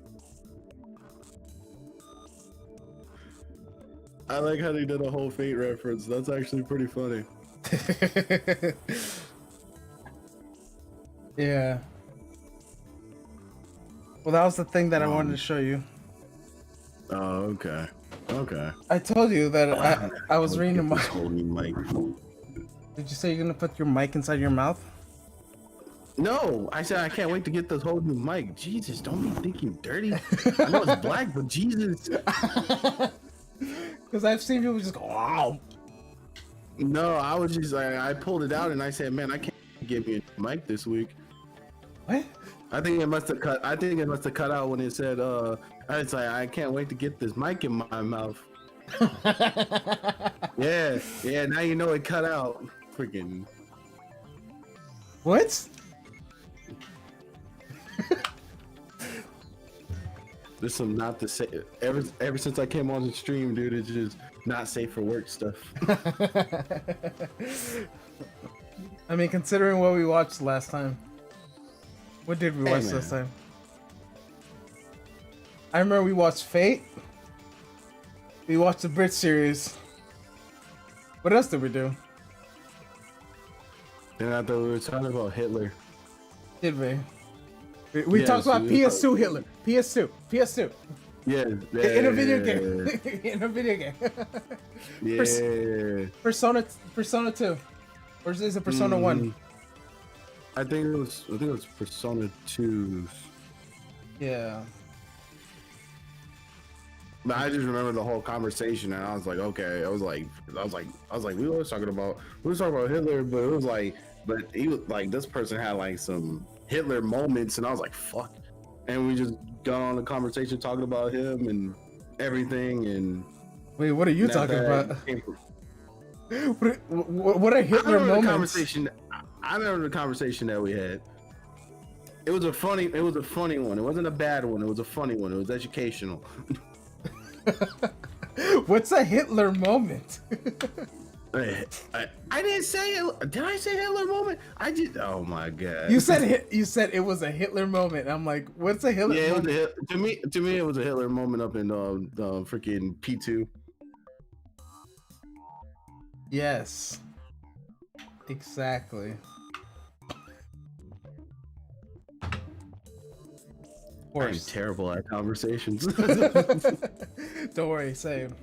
I like how they did a whole Fate reference. That's actually pretty funny. Yeah. Well, that was the thing that I wanted to show you. Oh, okay. Okay. I told you that I was reading my. Hold me, Mike. Did you say you're gonna put your mic inside your mouth? No, I said I can't wait to get this whole new mic. Jesus, don't be thinking dirty. I know it's black, but Jesus. Because I've seen people just go, wow. No, I was just like, I pulled it out and I said, man, I can't give you a mic this week. What? I think it must have cut. I think it must have cut out when it said, it's like, I can't wait to get this mic in my mouth. Yeah. Now you know it cut out. Freaking. What? There's some not to say. Ever since I came on the stream, dude, it's just not safe for work stuff. I mean, considering what we watched last time. What did we watch man. this time? I remember we watched Fate. We watched the Brit series. What else did we do? Then I thought we were talking about Hitler. Did we? We Yes, talked about we- PS2 Hitler. PS2. Yeah. In a video game. In a video game. Yeah. Persona 2. Or is it Persona 1? I think it was Persona 2. Yeah. But I just remember the whole conversation, and I was like, okay. I was like, we were talking about Hitler, but it was like, but he was like, this person had like some Hitler moments, and I was like, fuck. And we just got on the conversation talking about him and everything. And wait, what are you talking about? What are Hitler moments? I remember the conversation that we had. It was a funny one. It wasn't a bad one. It was a funny one. It was educational. What's a Hitler moment? I didn't say it. Did I say Hitler moment? I just. Oh my god. You said it was a Hitler moment. I'm like, what's a Hitler? Yeah, moment? to me, it was a Hitler moment up in the freaking P2. Yes. Exactly. Of I'm course. terrible at conversations. Don't worry, same.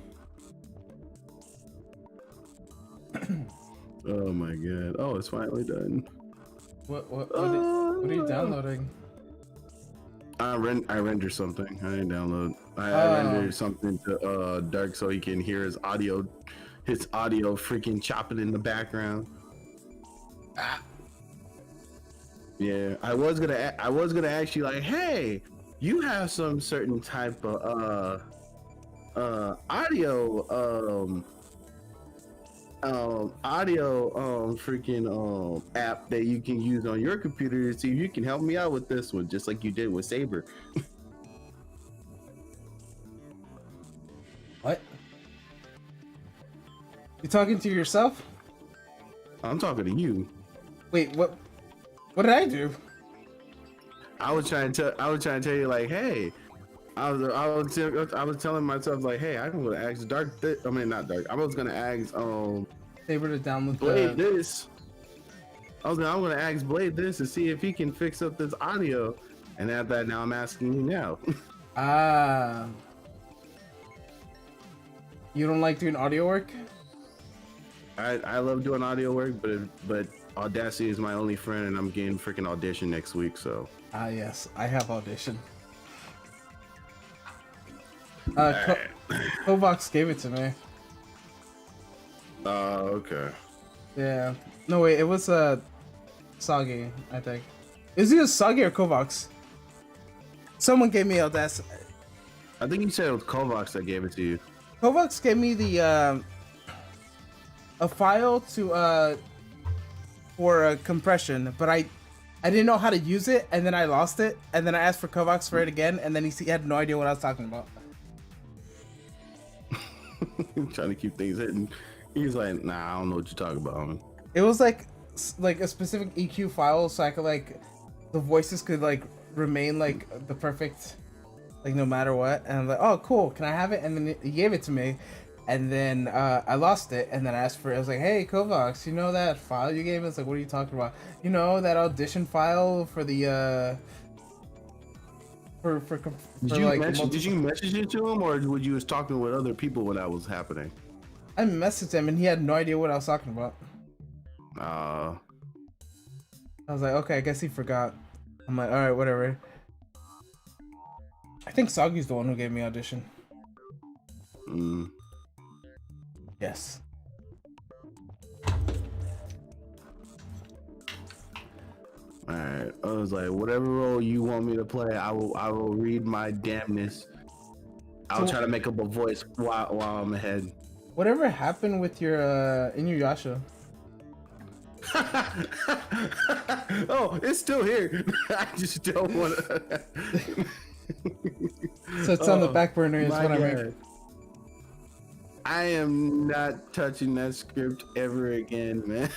Oh my god. Oh, it's finally done. What are you downloading? I render something. I didn't download. I rendered something to Dark so he can hear his audio freaking chopping in the background. Yeah, I was gonna ask you like, hey, you have some certain type of audio freaking app that you can use on your computer to see if you can help me out with this one, just like you did with Saber. What? You talking to yourself? I'm talking to you. Wait, what did I do? I was trying to tell you like, hey, I was telling myself like, hey, I'm gonna ask not Dark. I was gonna ask Saber to download Blade this. I'm gonna ask Blade this to see if he can fix up this audio, and at that now I'm asking you now. Ah. You don't like doing audio work? I love doing audio work, but Audacity is my only friend, and I'm getting freaking Audition next week, so. Ah, yes, I have Audition. Kovacs gave it to me. Okay. Yeah. No, wait, it was Soggy, I think. Is it Soggy or Kovacs? Someone gave me Audacity. I think you said it was Kovacs that gave it to you. Kovacs gave me the a file to for compression, but I didn't know how to use it, and then I lost it, and then I asked for Kovacs for it again, and then he had no idea what I was talking about. Trying to keep things hidden. He's like, nah, I don't know what you're talking about, homie. It was like a specific EQ file, so I could like the voices could like remain like the perfect, like no matter what. And I'm like, oh cool, can I have it? And then he gave it to me, and then I lost it, and then I asked for it. I was like, hey Kovacs, you know that file you gave me? It's like, what are you talking about? You know that Audition file for the did you message it to him, or would you was talking with other people when that was happening? I messaged him, and he had no idea what I was talking about. I was like, okay, I guess he forgot. I'm like, all right, whatever. I think Soggy's the one who gave me Audition. Yes. Alright, I was like, whatever role you want me to play, I will read my damnness. I'll try to make up a voice while I'm ahead. Whatever happened with your Inuyasha? Oh, it's still here. I just don't want to. So it's on the back burner is what I mean. I am not touching that script ever again, man.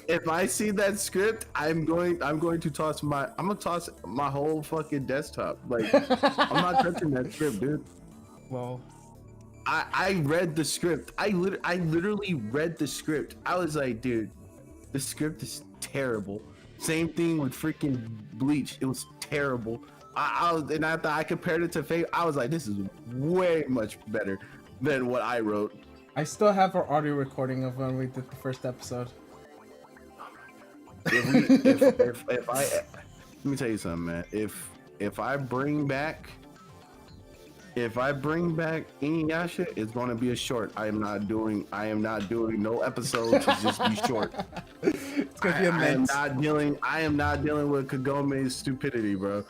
If I see that script, I'm going to toss my whole fucking desktop. Like, I'm not touching that script, dude. Well, I read the script. I literally read the script. I was like, dude, the script is terrible. Same thing with freaking Bleach. It was terrible. I compared it to Fate. I was like, this is way much better than what I wrote. I still have our audio recording of when we did the first episode. If I let me tell you something, man. If I bring back Inuyasha, it's going to be a short. I am not doing no episodes to just be short. It's gonna be immense. I am not dealing with Kagome's stupidity, bro.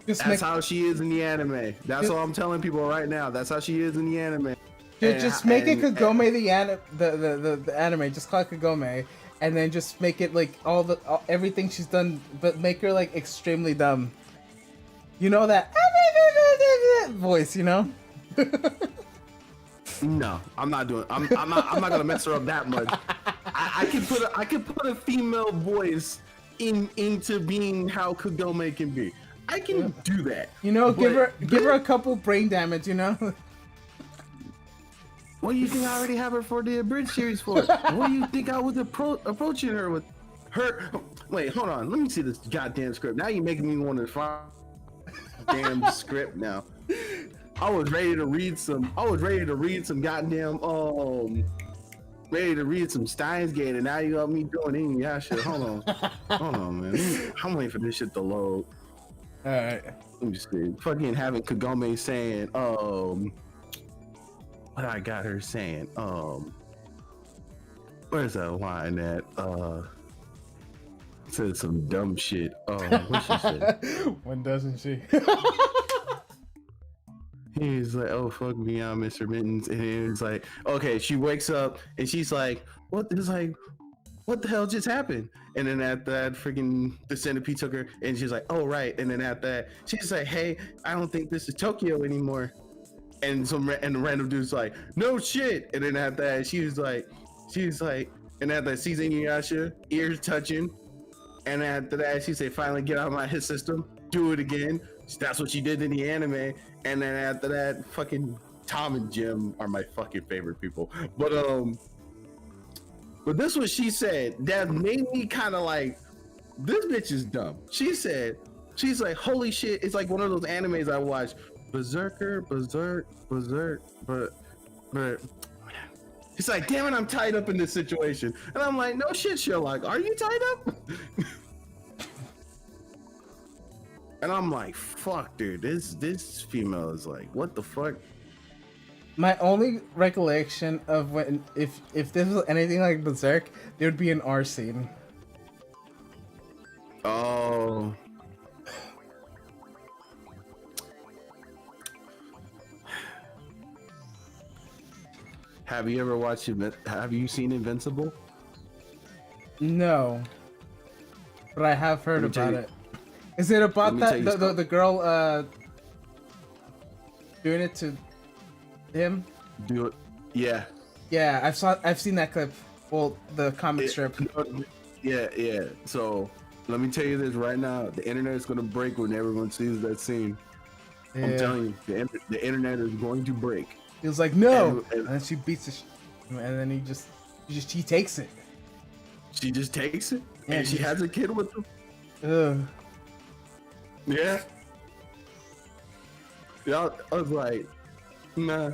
That's how she is in the anime. That's all I'm telling people right now. That's how she is in the anime. Just make it Kagome the anime. Just call it Kagome, and then just make it like everything she's done, but make her like extremely dumb. You know that voice, you know? No, I'm not doing. I'm not gonna mess her up that much. I can put a female voice into being how Kagome can be. I can do that. You know, give her a couple brain damage. You know. What do you think I already have her for the abridged series for? What do you think I was approaching her with? Her. Wait, hold on. Let me see this goddamn script. Now you're making me want to find damn script now. I was ready to read some goddamn ready to read some Steins Gate, and now you got me doing Inuyasha. Hold on, man. I'm waiting for this shit to load. All right. Let me see. Fucking having Kagome saying, what I got her saying, where's that line at? Said some dumb shit. What she said? When doesn't she? He's like, oh fuck me, I'm Mr. Mittens, and it's like, okay, she wakes up and she's like, what the hell just happened? And then at that, freaking the centipede took her, and she's like, oh right. And then at that, she's like, hey, I don't think this is Tokyo anymore. and the random dude's like, no shit. And then after that, she's like, and after that, sees Inuyasha, ears touching. And after that, she said, finally get out of my hit system, do it again. That's what she did in the anime. And then after that, fucking Tom and Jim are my fucking favorite people. But this was she said that made me kind of like, this bitch is dumb. She's like, holy shit, it's like one of those animes I watch, Berserk, but it's like, damn it, I'm tied up in this situation. And I'm like, no shit, Sherlock, are you tied up? And I'm like, fuck, dude, this female is like, what the fuck? My only recollection of when, if this was anything like Berserk, there would be an R scene. Oh. Have you ever watched have you seen Invincible? No. But I have heard about it. Is it about that the girl doing it to him? Do it. Yeah. Yeah, I've seen that clip. Well, the comic strip. Yeah. So let me tell you this right now: the internet is gonna break when everyone sees that scene. Yeah. I'm telling you, the internet is going to break. He was like, no, and then she beats it, and then he takes it. She just takes it, yeah, and she has a kid with him. Ugh. Yeah. Yeah, I was like, nah,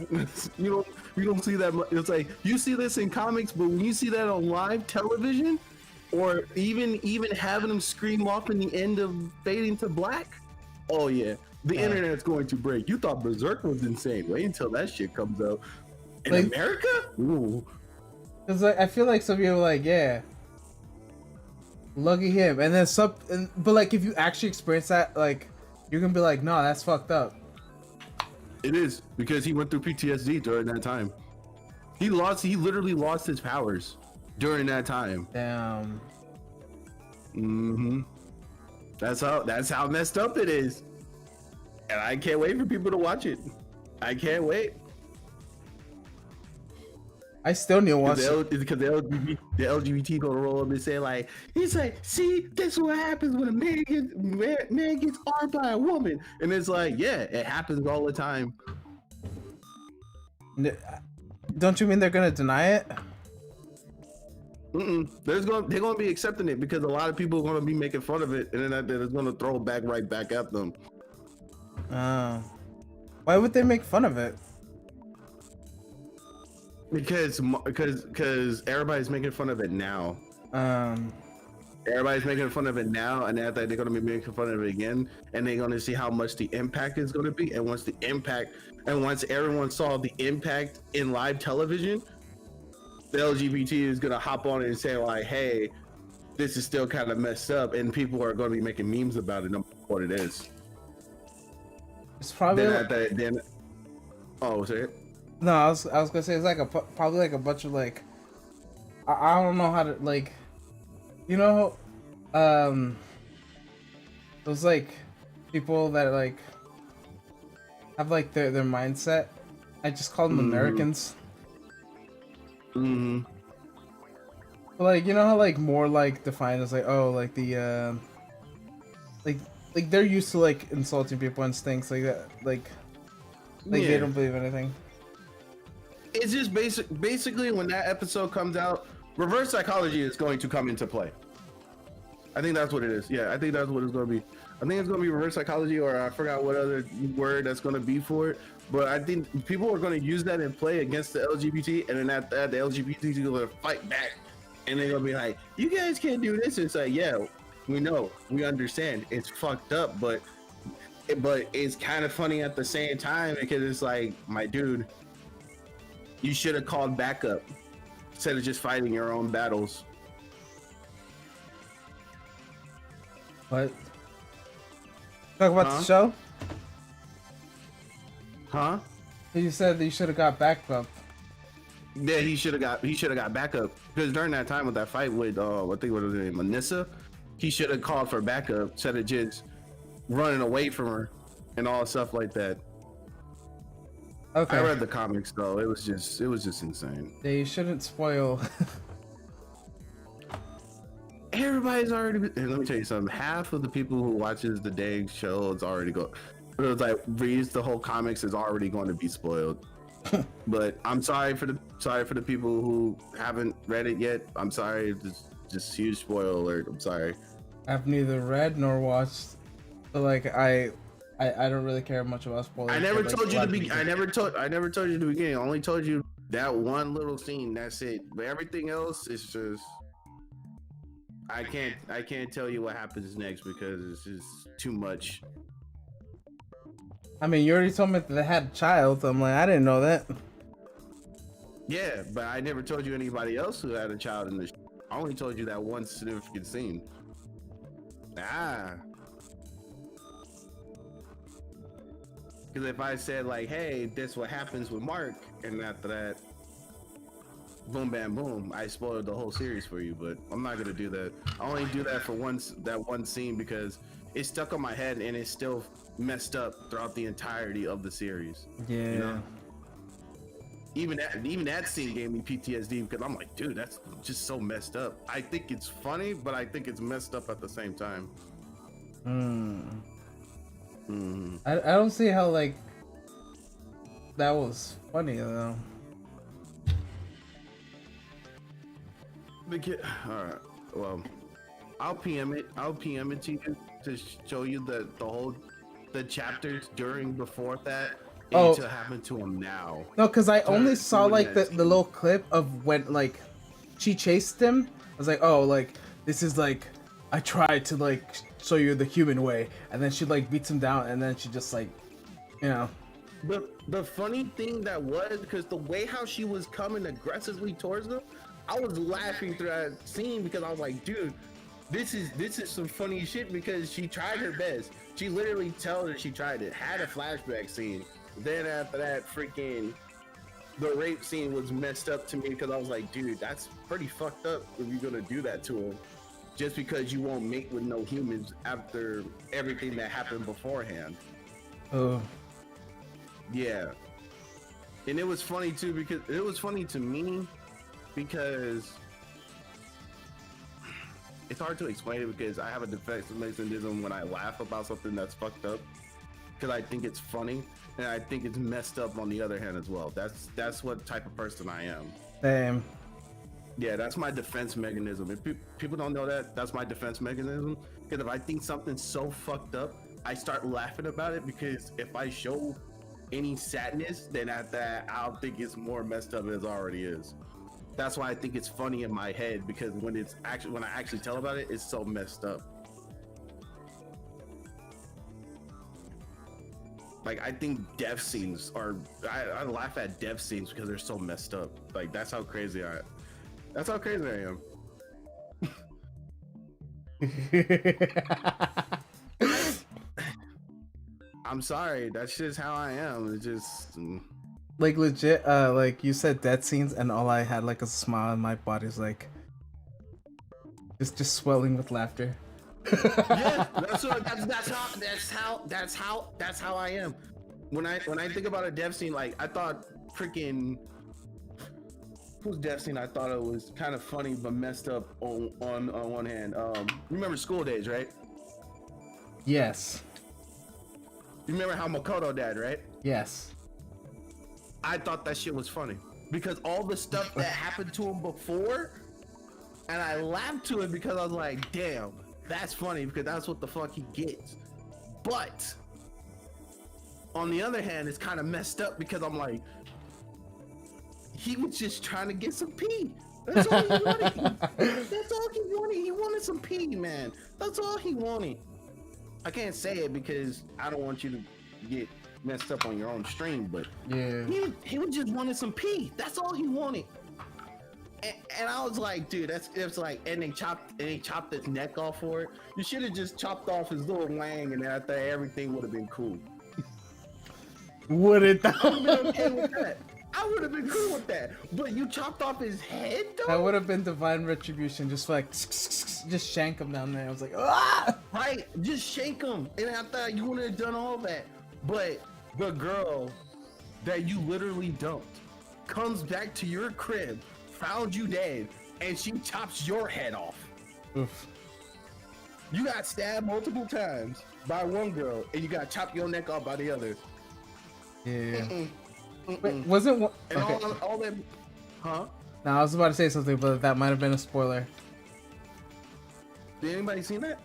you don't see that much. It's like you see this in comics, but when you see that on live television, or even having them scream off in the end of fading to black, oh yeah, the internet's going to break. You thought Berserk was insane. Wait until that shit comes out in like, America. Ooh. Cause like, I feel like some people are like, yeah, lucky him, and then but like if you actually experience that, like you're gonna be like, no, that's fucked up. It is, because he went through PTSD during that time. He literally lost his powers during that time. Damn. Mm-hmm. That's how messed up it is. And I can't wait for people to watch it. I can't wait. I still need to watch it. Because the LGBT gonna roll up and say like, he's like, see, this is what happens when a man gets armed by a woman. And it's like, yeah, it happens all the time. Don't you mean they're gonna deny it? They're gonna be accepting it, because a lot of people are gonna be making fun of it, and then it's gonna throw it right back at them. Why would they make fun of it? Because everybody's making fun of it now. Everybody's making fun of it now, and after they're gonna be making fun of it again, and they're gonna see how much the impact is gonna be. And once everyone saw the impact in live television, the LGBT is gonna hop on it and say like, "Hey, this is still kind of messed up," and people are gonna be making memes about it. No matter what it is. It's probably oh, say it. No, I was gonna say it's like probably like a bunch of like I don't know how to like, you know, those like people that like have like their mindset. I just call them Americans. Mm-hmm. But like, you know how like more like defined as like, oh, like the like they're used to like insulting people and things like that, like yeah. They don't believe anything. It's just basically when that episode comes out, reverse psychology is going to come into play. I think that's what it is. Yeah, I think that's what it's going to be. I think it's going to be reverse psychology, or I forgot what other word that's going to be for it. But I think people are going to use that in play against the LGBT, and then after that, the LGBT is going to fight back, and they're going to be like, "You guys can't do this." It's like, yeah, we know, we understand, it's fucked up, but it's kind of funny at the same time, because it's like, my dude, you should have called backup instead of just fighting your own battles. What? Talk about the show? Huh? You said that you should have got backup. Yeah, he should have got backup, because during that time with that fight with I think what was her name, Manissa, he should have called for backup instead of just running away from her and all stuff like that. Okay. I read the comics though. It was just insane. They shouldn't spoil. Everybody's already. And let me tell you something. Half of the people who watches the dang show is already go. It was like reads the whole comics is already going to be spoiled. But I'm sorry for the people who haven't read it yet. I'm sorry. Just huge spoiler alert. I'm sorry. I've neither read nor watched. But like I don't really care much about spoilers. I never but, like, told a you lot to of be. people- I never told you in the beginning. I only told you that one little scene. That's it. But everything else is just. I can't tell you what happens next because it's just too much. I mean, you already told me that they had a child. I'm like, I didn't know that. Yeah, but I never told you anybody else who had a child in the. I only told you that one significant scene. Because if I said like, "Hey, this what happens with Mark," and after that, boom, bam, boom, I spoiled the whole series for you. But I'm not gonna do that. I only do that for that one scene because it stuck on my head and it's still messed up throughout the entirety of the series. Yeah. You know? Even that scene gave me PTSD because I'm like, dude, that's just so messed up. I think it's funny, but I think it's messed up at the same time. I don't see how like that was funny though. All right, well, I'll PM it to you to show you the chapters during before that. Oh. To happen to him now. No, because I only saw doing like that the little clip of when like she chased him. I was like, oh, like this is like I tried to like show you the human way, and then she like beats him down, and then she just like, you know. The funny thing that was because the way how she was coming aggressively towards them, I was laughing through that scene because I was like, dude, this is some funny shit because she tried her best. She literally told her she tried it. Had a flashback scene. Then after that, freaking the rape scene was messed up to me because I was like, dude, that's pretty fucked up if you're gonna do that to him. Just because you won't mate with no humans after everything that happened beforehand. Oh. Yeah. And it was funny too because it was funny to me because it's hard to explain it because I have a defense mechanism when I laugh about something that's fucked up because I think it's funny and I think it's messed up on the other hand as well. That's what type of person I am. Same. Yeah, that's my defense mechanism. If people don't know that, that's my defense mechanism. Because if I think something's so fucked up, I start laughing about it because if I show any sadness, then at that, I'll think it's more messed up as it already is. That's why I think it's funny in my head because when I actually tell about it, it's so messed up. Like I think death scenes are I laugh at death scenes because they're so messed up. Like that's how crazy I am. I'm sorry, that's just how I am. It's just Like legit, like you said death scenes, and all I had like a smile in my body's like just swelling with laughter. yeah, that's how I am. When I think about a death scene, like I thought freaking whose death scene I thought it was kind of funny but messed up on one hand. Remember School Days, right? Yes. You remember how Makoto died, right? Yes. I thought that shit was funny because all the stuff that happened to him before, and I laughed to it because I was like, damn, that's funny because that's what the fuck he gets. But on the other hand, it's kind of messed up because I'm like, he was just trying to get some pee. That's all he wanted. That's all he wanted. He wanted some pee, man. That's all he wanted. I can't say it because I don't want you to get messed up on your own stream, but Yeah. he was just wanted some pee. That's all he wanted. And I was like, dude, it's like, and they chopped his neck off for it. You should have just chopped off his little wang, and after everything would have been cool. Would it? I would have been okay with that. I would have been cool with that. But you chopped off his head, though? That would have been divine retribution. Just like, just shank him down there. I was like, ah! Right, just shake him. And I thought you would have done all that. But the girl that you literally dumped comes back to your crib, found you dead, and she chops your head off. Oof. You got stabbed multiple times by one girl, and you got chopped your neck off by the other. Yeah. Mm-mm. Wait, wasn't one? And Okay. all that, huh? No, I was about to say something, but that might have been a spoiler. Did anybody see that?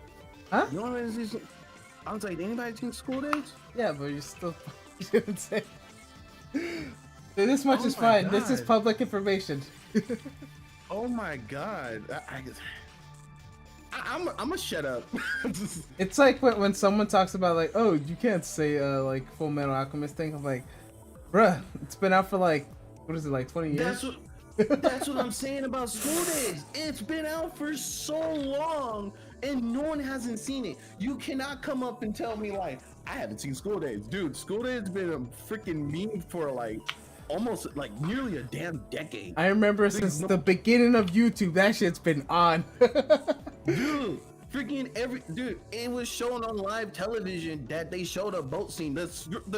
Huh? You know, I was like, did anybody seen School Days? Yeah, but you still you didn't say. This much Oh is my fine. This is God. public information. Oh my god! I'm gonna shut up. It's like when someone talks about like, oh, you can't say like Full Metal Alchemist thing. I'm like, bruh, it's been out for like, what is it, like 20 years? That's what I'm saying about School Days. It's been out for so long, and no one hasn't seen it. You cannot come up and tell me like I haven't seen School Days, dude. School Days has been a freaking meme for like almost like nearly a damn decade. I remember since the beginning of YouTube, that shit's been on. Dude, freaking dude, it was shown on live television that they showed a boat scene. The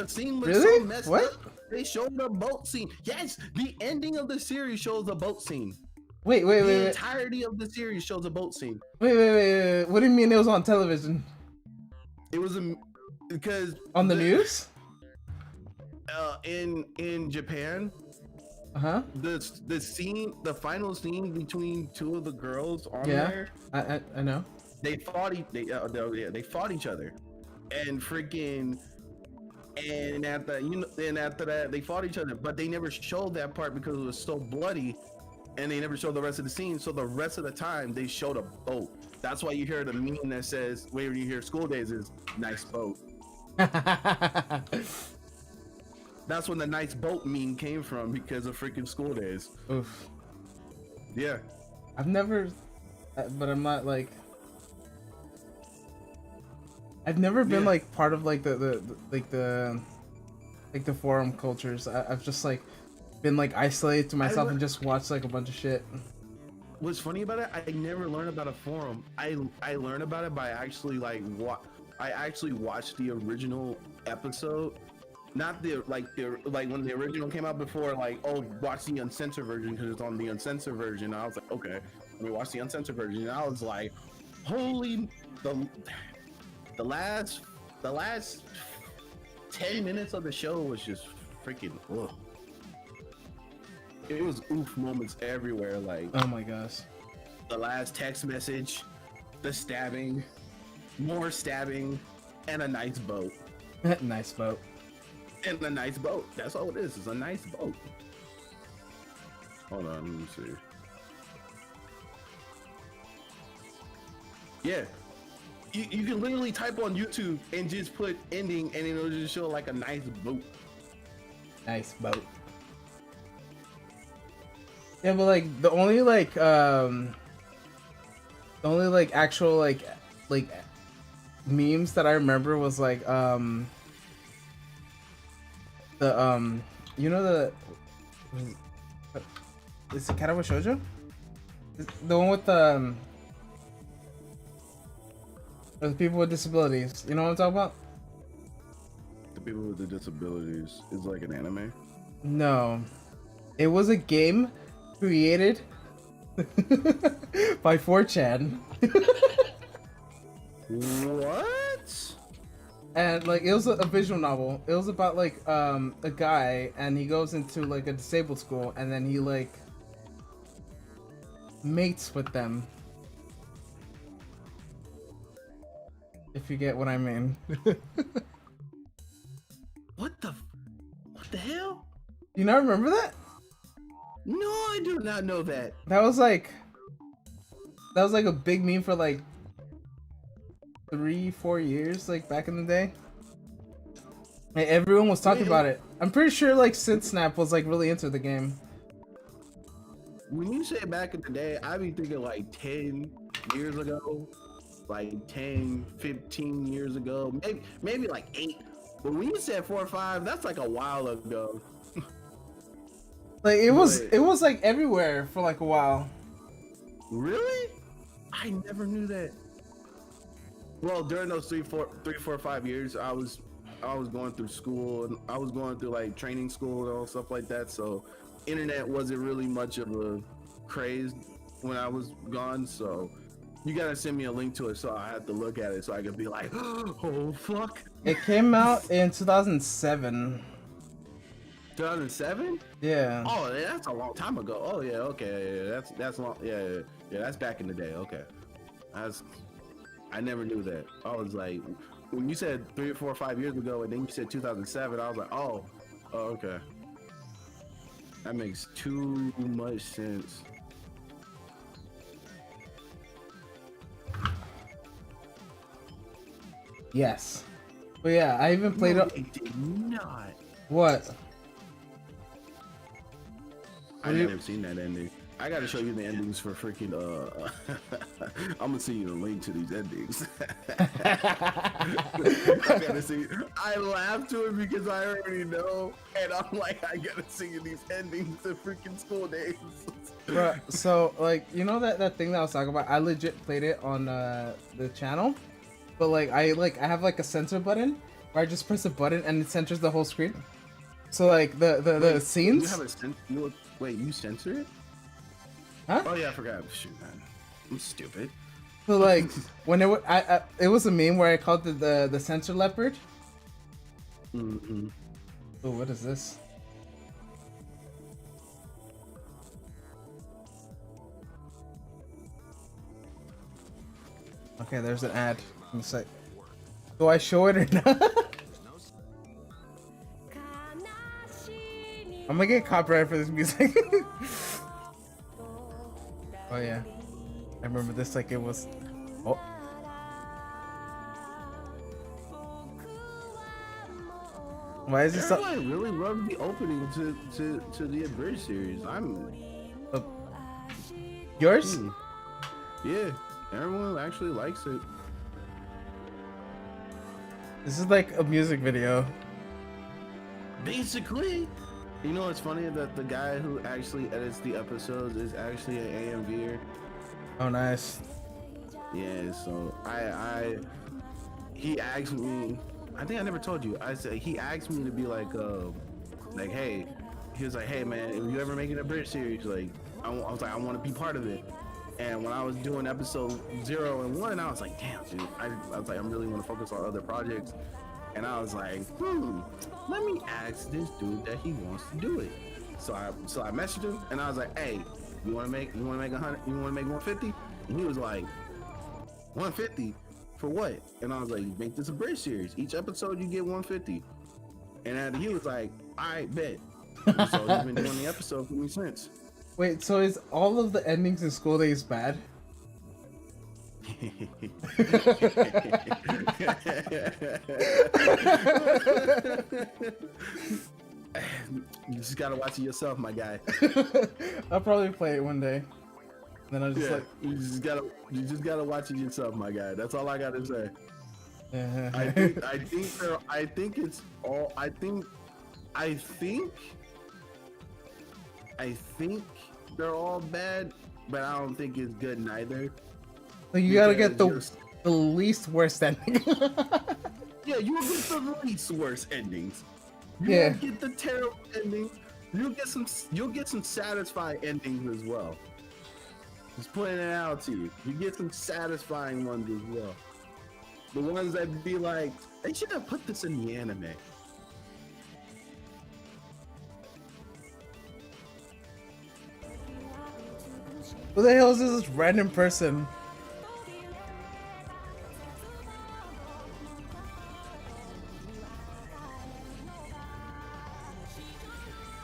scene was Really? so messed What? up. They showed a boat scene. Yes, the ending of the series shows a boat scene. Wait. The entirety of the series shows a boat scene. Wait. What do you mean it was on television? It was because On the news? in Japan, Uh-huh. the final scene between two of the girls on Yeah. there, I know. they fought each other, and freaking, and after that they fought each other, but they never showed that part because it was so bloody, and they never showed the rest of the scene. So the rest of the time they showed a boat. That's why you hear the meme that says, when you hear School Days, is nice boat. That's when the nice boat meme came from, because of freaking School Days. Oof. Yeah. I've never, but I'm not like, I've never been Yeah. like part of like the forum cultures. I've just like been like isolated to myself and just watched like a bunch of shit. What's funny about it, I never learned about a forum. I learned about it by actually like I actually watched the original episode, not the like when the original came out before, like, oh, watch the uncensored version because it's on the uncensored version. I was like, okay, let me watch the uncensored version. And I was like, holy, the last 10 minutes of the show was just freaking ugh. It was oof moments everywhere, like Oh my gosh. the last text message, the stabbing, more stabbing, and a nice boat. Nice boat. And a nice boat. That's all it is. It's a nice boat. Hold on, let me see. Yeah. You can literally type on YouTube and just put ending, and it'll just show like a nice boat. Nice boat. Yeah, but like the only actual like memes that I remember was like you know the is it Katawa Shoujo? The one with the people with disabilities. You know what I'm talking about? The people with the disabilities is like an anime. No. It was a game created by 4chan. What? And like it was a visual novel. It was about like a guy, and he goes into like a disabled school, and then he like mates with them. If you get what I mean. What the hell? You not remember that? No, I do not know that. That was like a big meme for like 3-4 years, like back in the day. Like, everyone was talking about it. I'm pretty sure like SynthSnap was like really into the game. When you say back in the day, I be thinking like 10 years ago, like 10, 15 years ago, maybe like 8. But when you said 4 or 5, that's like a while ago. Like it was like everywhere for like a while. Really? I never knew that. Well, during those 3, 4, 5 years, I was I was going through school and I was going through like training school and all stuff like that. So internet wasn't really much of a craze when I was gone. So you gotta send me a link to it so I had to look at it so I could be like, oh fuck. It came out in 2007. 2007? Yeah. Oh, that's a long time ago. Oh yeah, okay, yeah, that's long. Yeah, that's back in the day. Okay, I never knew that. I was like, when you said 3 or 4 or 5 years ago, and then you said 2007, I was like, oh, okay, that makes too much sense. Yes. But yeah, I even played up. It did not. What? I never seen that ending. I gotta show you the endings for freaking I'm gonna send you the link to these endings. I gotta see. I laughed to it because I already know, and I'm like, I gotta see you these endings to freaking school days. Bruh, so like, you know that thing that I was talking about? I legit played it on the channel, but like I have like a censor button where I just press a button and it censors the whole screen. So like the scenes. You have a wait, you censor it? Huh? Oh yeah, I forgot. Shoot, man, I'm stupid. So like when it was a meme where I called it the censor leopard. Mm-hmm. Oh, what is this? Okay, there's an ad. It's like, do I show it or not? I'm gonna get copyrighted for this music. Oh yeah, I remember this like it was. Oh. Why is this? I really love the opening to the Abridged series. Yours? Yeah, everyone actually likes it. This is like a music video. Basically, you know, it's funny that the guy who actually edits the episodes is actually an AMVer. Oh, nice. Yeah, so he asked me. I think I never told you. I said he asked me to be like, hey, he was like, hey man, if you ever make an Abridged series, like, I was like, I want to be part of it. And when I was doing episode 0 and 1, I was like, damn, dude, I was like, I really want to focus on other projects. And I was like, let me ask this dude that he wants to do it. So I messaged him and I was like, hey, you want to make 100? You want to make 150? And he was like, 150 for what? And I was like, make this a Abridged series. Each episode you get 150. And he was like, I bet. So he's been doing the episode for me since. Wait, so is all of the endings in School Days bad? You just gotta watch it yourself, my guy. I'll probably play it one day. Then I'll just you just gotta watch it yourself, my guy. That's all I gotta say. I think they're all bad, but I don't think it's good neither. So you gotta get the least worst ending. Yeah, you will get the least worst endings. You Yeah. won't get the terrible endings. You'll get some satisfying endings as well. Just pointing it out to you. You get some satisfying ones as well. The ones that be like, they should have put this in the anime. Who the hell is this random person?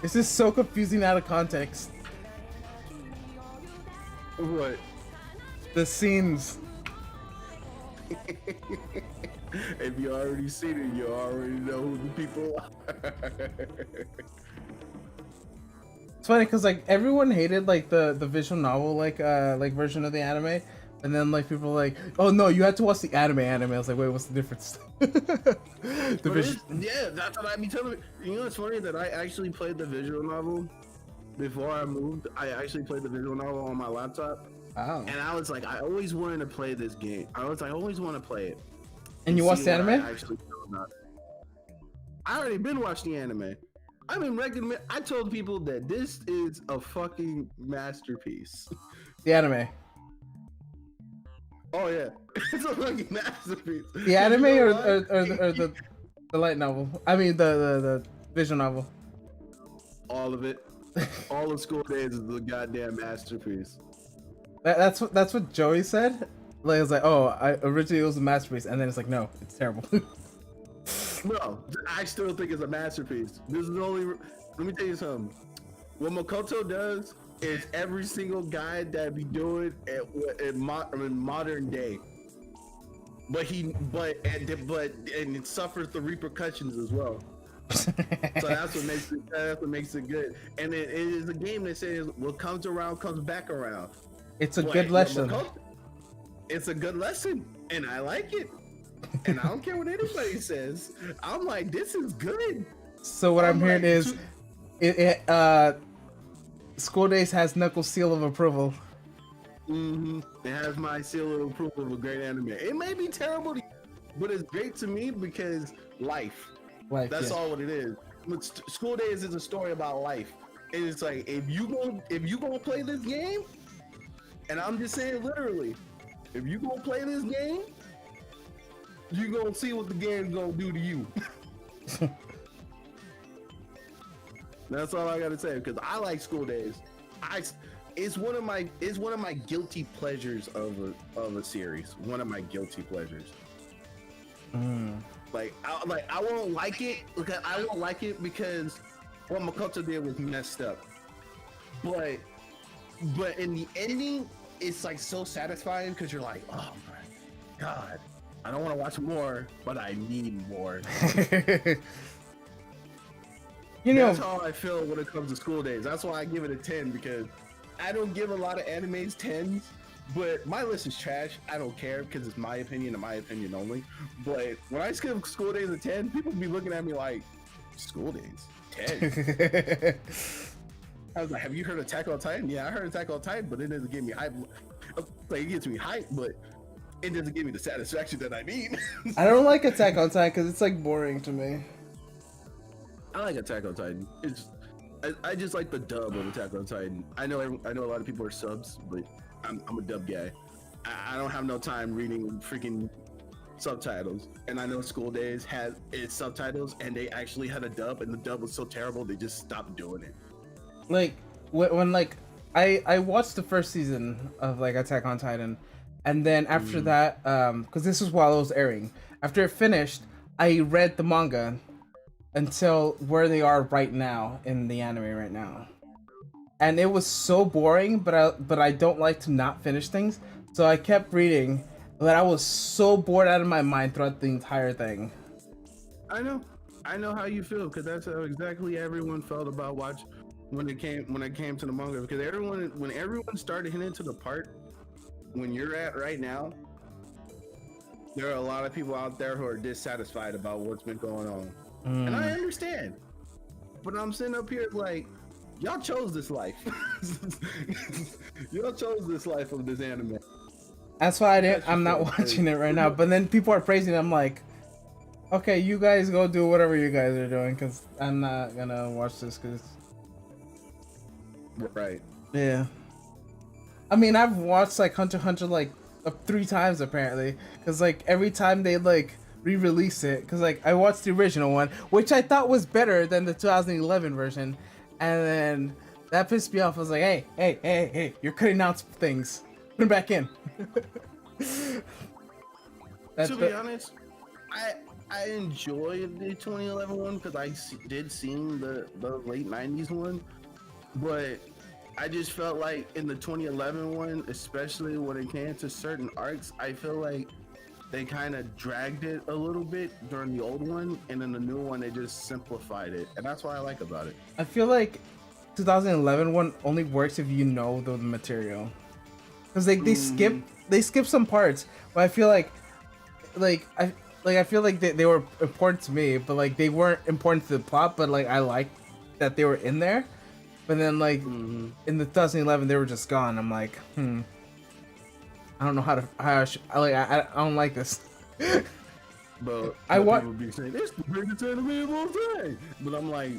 This is so confusing out of context. What? The scenes. If you already seen it, you already know who the people are. It's funny because like everyone hated like the visual novel like version of the anime, and then like people were like, oh no, you had to watch the anime. I was like, wait, what's the difference? Yeah, that's what I be telling you. You know, it's funny that I actually played the visual novel before I moved. I actually played the visual novel on my laptop. Wow. And I was like, I always wanted to play this game. I always want to play it. And you watched the anime? Actually feel about it. I already been watching the anime. I've been recommend. I told people that this is a fucking masterpiece. The anime. Oh yeah, it's a fucking masterpiece. The anime or the light novel? I mean the visual novel. All of it. All of School Days is the goddamn masterpiece. That's what Joey said. Like it's like, oh, originally it was a masterpiece, and then it's like, no, it's terrible. No, I still think it's a masterpiece. This is only. Let me tell you something. What Makoto does is every single guy that be doing in modern day. But it suffers the repercussions as well. So that's what makes it good. And it is a game that says what comes around comes back around. It's a good lesson. It's a good lesson, and I like it. And I don't care what anybody says. I'm like, this is good. So what I'm hearing is, School Days has Knuckles' seal of approval. Mm-hmm. It has my seal of approval of a great anime. It may be terrible, but it's great to me because life. That's all what it is. School Days is a story about life. And it's like if you gonna play this game, and I'm just saying literally, if you gonna play this game, you gonna see what the game's gonna do to you. That's all I gotta say because I like School Days. It's one of my guilty pleasures of a series. One of my guilty pleasures. Like I won't like it because I won't like it because what Makoto did was messed up. But in the ending, it's like so satisfying because you're like, oh my god, I don't want to watch more, but I need more. That's how I feel when it comes to School Days. That's why I give it a 10 because I don't give a lot of animes 10s, but my list is trash. I don't care because it's my opinion and my opinion only. But when I give School Days a 10, people be looking at me like, School Days 10. I was like, have you heard of Attack on Titan? Yeah, I heard Attack on Titan, but it doesn't give me hype. Like it gets me hype, but it doesn't give me the satisfaction that I need. I don't like Attack on Titan because it's like boring to me. I like Attack on Titan. I just like the dub of Attack on Titan. I know a lot of people are subs, but I'm a dub guy. I don't have no time reading freaking subtitles. And I know School Days has its subtitles, and they actually had a dub, and the dub was so terrible they just stopped doing it. Like when like I watched the first season of like Attack on Titan, and then after that, because this was while it was airing. After it finished, I read the manga until where they are right now in the anime right now, and it was so boring. But I don't like to not finish things, so I kept reading. But I was so bored out of my mind throughout the entire thing. I know how you feel because that's how exactly everyone felt about when it came to the manga because when everyone started hitting to the part when you're at right now, there are a lot of people out there who are dissatisfied about what's been going on. And I understand, but I'm sitting up here like, y'all chose this life. Y'all chose this life of this anime. That's why I'm not watching it right now. But then people are praising it. I'm like, okay, you guys go do whatever you guys are doing, because I'm not gonna watch this. Cause right, yeah. I mean, I've watched like Hunter x Hunter like 3 times apparently, because like every time they like re-release it, because like I watched the original one, which I thought was better than the 2011 version, and then that pissed me off. I was like, hey, you're cutting out things, put them back in. To be honest, I enjoyed the 2011 one because I did see the late 90s one, but I just felt like in the 2011 one, especially when it came to certain arcs, I feel like they kind of dragged it a little bit during the old one, and in the new one, they just simplified it, and that's what I like about it. I feel like 2011 one only works if you know the material, because like they skip some parts, but I feel like I feel like they were important to me, but like they weren't important to the plot, but like I liked that they were in there. But then like in the 2011 they were just gone. I'm like, I don't know I don't like this. But people be saying it's the biggest anime of all time. But I'm like,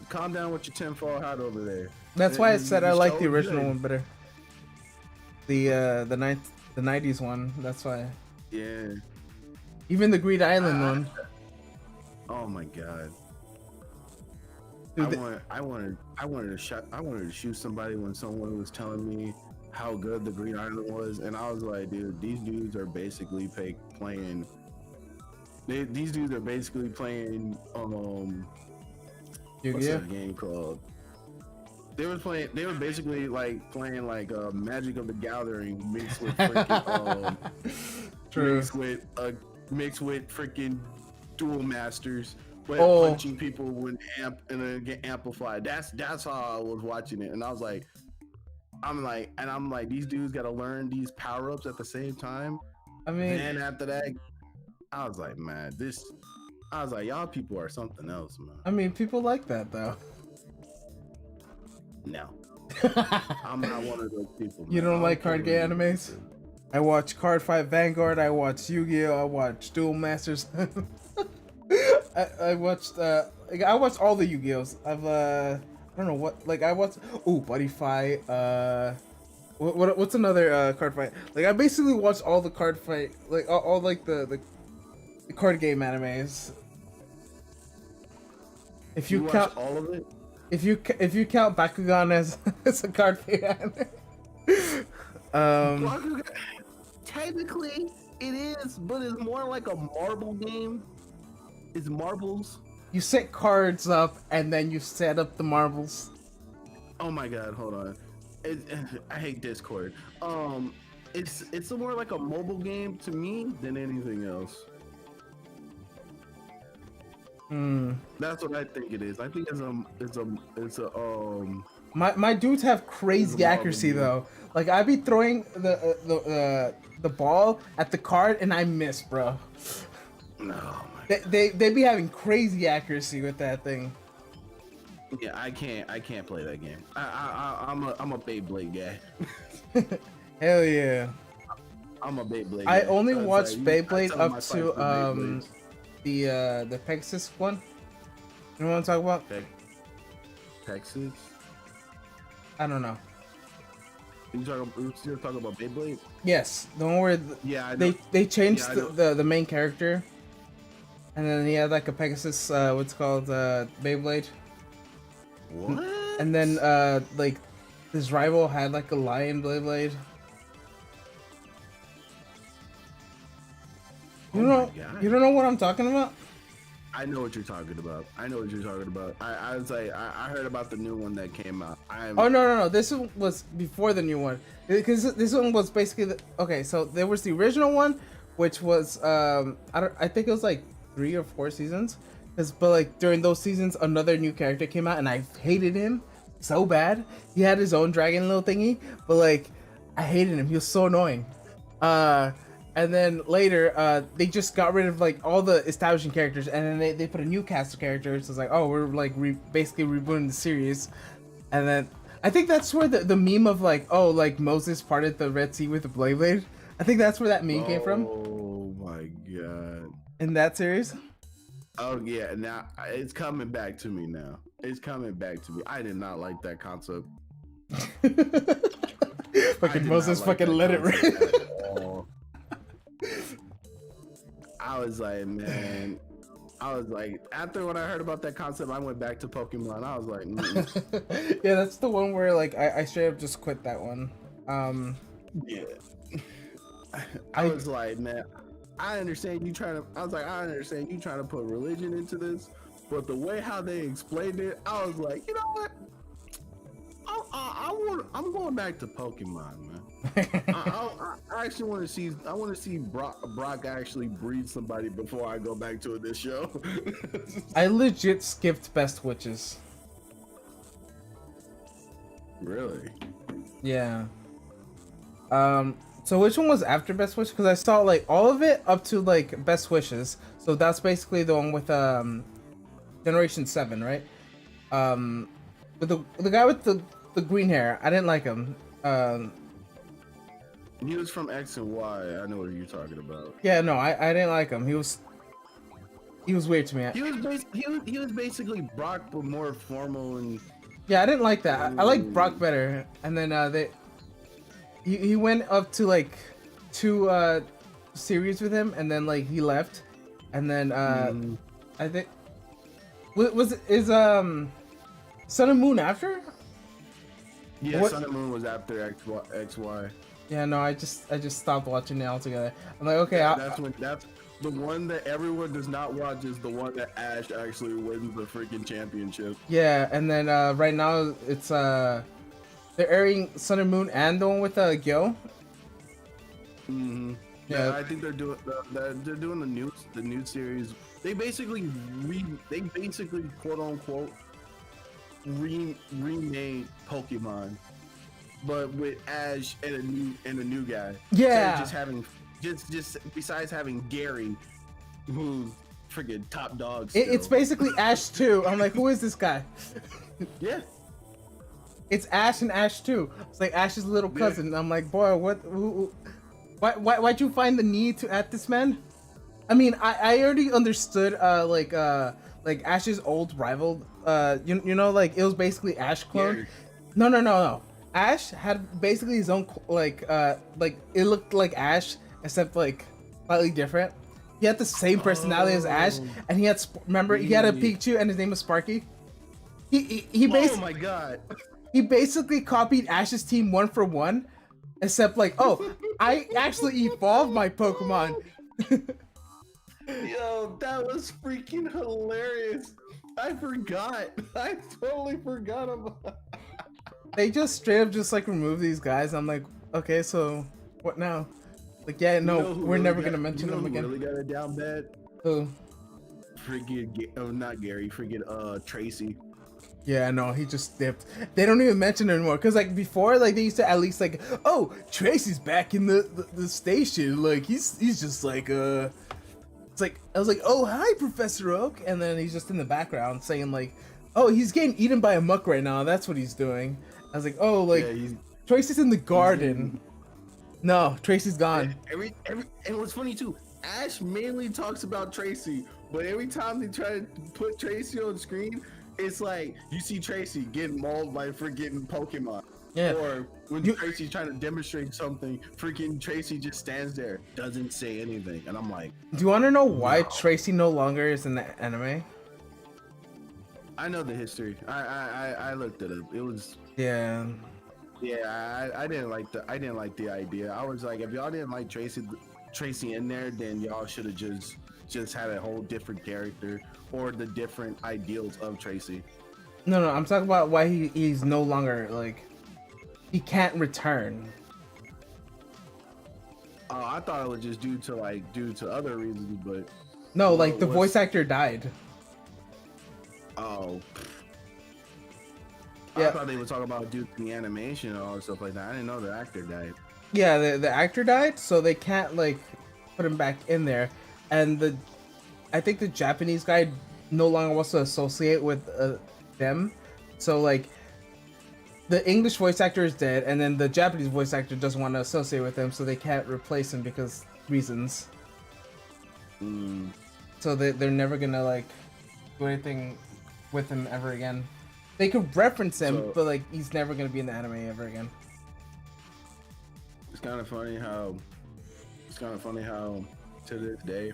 calm down with your tinfoil hat over there. That's why I said I like the so original good. one better. The 90s one. That's why. Yeah. Even the Greed Island one. Oh my god. Dude, I wanted to shoot somebody when someone was telling me how good the Green Island was, and I was like, dude, these dudes are basically playing. These dudes are basically playing. What's that game called? They were basically like playing like Magic of the Gathering mixed with freaking True. mixed with freaking Duel Masters. But Oh. punching people when get amplified. That's how I was watching it, and I was like, I'm like, these dudes got to learn these power ups at the same time. I mean, and after that, I was like, man, y'all people are something else, man. I mean, people like that though. No, I'm not one of those people. You don't like card game animes? I watch Card Fight Vanguard. I watch Yu-Gi-Oh. I watch Duel Masters. I watched all the Yu-Gi-Ohs. I don't know what, like I watched Buddy Fight. What's another card fight? Like I basically watched all the card fight, like all like the card game animes. If you count all of it, if you count Bakugan as as a card fight anime. Bakugan, technically it is, but it's more like a marble game. It's marbles. You set cards up and then you set up the marbles. Oh my god, hold on. I hate Discord. It's more like a mobile game to me than anything else. That's what I think it is. I think it's a My dudes have crazy accuracy though. Like I be throwing the ball at the card and I miss, bro. No. They be having crazy accuracy with that thing. Yeah, I can't play that game. I'm a Beyblade guy. Hell yeah. I'm a Beyblade. I guy. only watched Beyblade I tell my up fights to with Beyblades. the Pegasus one. You know what I'm talking about? Texas. I don't know. You're talking about Beyblade? Yes, the one where they changed the main character, and then he had like a Pegasus, what's called Beyblade. What? And then like his rival had like a lion Beyblade. You don't know what I'm talking about? I know what you're talking about. I was like, I heard about the new one that came out. Oh no! This one was before the new one, because this one was basically okay. So there was the original one, which was I think it was like 3 or 4 seasons. But like during those seasons, another new character came out, and I hated him so bad. He had his own dragon little thingy, but like I hated him. He was so annoying. And then later, they just got rid of like all the establishing characters, and then they put a new cast of characters. So it's like, oh, we're like basically rebooting the series. And then I think that's where the meme of like, oh, like Moses parted the Red Sea with the Beyblade. I think that's where that meme came from. Oh my god! In that series. Oh yeah, now it's coming back to me now. It's coming back to me. I did not like that concept. Fucking Moses fucking let it rip. I was like, man. After when I heard about that concept, I went back to Pokemon. I was like, yeah, that's the one where like I straight up just quit that one. Yeah. I was like, man, I understand you trying to put religion into this, but the way how they explained it, I was like, you know what? I'm going back to Pokemon, man. I actually want to see. I want to see Brock actually breed somebody before I go back to this show. I legit skipped Best Witches. Really? Yeah. So which one was after Best Wishes? Because I saw like all of it up to like Best Wishes. So that's basically the one with Generation 7, right? But the guy with the green hair, I didn't like him. He was from X and Y. I know what you're talking about. Yeah, no, I didn't like him. He was weird to me. He was basically Brock, but more formal and. Yeah, I didn't like that. I like Brock better. And then he went up to like 2 series with him, and then like he left, and then I think is Sun and Moon after? Yeah, What? Sun and Moon was after XY. Yeah, no, I just stopped watching it altogether. I'm like, okay, That's the one that everyone does not watch is the one that Ash actually wins the freaking championship. yeah, and then right now it's they're airing Sun and Moon and the one with Gyo. Mm-hmm. Yeah, I think they're doing the new series. They basically quote unquote remade Pokemon, but with Ash and a new guy. Yeah. So just having just besides having Gary, who's freaking top dog. It's basically Ash 2. I'm like, who is this guy? Yeah. It's Ash and Ash 2. It's like Ash's little cousin. I'm like, boy, what? Why'd you find the need to add this man? I mean, I already understood like Ash's old rival. You know, like it was basically Ash clone. Gary. No. Ash had basically his own like it looked like Ash except like slightly different. He had the same personality as Ash, and he had remember he had a Pikachu and his name was Sparky. He basically, oh my god. He basically copied Ash's team 1-for-1, except like, oh, I actually evolved my Pokemon. Yo, that was freaking hilarious. I forgot. I totally forgot about. They just straight up just like remove these guys. I'm like, okay, so what now? Like, yeah, no, You know who we're really never got- gonna mention you know them who again. Really got it down bad. Who? Not Gary. Tracy. Yeah, no, he just dipped. They don't even mention it anymore. Cause like before, like they used to at least like, oh, Tracy's back in the station. Like he's just like it's like I was like, oh hi Professor Oak, and then he's just in the background saying like, oh he's getting eaten by a muck right now. That's what he's doing. I was like, oh like Tracy's in the garden. No, Tracy's gone. And what's funny too, Ash mainly talks about Tracy, but every time they try to put Tracy on screen, it's like you see Tracy getting mauled by freaking Pokemon. Yeah. Or when Tracy's trying to demonstrate something, freaking Tracy just stands there, doesn't say anything, and I'm like, Do you want to know why Tracy no longer is in the anime? I know the history. I looked at it. It was Yeah. yeah. I didn't like the idea. I was like, if y'all didn't like Tracy in there, then y'all should have just had a whole different character or the different ideals of Tracy. No, I'm talking about why he's no longer like he can't return. I thought it was just due to other reasons, but No, Well, like the what's- voice actor died. oh. Yeah. I thought they were talking about due to the animation and all that stuff like that. I didn't know the actor died. Yeah, the actor died, so they can't like put him back in there. And I think the Japanese guy no longer wants to associate with them. So like the English voice actor is dead, and then the Japanese voice actor doesn't want to associate with him, so they can't replace him because reasons. So they're never gonna like do anything with him ever again. They could reference him, So- but like he's never gonna be in the anime ever again. It's kind of funny how to this day,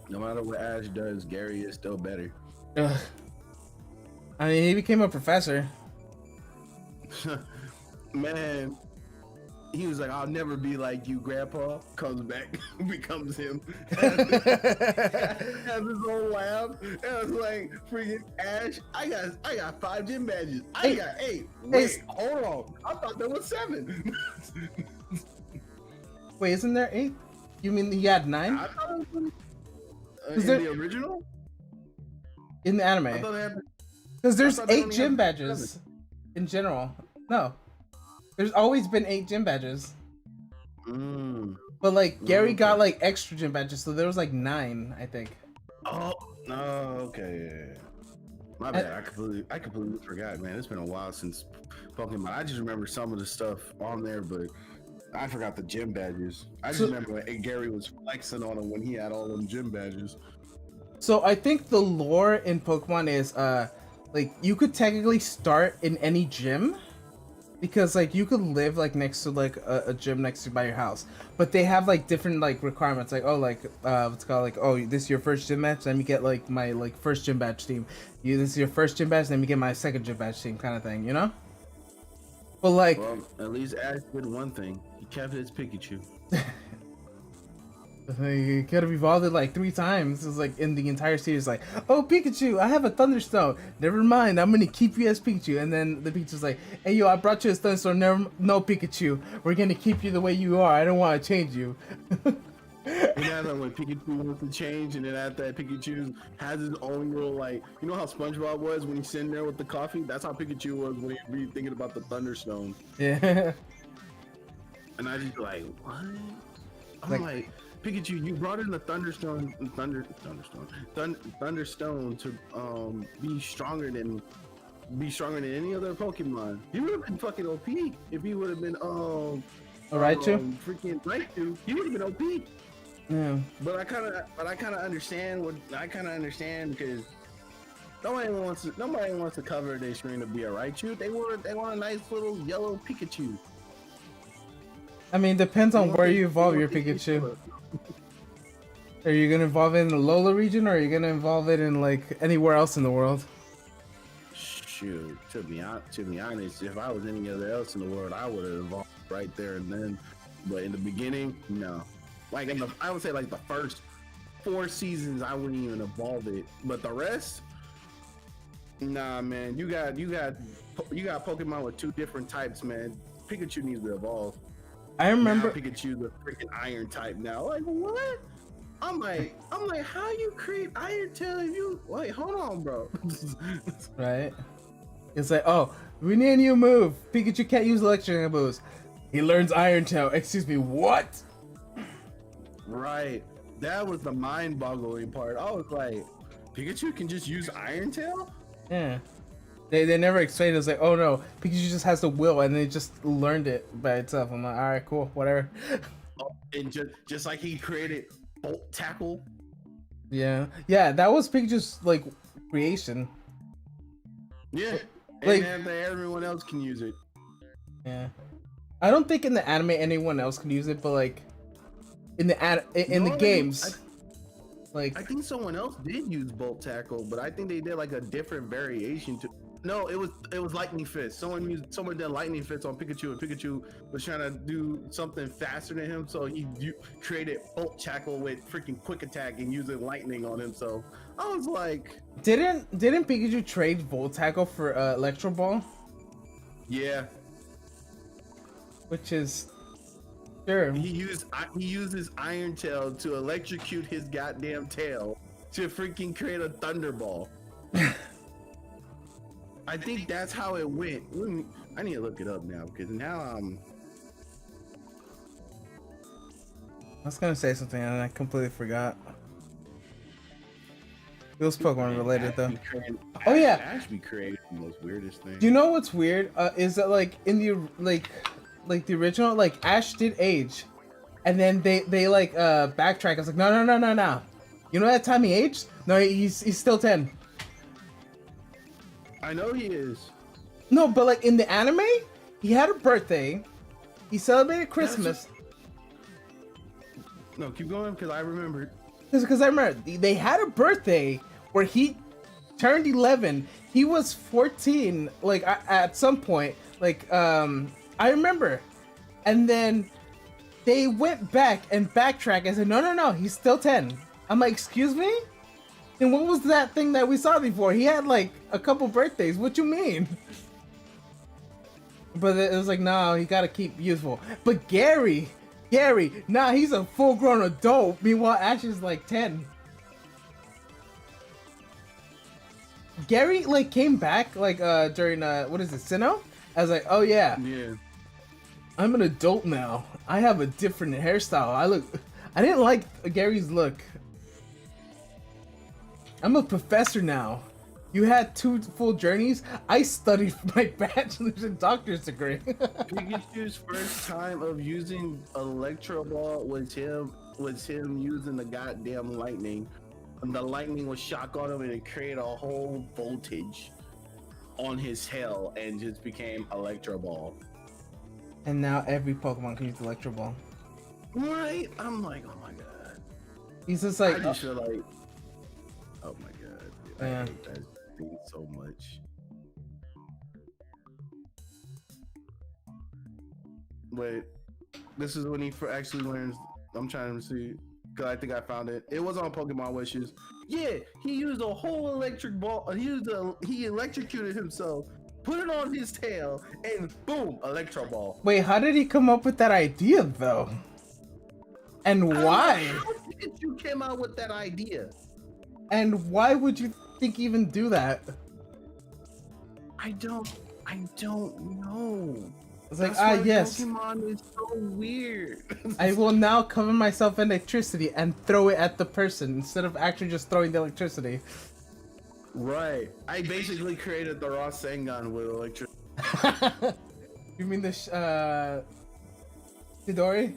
no matter what Ash does, Gary is still better. Ugh. I mean, he became a professor. Man, he was like, "I'll never be like you, Grandpa." Comes back, becomes him. Has his own lab, and I was like, "Freaking Ash, I got 5 gym badges. I got 8. Wait, hold on. I thought there was 7." Wait, isn't there 8? You mean he had 9 I thought it was Is in there- the original. in the I anime? thought they had. Because there's thought they 8 only gym had badges in general. No, there's always been 8 gym badges. But like Gary got like extra gym badges, so there was like 9, I think. Oh no, okay. My bad. I completely forgot, man. It's been a while since Pokemon. I just remember some of the stuff on there, but I forgot the gym badges. I just remember Gary was flexing on him when he had all them gym badges. So I think the lore in Pokemon is like you could technically start in any gym because like you could live like next to like a gym next to by your house, but they have like different like requirements, like oh like what's called like oh this is your first gym badge, let me get like my like first gym badge team. This is your first gym badge, let me get my second gym badge team, kind of thing, you know. But like, well, at least Ash did one thing. He kept his Pikachu. he could have evolved it like 3 times. It's like in the entire series, like, oh Pikachu, I have a Thunderstone. Never mind, I'm gonna keep you as Pikachu. And then the Pikachu's like, hey yo, I brought you a Thunderstone. No Pikachu, we're gonna keep you the way you are. I don't want to change you. You know when Pikachu wants to change, and then after that Pikachu has his own little like, you know how SpongeBob was when he's sitting there with the coffee? That's how Pikachu was when he be thinking about the Thunderstone. Yeah. And I just like, what? I'm like Pikachu, you brought in the Thunderstone to be stronger than any other Pokemon. He would have been fucking OP if he would have been Raichu? Freaking Raichu. He would have been OP. Yeah. But I kind of understand because nobody wants to cover their screen to be a Raichu. They want a nice little yellow Pikachu. I mean, depends on where you evolve your Pikachu. Are you gonna evolve it in the Lola region, or are you gonna evolve it in like anywhere else in the world? Shoot, to be honest, if I was anywhere else in the world, I would have evolved right there and then. But in the beginning, no. Like I would say like the first 4 seasons, I wouldn't even evolve it. But the rest, nah, man. You got Pokemon with 2 different types, man. Pikachu needs to evolve. I remember now Pikachu's a freaking Iron type now. Like what? I'm like, how you create Iron Tail if you wait? Hold on, bro. Right? It's like, oh, we need a new move. Pikachu can't use electric moves. He learns Iron Tail. Excuse me, what? Right. That was the mind-boggling part. I was like, Pikachu can just use Iron Tail? Yeah. They never explained it. It's like, oh no, Pikachu just has the will and they just learned it by itself. I'm like, alright, cool, whatever. Oh, and just like he created Bolt Tackle. Yeah. Yeah, that was Pikachu's like creation. Yeah. Like, and everyone else can use it. Yeah. I don't think in the anime anyone else can use it, but like in the games. I think someone else did use Bolt Tackle, but I think they did like a different variation to. No, it was Lightning Fist. Someone did Lightning Fist on Pikachu, and Pikachu was trying to do something faster than him, so he created Bolt Tackle with freaking Quick Attack and using Lightning on him. So I was like, didn't Pikachu trade Bolt Tackle for Electro Ball? Yeah. Which is sure. He uses Iron Tail to electrocute his goddamn tail to freaking create a Thunderball. I think that's how it went. I need to look it up now because now I'm. I was gonna say something and I completely forgot. It was Pokemon related though. Oh yeah, Ash be creating the most weirdest thing. Do you know what's weird? Is that like in the like the original, like Ash did age, and then they like backtrack. I was like, no. You know that time he aged? No, he's still 10. I know he is. No, but like in the anime, he had a birthday. He celebrated Christmas. No, keep going because I remembered. Because I remember they had a birthday where he turned 11. He was 14, like at some point. Like I remember, and then they went back and backtracked and said, no, he's still 10. I'm like, excuse me? Then what was that thing that we saw before? He had like a couple birthdays. What you mean? But it was like, no, he gotta keep youthful. But Gary, nah, he's a full-grown adult. Meanwhile, Ash is like 10. Gary like came back like during what is it, Sinnoh? I was like, oh yeah, I'm an adult now. I have a different hairstyle. I didn't like Gary's look. I'm a professor now. You had 2 full journeys. I studied for my bachelor's and doctor's degree. Pikachu's first time of using Electro Ball was him using the goddamn lightning. And the lightning was shock on him and it created a whole voltage on his tail and just became Electro Ball. And now every Pokemon can use Electro Ball. Right? I'm like, oh my god. He's just like, I just feel like, oh my god. I Yeah. hate that thing so much. Wait, this is when he actually learns. I'm trying to see, because I think I found it. It was on Pokemon Wishes. Yeah, he used a whole electric ball. He electrocuted himself, put it on his tail, and boom, Electro Ball. wait, how did he come up with that idea though? And why? How did you came out with that idea? And why would you think even do that? I don't know. It's like, That's why yes, Pokemon is so weird. I will now cover myself in electricity and throw it at the person instead of actually just throwing the electricity. Right. I basically created the Rasengan with electricity. You mean the Chidori?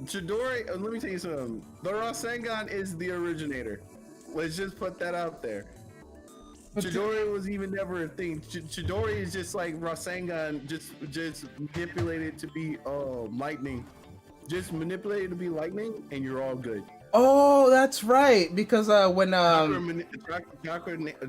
Chidori, let me tell you something. The Rasengan is the originator. Let's just put that out there. Chidori was even never a thing. Chidori is just like Rasengan, just manipulated to be lightning. Just manipulated to be lightning, and you're all good. Oh, that's right. Because when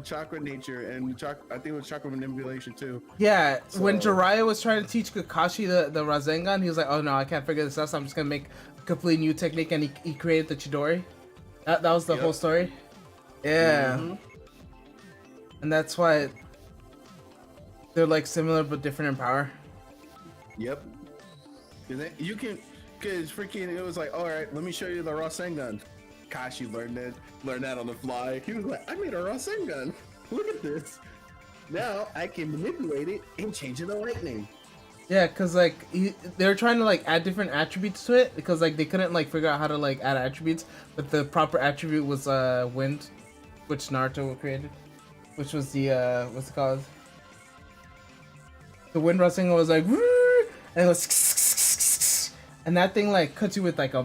chakra nature and I think it was chakra manipulation too. yeah, when So- Jiraiya was trying to teach Kakashi the Rasengan, he was like, "Oh no, I can't figure this out. So I'm just gonna make a completely new technique," and he created the Chidori. That was the whole story. Yeah, Mhm. and that's why they're like similar but different in power. Yep. You can, cause freaking, it was like, all right, let me show you the Rasengan. Kashi learned that on the fly. He was like, I made a Rasengan. Look at this. Now I can manipulate it and change it to lightning. Yeah, cause like they were trying to like add different attributes to it because like they couldn't like figure out how to like add attributes, but the proper attribute was wind, which Naruto created, which was the what's it called? The wind Rasengan was like, "Woo!" And it was, and that thing like cuts you with like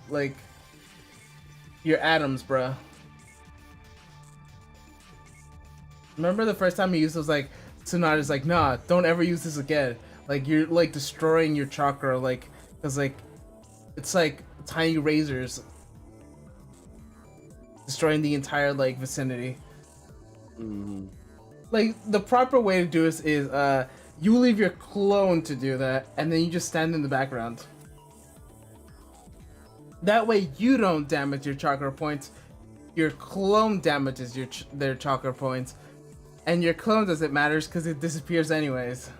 like your atoms, bruh. Remember the first time he used it was like Tsunada's like, nah, don't ever use this again. Like you're like destroying your chakra, like, cause like it's like tiny razors destroying the entire like vicinity. Mm-hmm. Like the proper way to do this is you leave your clone to do that, and then you just stand in the background. That way you don't damage your chakra points. Your clone damages their chakra points, and your clone doesn't matter because it disappears anyways.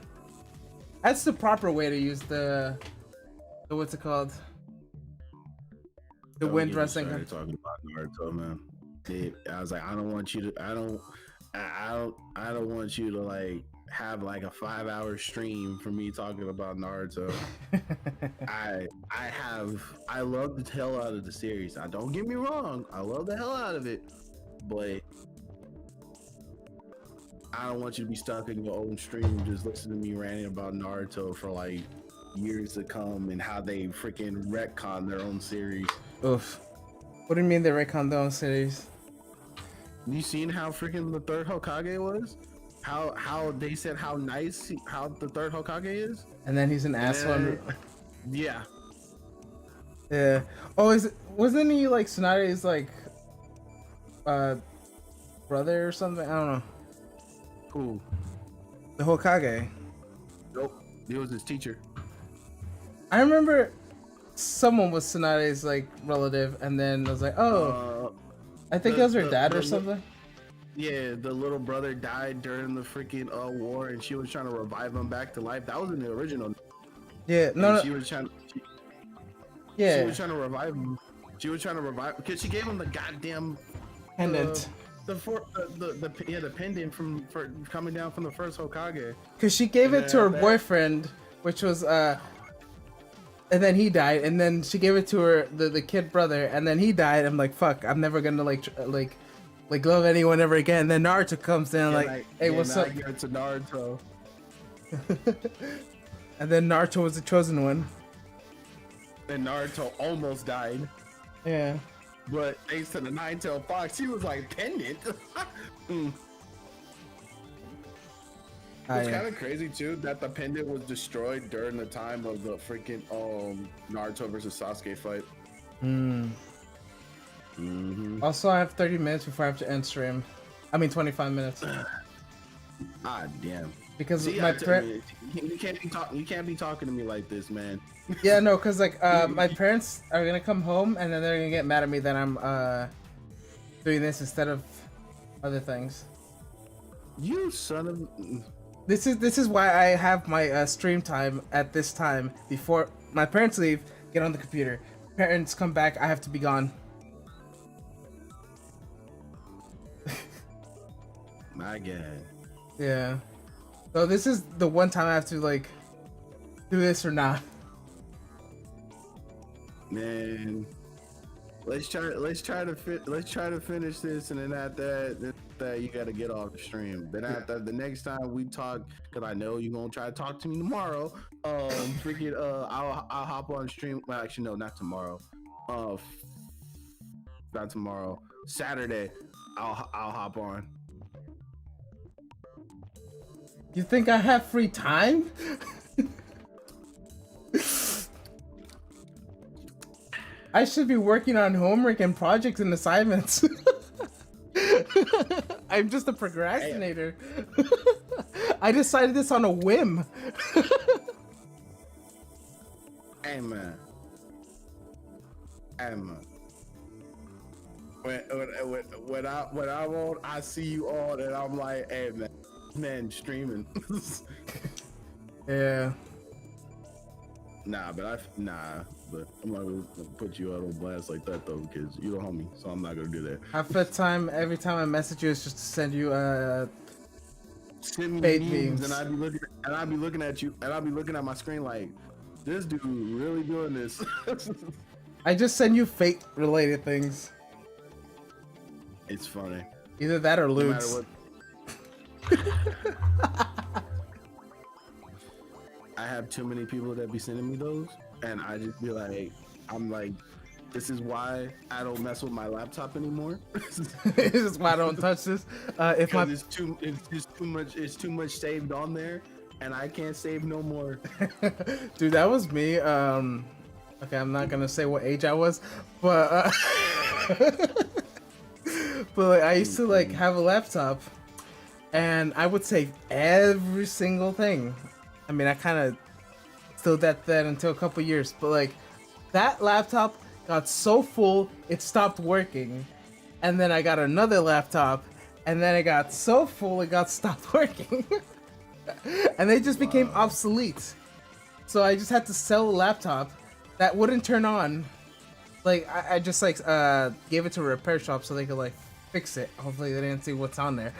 That's the proper way to use the what's it called? The wind Rasengan. Talking about Naruto, man. I was like, I don't want you to. I don't want you to like have like a 5-hour stream for me talking about Naruto. I love the hell out of the series. Now, don't get me wrong, I love the hell out of it, but I don't want you to be stuck in your own stream just listening to me ranting about Naruto for like years to come and how they freaking retcon their own series. Oof. What do you mean they retcon their own series? You seen how freaking the third Hokage was? How they said how nice how the third Hokage is? And then he's an asshole. Yeah. Yeah. Oh, wasn't he like Tsunade's like brother or something? I don't know. Who? The Hokage. Nope. He was his teacher. I remember someone was Tsunade's like relative, and then I was like, oh, I think it was her dad or something. Yeah, the little brother died during the freaking war, and she was trying to revive him back to life. That was in the original. Yeah, She was trying. Yeah. She was trying to revive him. She was trying to revive because she gave him the goddamn Pendant. The pendant for coming down from the first Hokage. Because she gave it to her boyfriend, which was and then he died, and then she gave it to her the kid brother, and then he died. I'm like, fuck, I'm never gonna like like love anyone ever again. And then Naruto comes in hey, what's up? Give it to Naruto. And then Naruto was the chosen one. And Naruto almost died. Yeah. But thanks to the nine-tailed fox, he was like pendant. It's kind of crazy too that the pendant was destroyed during the time of the freaking Naruto versus Sasuke fight. Also, I have 30 minutes before I have to end stream. I mean, 25 minutes. Ah, damn. Because See, my you can't be talking to me like this, man. Yeah, no, because like my parents are gonna come home and then they're gonna get mad at me that I'm doing this instead of other things. You son of. This is why I have my stream time at this time before my parents leave. Get on the computer. Parents come back. I have to be gone. My God. Yeah. So this is the one time I have to like do this or not. Man, let's try to finish this, and then after that you gotta get off the stream. Then after the next time we talk, because I know you're gonna try to talk to me tomorrow. Freaking I'll hop on stream. Well, actually no, not tomorrow. Not tomorrow. Saturday, I'll hop on. You think I have free time? I should be working on homework and projects and assignments. I'm just a procrastinator. I decided this on a whim. Hey man. When I won't, I see you all, and I'm like, hey man, streaming. Yeah. But I'm not gonna put you out on blast like that though, because you're a homie, so I'm not gonna do that. Half the time, every time I message you, it's just to send you send me paid memes, memes. and I'd be looking at you, and I'd be looking at my screen like, this dude really doing this. I just send you fate related things. It's funny. Either that or No matter lewds. what. I have too many people that be sending me those, and I just be like, I'm like, this is why I don't mess with my laptop anymore. This is why I don't touch this. If my it's just too much saved on there, and I can't save no more. dude, that was me. Okay, I'm not gonna say what age I was, but but like, I used to like have a laptop, and I would save every single thing. I mean, I kind of still did that until a couple years, but like that laptop got so full it stopped working, and then I got another laptop, and then it got so full it got stopped working, and they just became obsolete. So I just had to sell a laptop that wouldn't turn on. Like I just like gave it to a repair shop so they could like fix it. Hopefully they didn't see what's on there.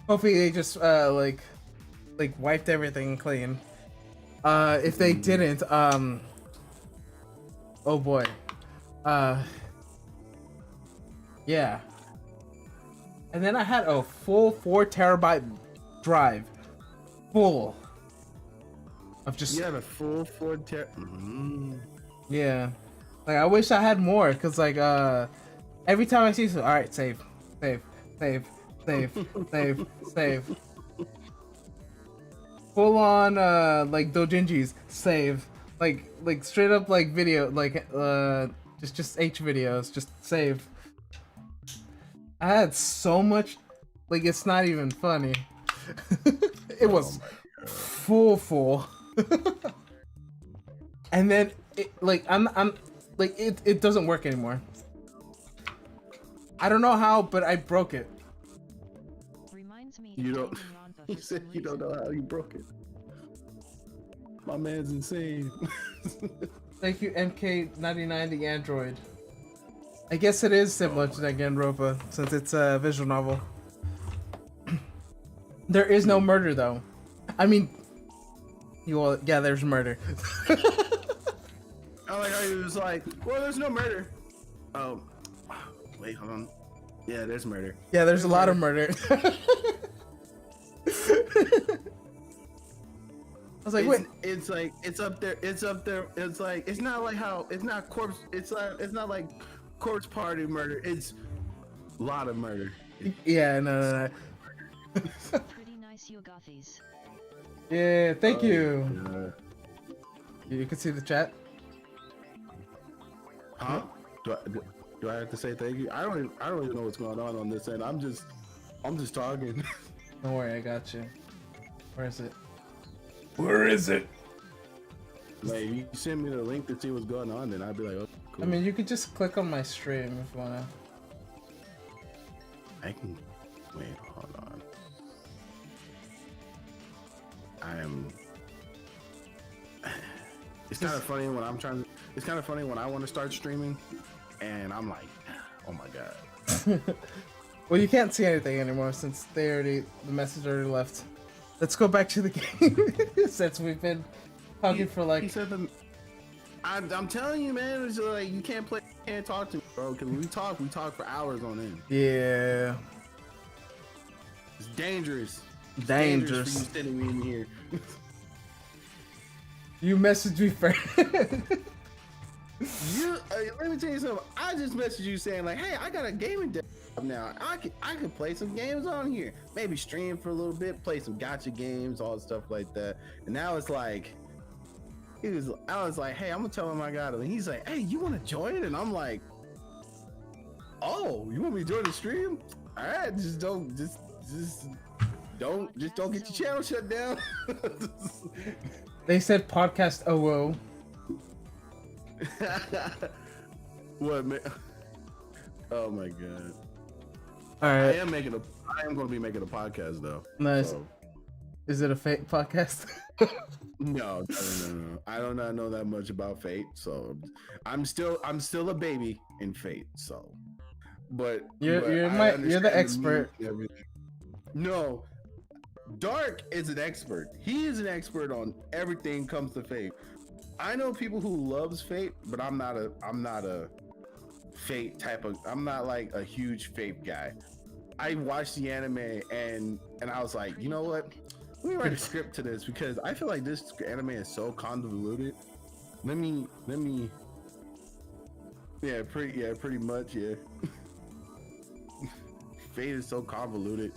Hopefully they just like wiped everything clean. If they didn't, oh boy. Yeah. And then I had a full 4 terabyte drive, full of just. You have a full 4 Yeah. Like I wish I had more, cause like every time I see some, all right, save. Full on like doujinjis, save. Like straight up like video, like just H videos, just save. I had so much, like it's not even funny. It was full. And then it, like I'm like it doesn't work anymore. I don't know how, but I broke it. Reminds me You don't. of Danganronpa You for said some you don't reason. know how you broke it. My man's insane. Thank you, MK99, the android. I guess it is similar to Danganronpa since it's a visual novel. There is no murder though. I mean, yeah, there's murder. I like how he was like, well, there's no murder. Wait, hold on. Yeah, there's murder. Yeah, there's a lot of murder. I was like, wait. It's like it's up there. It's up there. It's like it's not like how it's not corpse. It's not like corpse party murder. It's a lot of murder. Yeah, no. Pretty nice, you got these. Yeah, thank you. God. You can see the chat. Huh? Do I have to say thank you? I don't even know what's going on this end. I'm just talking. Don't worry, I got you. Where is it? Where is it? Like, if you send me the link to see what's going on, then I'd be like, oh, cool. I mean, you could just click on my stream if you wanna. I can wait. Hold on. I am. It's kind of funny when I'm trying. It's kind of funny when I want to start streaming, and I'm like, oh my god. Well, you can't see anything anymore since the message already left. Let's go back to the game since we've been talking for like. He said the. I'm telling you, man. It's like you can't talk to me, bro. Because when we talk for hours on end. Yeah. It's dangerous. It's Dangerous. for you sitting me in here. You messaged me first. Let me tell you something. I just messaged you saying like, hey, I got a gaming desk now. I could play some games on here. Maybe stream for a little bit, play some gacha games, all stuff like that. And now it's like, I was like, hey, I'm gonna tell him I got it. And he's like, hey, you want to join? And I'm like, oh, you want me to join the stream? All right, just don't get your channel shut down. They said podcast OO. What, man? Oh my god. All right. I am going to be making a podcast though. Nice. So. Is it a fake podcast? No. I do not know that much about Fate, so I'm still a baby in Fate. So, but you're the expert. No, Dark is an expert. He is an expert on everything comes to Fate. I know people who loves Fate, but I'm not a Fate type of. I'm not like a huge Fate guy. I watched the anime and I was like, you know what? Let me write a script to this because I feel like this anime is so convoluted. Let me. Yeah, pretty much. Yeah. Fate is so convoluted.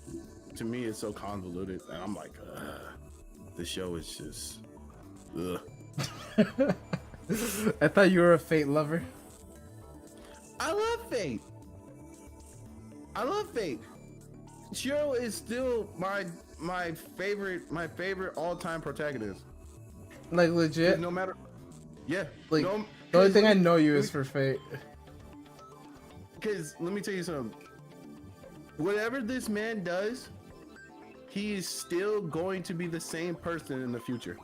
To me, it's so convoluted, and I'm like, the show is just. Ugh. I thought you were a Fate lover. I love Fate. Shiro is still my favorite all-time protagonist. Like legit. No matter. Yeah. Like the only thing I know you is for Fate. Because let me tell you something. Whatever this man does, he is still going to be the same person in the future.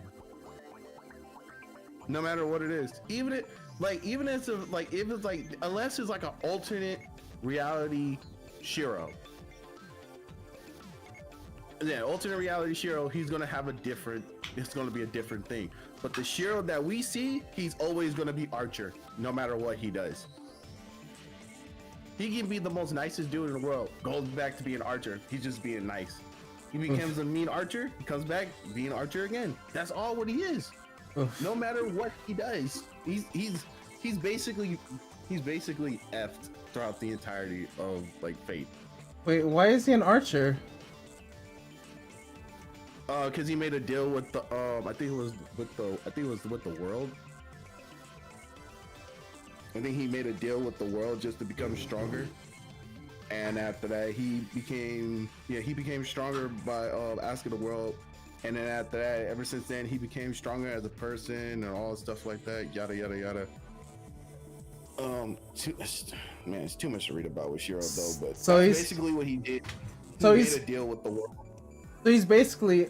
No matter what it is, unless it's like an alternate reality Shiro. Yeah, alternate reality Shiro, he's gonna have it's gonna be a different thing. But the Shiro that we see, he's always gonna be Archer, no matter what he does. He can be the most nicest dude in the world, goes back to being Archer. He's just being nice. He becomes a mean Archer, he comes back being Archer again. That's all what he is. No matter what he does, he's basically effed throughout the entirety of like Fate. Wait, why is he an archer? Because he made a deal with the I think it was with the world. I think he made a deal with the world just to become stronger. And after that, he became stronger by asking the world. And then after that, ever since then, he became stronger as a person and all stuff like that. Yada yada yada. It's too much to read about with Shiro though. But so that's basically what he did. He made a deal with the world. So he's basically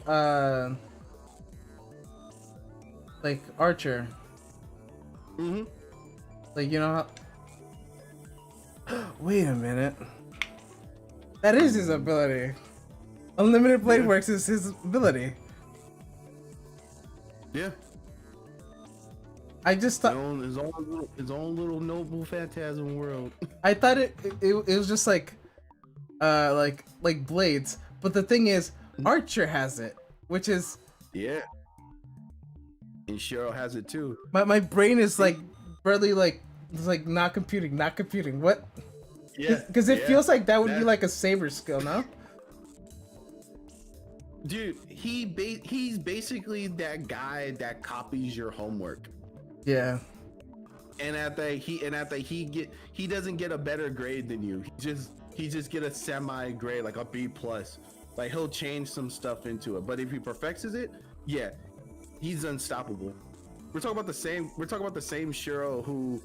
like Archer. Mm-hmm. Like, you know how... Wait a minute. That is his ability. Unlimited Blade Works is his ability. Yeah. I just thought His own little noble phantasm world. I thought it was just like blades, but the thing is, Archer has it, which is Yeah. And Cheryl has it too. my brain is like barely like it's like not computing. What? Yeah. Because it feels like that would be like a saber skill, no? Dude, he's basically that guy that copies your homework. Yeah. And he doesn't get a better grade than you. He just get a semi grade, like a B plus. Like he'll change some stuff into it. But if he perfects it, yeah, he's unstoppable. We're talking about the same Shiro who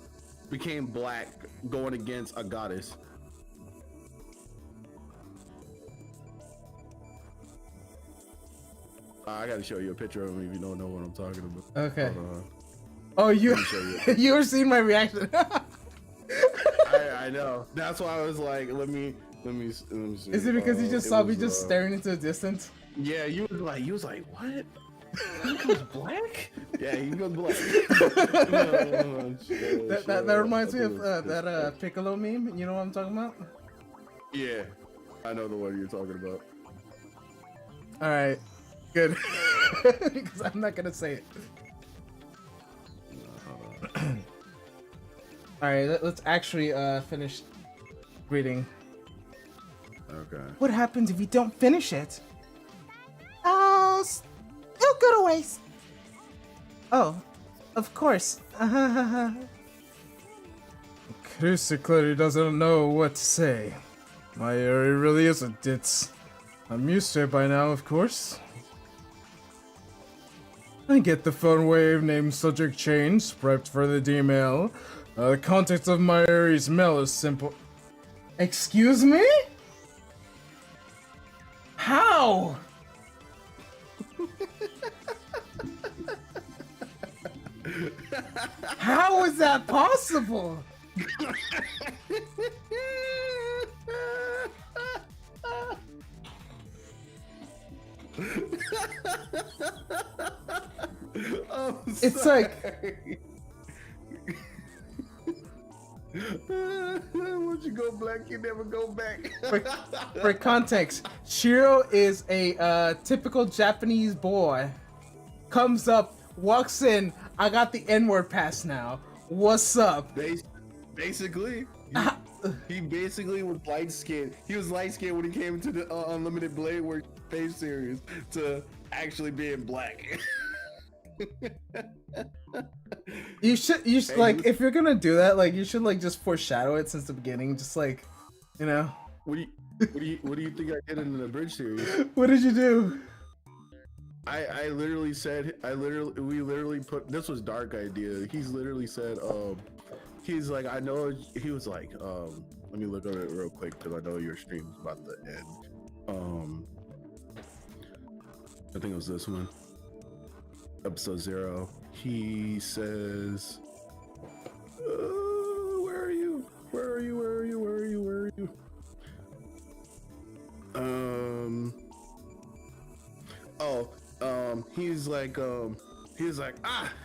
became black going against a goddess. I gotta show you a picture of him if you don't know what I'm talking about. Okay. Oh, you you were seeing my reaction. I know. That's why I was like, let me see. Is it because you just saw me just staring into the distance? Yeah, you was like, what? He goes black? Yeah, he goes black. That reminds me of that Piccolo meme. You know what I'm talking about? Yeah, I know the one you're talking about. All right, good. Because I'm not gonna say it. All right, let's actually finish reading. Okay. What happens if you don't finish it? It'll go to waste. Oh, of course. Kirisa clearly doesn't know what to say. My area really is a ditz. I'm used to it by now, of course. I get the phone wave name subject change, prepped for the DML. The context of my area's mail is simple. Excuse me? How? How is that possible? It's like once you go black, you never go back. for context, Shiro is a typical Japanese boy. Comes up, walks in. I got the N-word pass now. What's up? Basically, he basically was light skinned. He was light skinned when he came into the Unlimited Blade Work Page series to actually being black. You should like if you're gonna do that, like you should like just foreshadow it since the beginning, just like, you know. What do you think I did in the Bridge series? What did you do? I literally said we literally put this was Dark idea. He's literally said he's like I know he was like let me look at it real quick because I know your stream's about to end. I think it was this one. Episode 0. He says, where are you? He's like,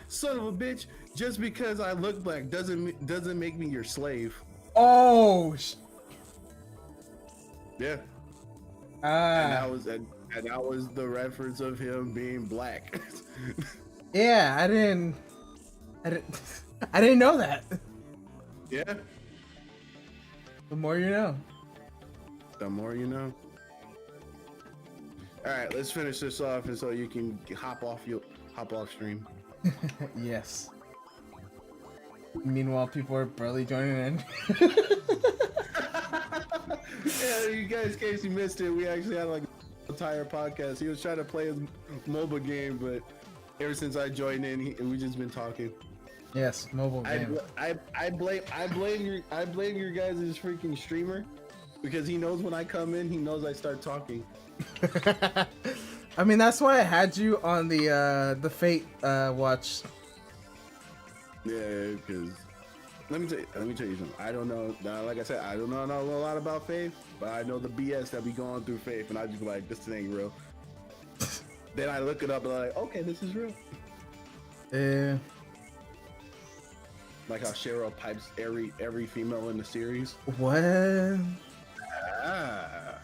son of a bitch, just because I look black doesn't make me your slave. Oh. Yeah. And that was the reference of him being black. Yeah, I didn't know that. Yeah. The more you know. The more you know. All right, let's finish this off, and so you can hop off stream. Yes. Meanwhile, people are barely joining in. Yeah, you guys, in case you missed it, we actually had like an entire podcast. He was trying to play his MOBA game, but ever since I joined in, we just been talking. Yes, mobile game. I blame your guys' freaking streamer because he knows when I come in, he knows I start talking. I mean, that's why I had you on the Fate watch. Yeah, because let me tell you something. I don't know. Like I said, I don't know a lot about Faith, but I know the BS that be going through Faith, and I just be like, this thing ain't real. Then I look it up and I'm like, okay, this is real. Like how Cheryl pipes every female in the series. What? Ah.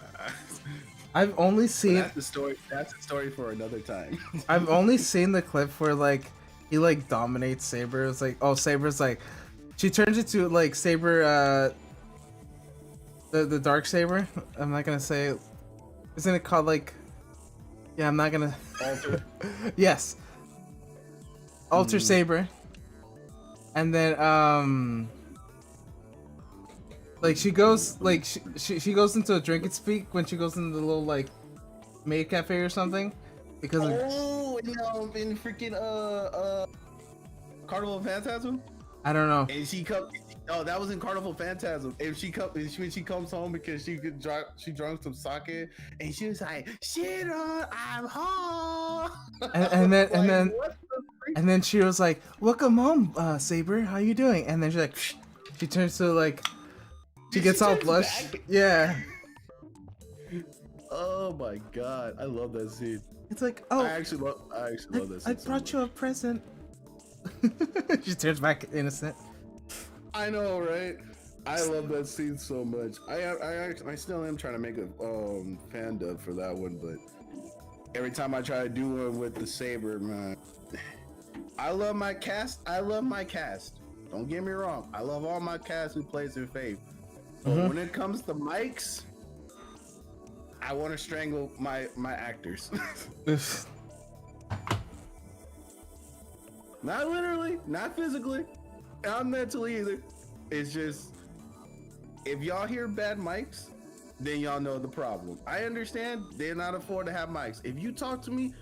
I've only But seen. that's the story. That's the story for another time. I've only seen the clip where like he like dominates Saber. It's like, oh, Saber's like, she turns into like Saber, the dark Saber. I'm not gonna say. Isn't it called like? Yeah, I'm not gonna. Alter. Yes. Alter Saber. And then like she goes like she goes into a drink and speak when she goes into the little like maid cafe or something because Oh, in freaking Carnival of Phantasm. I don't know. And she come. Oh, that was in Carnival Phantasm. And when she comes home because she drunk some sake, and she was like, "Shit, I'm home." And then Like, and then what the freak? and then she was like, "Welcome home, Saber. How you doing?" And then she's like, she turns to like, she She gets all turns blush. back? Yeah. Oh my god, I love that scene. It's like, oh, I actually love that I scene. brought you a present. She turns back innocent. I know, right? I love that scene so much. I still am trying to make a fan dub for that one, but every time I try to do one with the Saber, man, I love my cast. Don't get me wrong. I love all my cast who plays in Faith. But when it comes to mics, I want to strangle my actors. Not literally, not physically, not mentally either. It's just, if y'all hear bad mics, then y'all know the problem. I understand they're not afford to have mics. If you talk to me,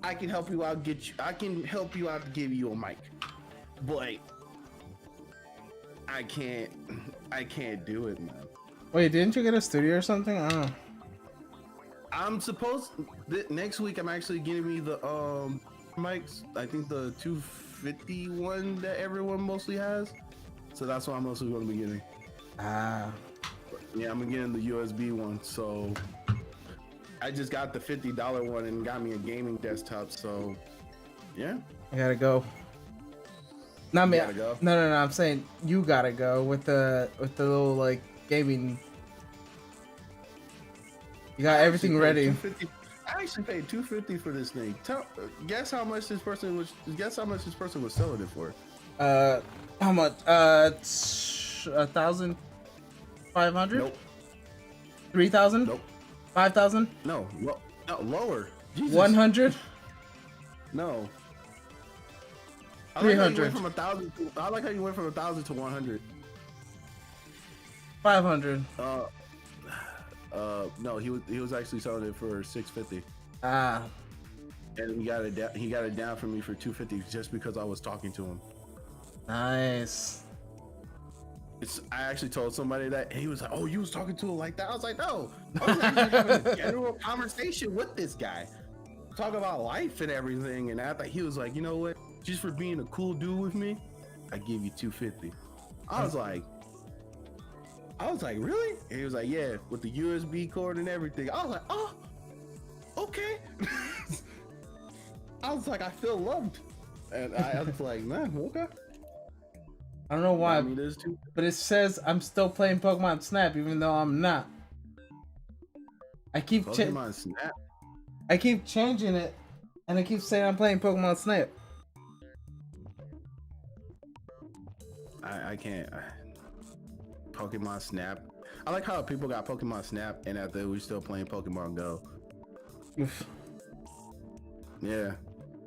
I can help you out. I can help you out to give you a mic, but I can't do it, man. Wait, didn't you get a studio or something? I don't know. I'm supposed next week. I'm actually getting me the mics. I think the 250 one that everyone mostly has. So that's what I'm mostly going to be getting. Ah. Yeah, I'm getting the USB one. So I just got the $50 one and got me a gaming desktop. So yeah, I gotta go. Not me. gotta go? No. I'm saying you gotta go with the little like gaming. You got everything ready. I actually paid $250 for this thing. Guess how much this person was selling it for? How much? 1,500? Nope. 3,000? Nope. 5,000? No, lower. Jesus. 100? No. I 300. I like how you went from 1,000 to 100. 500. No, he was actually selling it for $650, Ah. and he got it down for me for $250 just because I was talking to him. Nice. I actually told somebody that, and he was like, "Oh, you was talking to him like that?" I was like, "No, I was actually having a general conversation with this guy, talk about life and everything." And I thought he was like, "You know what? Just for being a cool dude with me, I give you $250." I was like, "Really?" And he was like, "Yeah, with the USB cord and everything." I was like, "Oh, okay." I was like, "I feel loved," and I was like, "Man, okay." I don't know why, I mean, there's two. but it says I'm still playing Pokemon Snap even though I'm not. I keep Pokemon Snap. I keep changing it, and I keep saying I'm playing Pokemon Snap. I can't. Pokemon Snap. I like how people got Pokemon Snap and after we still playing Pokemon Go. Oof. Yeah,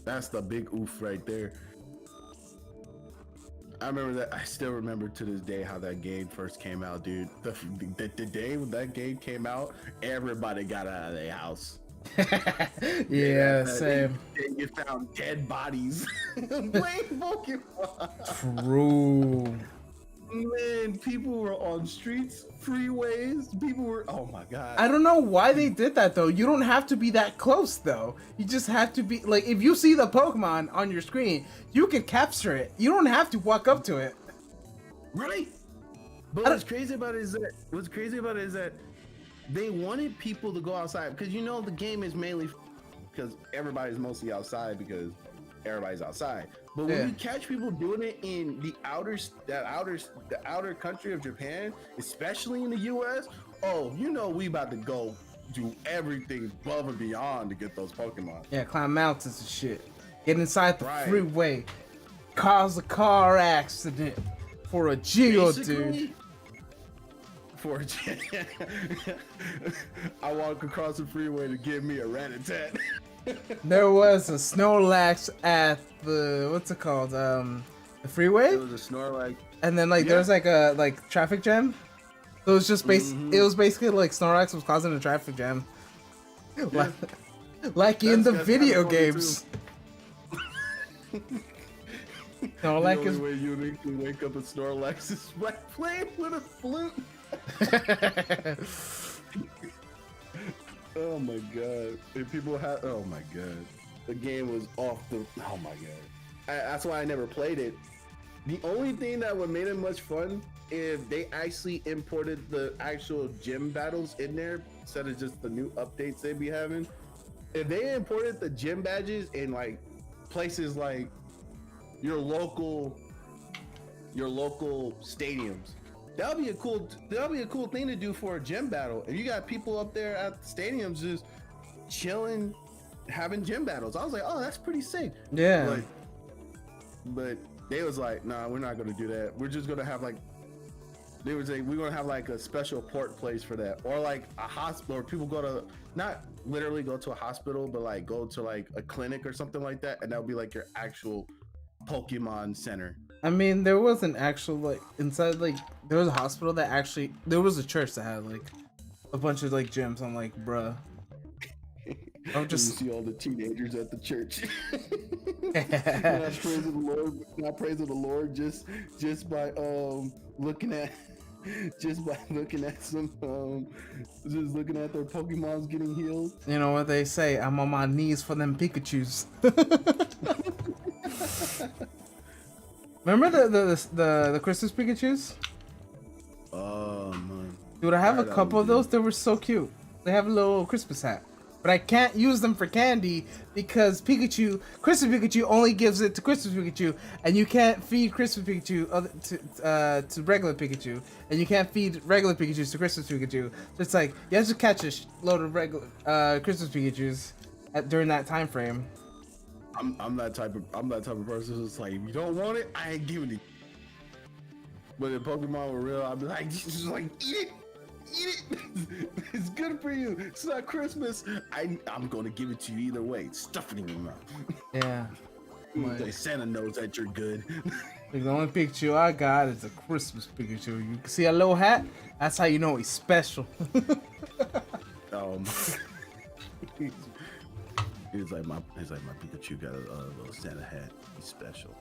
that's the big oof right there. I remember that. I still remember to this day how that game first came out, dude. The day when that game came out, everybody got out of their house. Yeah, same. And you found dead bodies playing Pokemon. True. Man, people were on streets, freeways. People were. Oh my god. I don't know why they did that though. You don't have to be that close though. You just have to be like, if you see the Pokemon on your screen, you can capture it. You don't have to walk up to it. Right. But what's crazy about it is that they wanted people to go outside because the game is mainly because everybody's mostly outside because everybody's outside. But when Yeah. you catch people doing it in the outer country of Japan, especially in the US, oh, you know we about to go do everything above and beyond to get those Pokemon. Yeah, climb mountains and shit. Get inside the Right. freeway. Cause a car accident for a Geodude. Basically, for I walk across the freeway to give me a rat-a-tat. There was a Snorlax at the what's it called? The freeway, It was a Snorlax. and then like there was like a traffic jam. So it was just it was basically like Snorlax was causing a traffic jam, like in the That's video kinda funny, games. The Snorlax only is way you can wake up a Snorlax is by playing with a flute. Oh my god! If people had, oh my god, the game was off the. Oh my god! That's why I never played it. The only thing that would make it much fun if they actually imported the actual gym battles in there instead of just the new updates they'd be having. If they imported the gym badges in like places like your local stadiums, that'll be a cool thing to do for a gym battle. If you got people up there at the stadiums just chilling, having gym battles, I was like, oh, that's pretty sick. yeah. But they was like, nah, we're not gonna do that. We're just gonna have like, they would say we're gonna have like a special port place for that, or like a hospital, or people go to, not literally go to a hospital, but like go to like a clinic or something like that, and that would be like your actual Pokemon center. I mean, there was an actual like inside like there was a hospital that actually there was a church that had like a bunch of like gyms. I'm like, bruh. I'm just You see all the teenagers at the church. Not praising the Lord, just by looking at some just looking at their Pokemons getting healed. You know what they say? I'm on my knees for them Pikachus. Remember the Christmas Pikachus? Oh man, Dude, I have a Right couple on, of those. They were so cute. They have a little Christmas hat. But I can't use them for candy because Christmas Pikachu only gives it to Christmas Pikachu, and you can't feed Christmas Pikachu to regular Pikachu, and you can't feed regular Pikachu to Christmas Pikachu. So it's like you have to catch a load of regular Christmas Pikachus during that time frame. I'm that type of person. It's like if you don't want it, I ain't giving it. But if Pokemon were real, I'd be like, just like eat it. It's good for you. It's not Christmas. I'm gonna give it to you either way. Stuff it in your mouth. Yeah. Like, Santa knows that you're good. The only Pikachu I got is a Christmas Pikachu. You can see a little hat? That's how you know he's special. He's like my Pikachu got a little Santa hat. He's special.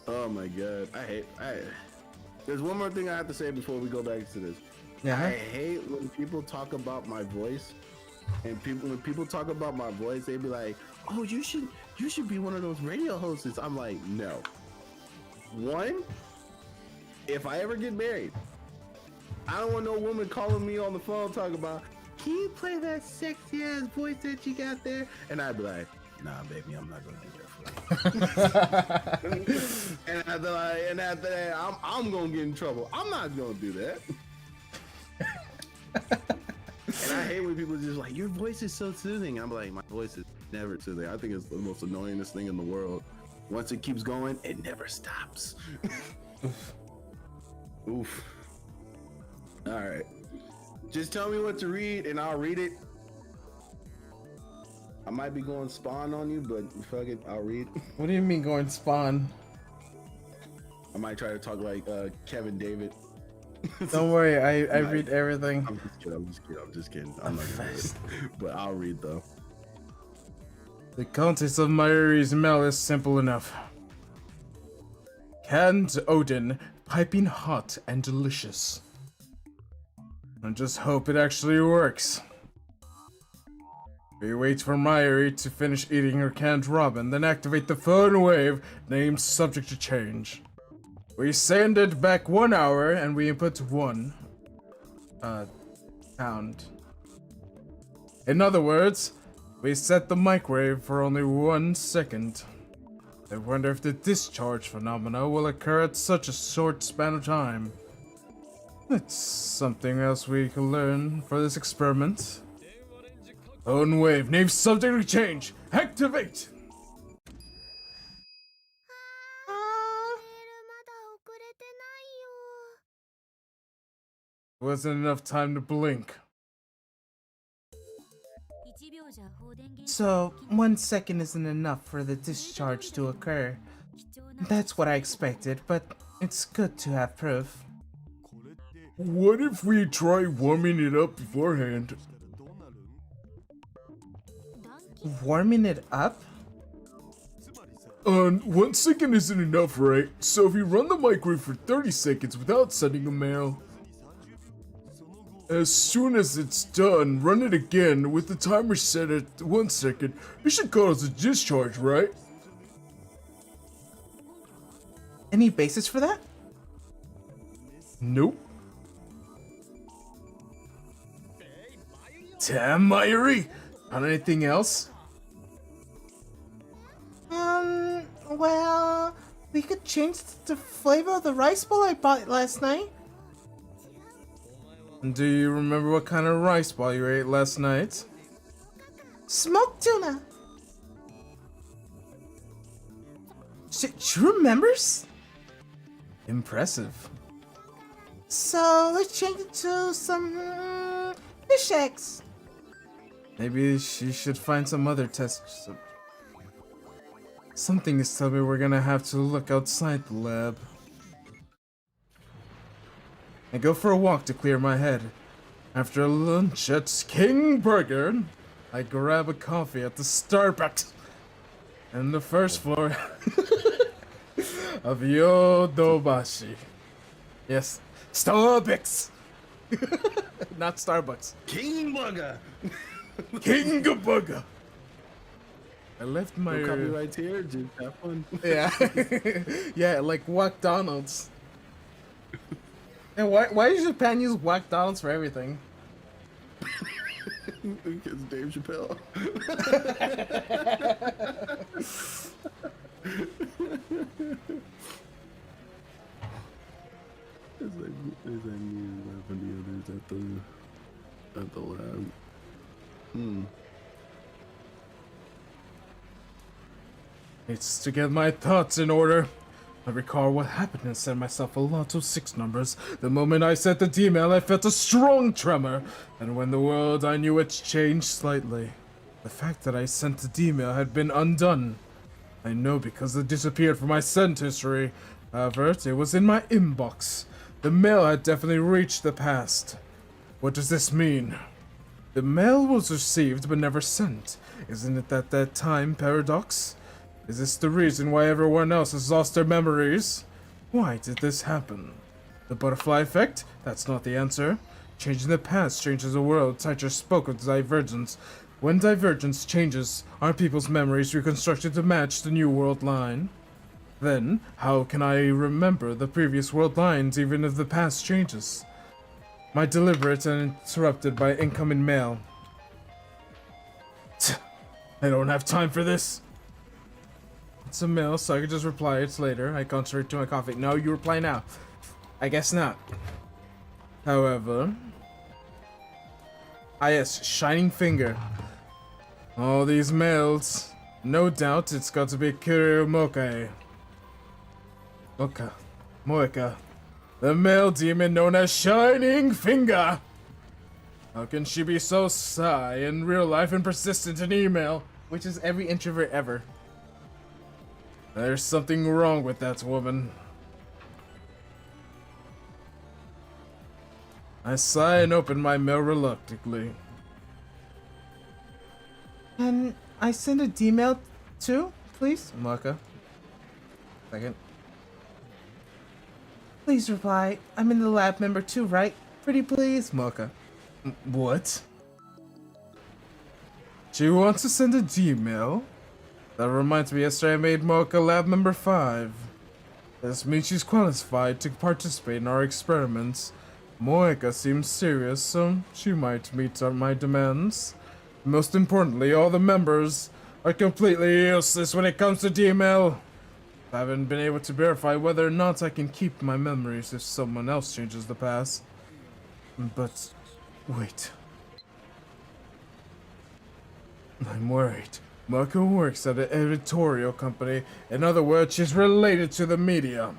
Oh my god. There's one more thing I have to say before we go back to this. Yeah. I hate when people talk about my voice, and when people talk about my voice, they be like, "Oh, you should be one of those radio hosts." I'm like, no. One, if I ever get married, I don't want no woman calling me on the phone talking about, "Can you play that sexy ass voice that you got there?" And I'd be like, "Nah, baby, I'm not gonna do that for you." And after that, I'm gonna get in trouble. I'm not gonna do that. And I hate when people just like, "Your voice is so soothing." I'm like, my voice is never soothing. I think it's the most annoyingest thing in the world. Once it keeps going, it never stops. Oof. All right. Just tell me what to read and I'll read it. I might be going spawn on you, but fuck it, I'll read. What do you mean going spawn? I might try to talk like Kevin David. Don't worry, I read everything. I'm just kidding. I'm not gonna read it. But I'll read though. The contents of Mayuri's mail is simple enough. Canned Odin, piping hot and delicious. I just hope it actually works. We wait for Mayuri to finish eating her canned ramen, then activate the phone wave named subject to change. We send it back 1 hour and we input 1 pound. In other words, We set the microwave for only 1 second. I wonder if the discharge phenomena will occur at such a short span of time. That's something else we can learn for this experiment. Own wave, name subject to change. Activate! Wasn't enough time to blink. So, 1 second isn't enough for the discharge to occur. That's what I expected, but it's good to have proof. What if we try warming it up beforehand? Warming it up? 1 second isn't enough, right? So if you run the microwave for 30 seconds without sending a mail, as soon as it's done, run it again with the timer set at 1 second. It should cause a discharge, right? Any basis for that? Nope. Damn, Myri! On anything else? Well, we could change the flavor of the rice bowl I bought last night. Do you remember what kind of rice ball you ate last night? Smoked tuna. She remembers? Impressive. So let's change it to some fish eggs. Maybe she should find some other tests. Something is telling me we're gonna have to look outside the lab. I go for a walk to clear my head. After lunch at King Burger, I grab a coffee at the Starbucks and the first floor of Yodobashi. Yes, Starbucks! Not Starbucks. King Bugger. King Burger! I left my... No copyrights here, just have fun. Yeah. Yeah, like McDonald's. And why does Japan use McDonald's for everything? Because Dave Chappelle. It's like me and laughing the others at the lab. It's to get my thoughts in order. I recall what happened and sent myself a lot of 6 numbers. The moment I sent the email, I felt a strong tremor, and when the world I knew it changed slightly. The fact that I sent the email had been undone. I know because it disappeared from my sent history. However, it was in my inbox. The mail had definitely reached the past. What does this mean? The mail was received but never sent. Isn't it that time paradox? Is this the reason why everyone else has lost their memories? Why did this happen? The butterfly effect? That's not the answer. Changing the past changes the world. Teacher spoke of divergence. When divergence changes, are people's memories reconstructed to match the new world line? Then, how can I remember the previous world lines even if the past changes? My deliberate and interrupted by incoming mail. I don't have time for this. It's a mail, so I could just reply it's later. I concentrate to my coffee. No, you reply now. I guess not. However... Ah yes, shining finger. All these mails. No doubt it's got to be Kiryu Mokai. Moeka. The male demon known as Shining Finger! How can she be so shy in real life and persistent in email? Which is every introvert ever. There's something wrong with that woman. I sigh and open my mail reluctantly. Can I send a D-mail too, please? Maka. Second. Please reply. I'm in the lab member too, right? Pretty please. Maka. What? She wants to send a Gmail? That reminds me, yesterday I made Mocha lab member 5. This means she's qualified to participate in our experiments. Moeka seems serious, so she might meet my demands. Most importantly, all the members are completely useless when it comes to DML. I haven't been able to verify whether or not I can keep my memories if someone else changes the past. But, wait. I'm worried. Marco works at an editorial company. In other words, she's related to the media.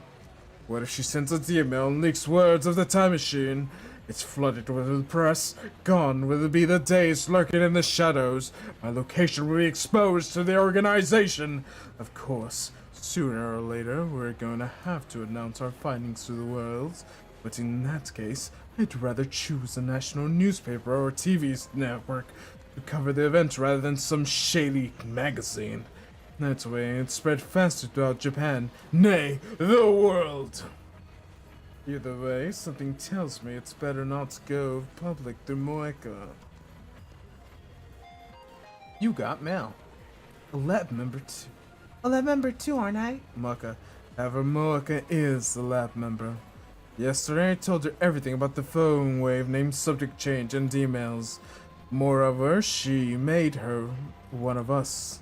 What if she sends a email and leaks words of the time machine? It's flooded with the press. Gone will be the days lurking in the shadows. My location will be exposed to the organization. Of course, sooner or later, we're going to have to announce our findings to the world. But in that case, I'd rather choose a national newspaper or TV network to cover the event rather than some shady magazine. That way, it'd spread faster throughout Japan, nay, the world. Either way, something tells me it's better not to go public through Moeka. You got mail. A lab member too. A lab member too, aren't I? Maka. However, Moeka is the lab member. Yesterday, I told her everything about the phone wave named subject change and emails. Moreover, she made her one of us.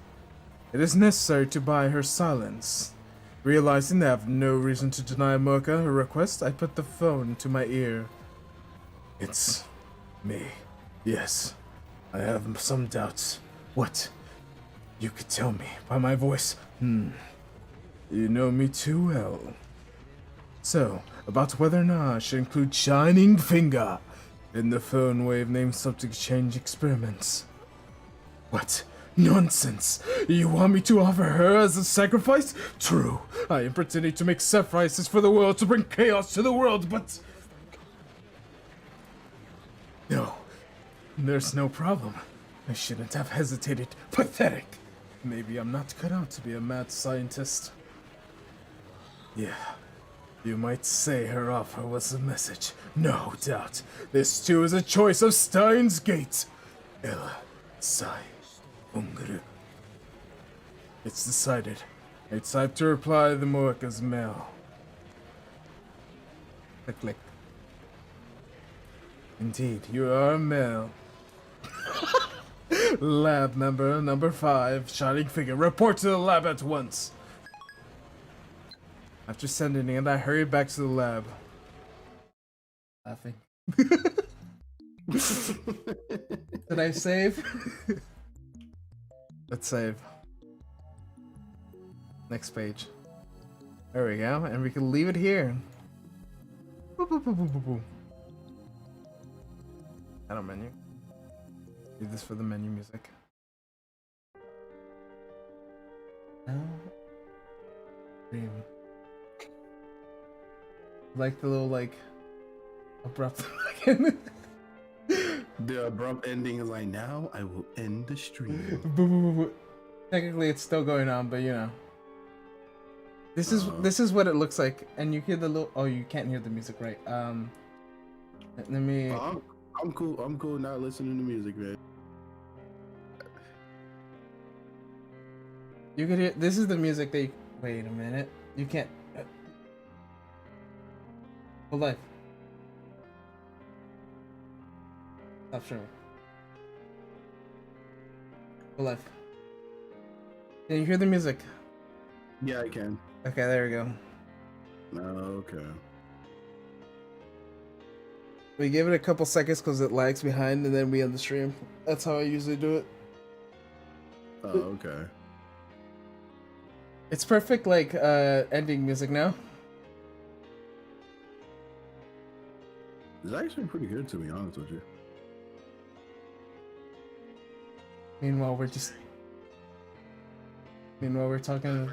It is necessary to buy her silence. Realizing I have no reason to deny Mocha her request, I put the phone to my ear. It's me. Yes, I have some doubts. What? You could tell me by my voice. You know me too well. So, about whether or not I should include Shining Finger in the phone wave named subject change experiments. What? Nonsense! You want me to offer her as a sacrifice? True, I am pretending to make sacrifices for the world to bring chaos to the world, but... No, there's no problem. I shouldn't have hesitated. Pathetic! Maybe I'm not cut out to be a mad scientist. Yeah, you might say her offer was a message. No doubt. This too is a choice of Steins Gate. It's decided. It's time to reply to the Moeka's mail. Click, click. Indeed, you are a male. Lab member number 5, Shining Figure. Report to the lab at once. After sending it, I hurried back to the lab. Laughing. Did I save? Let's save. Next page. There we go, and we can leave it here. Boop, boop, boop, boop, boop, boop. Channel menu. Do this for the menu music. Dream. Like the little abrupt. The abrupt ending is like, now I will end the stream. Technically, it's still going on, but you know. This is what it looks like, and you hear the little. Oh, you can't hear the music, right? Let me. I'm cool. I'm cool not listening to music, man. You can hear. This is the music they. Wait a minute. You can't. Hold life. Stop streaming. Hold life. Can you hear the music? Yeah, I can. Okay, there we go. Okay. We give it a couple seconds because it lags behind, and then we end the stream. That's how I usually do it. Oh, okay. It's perfect, ending music now. It's actually pretty good, to be honest with you. Meanwhile, we're talking.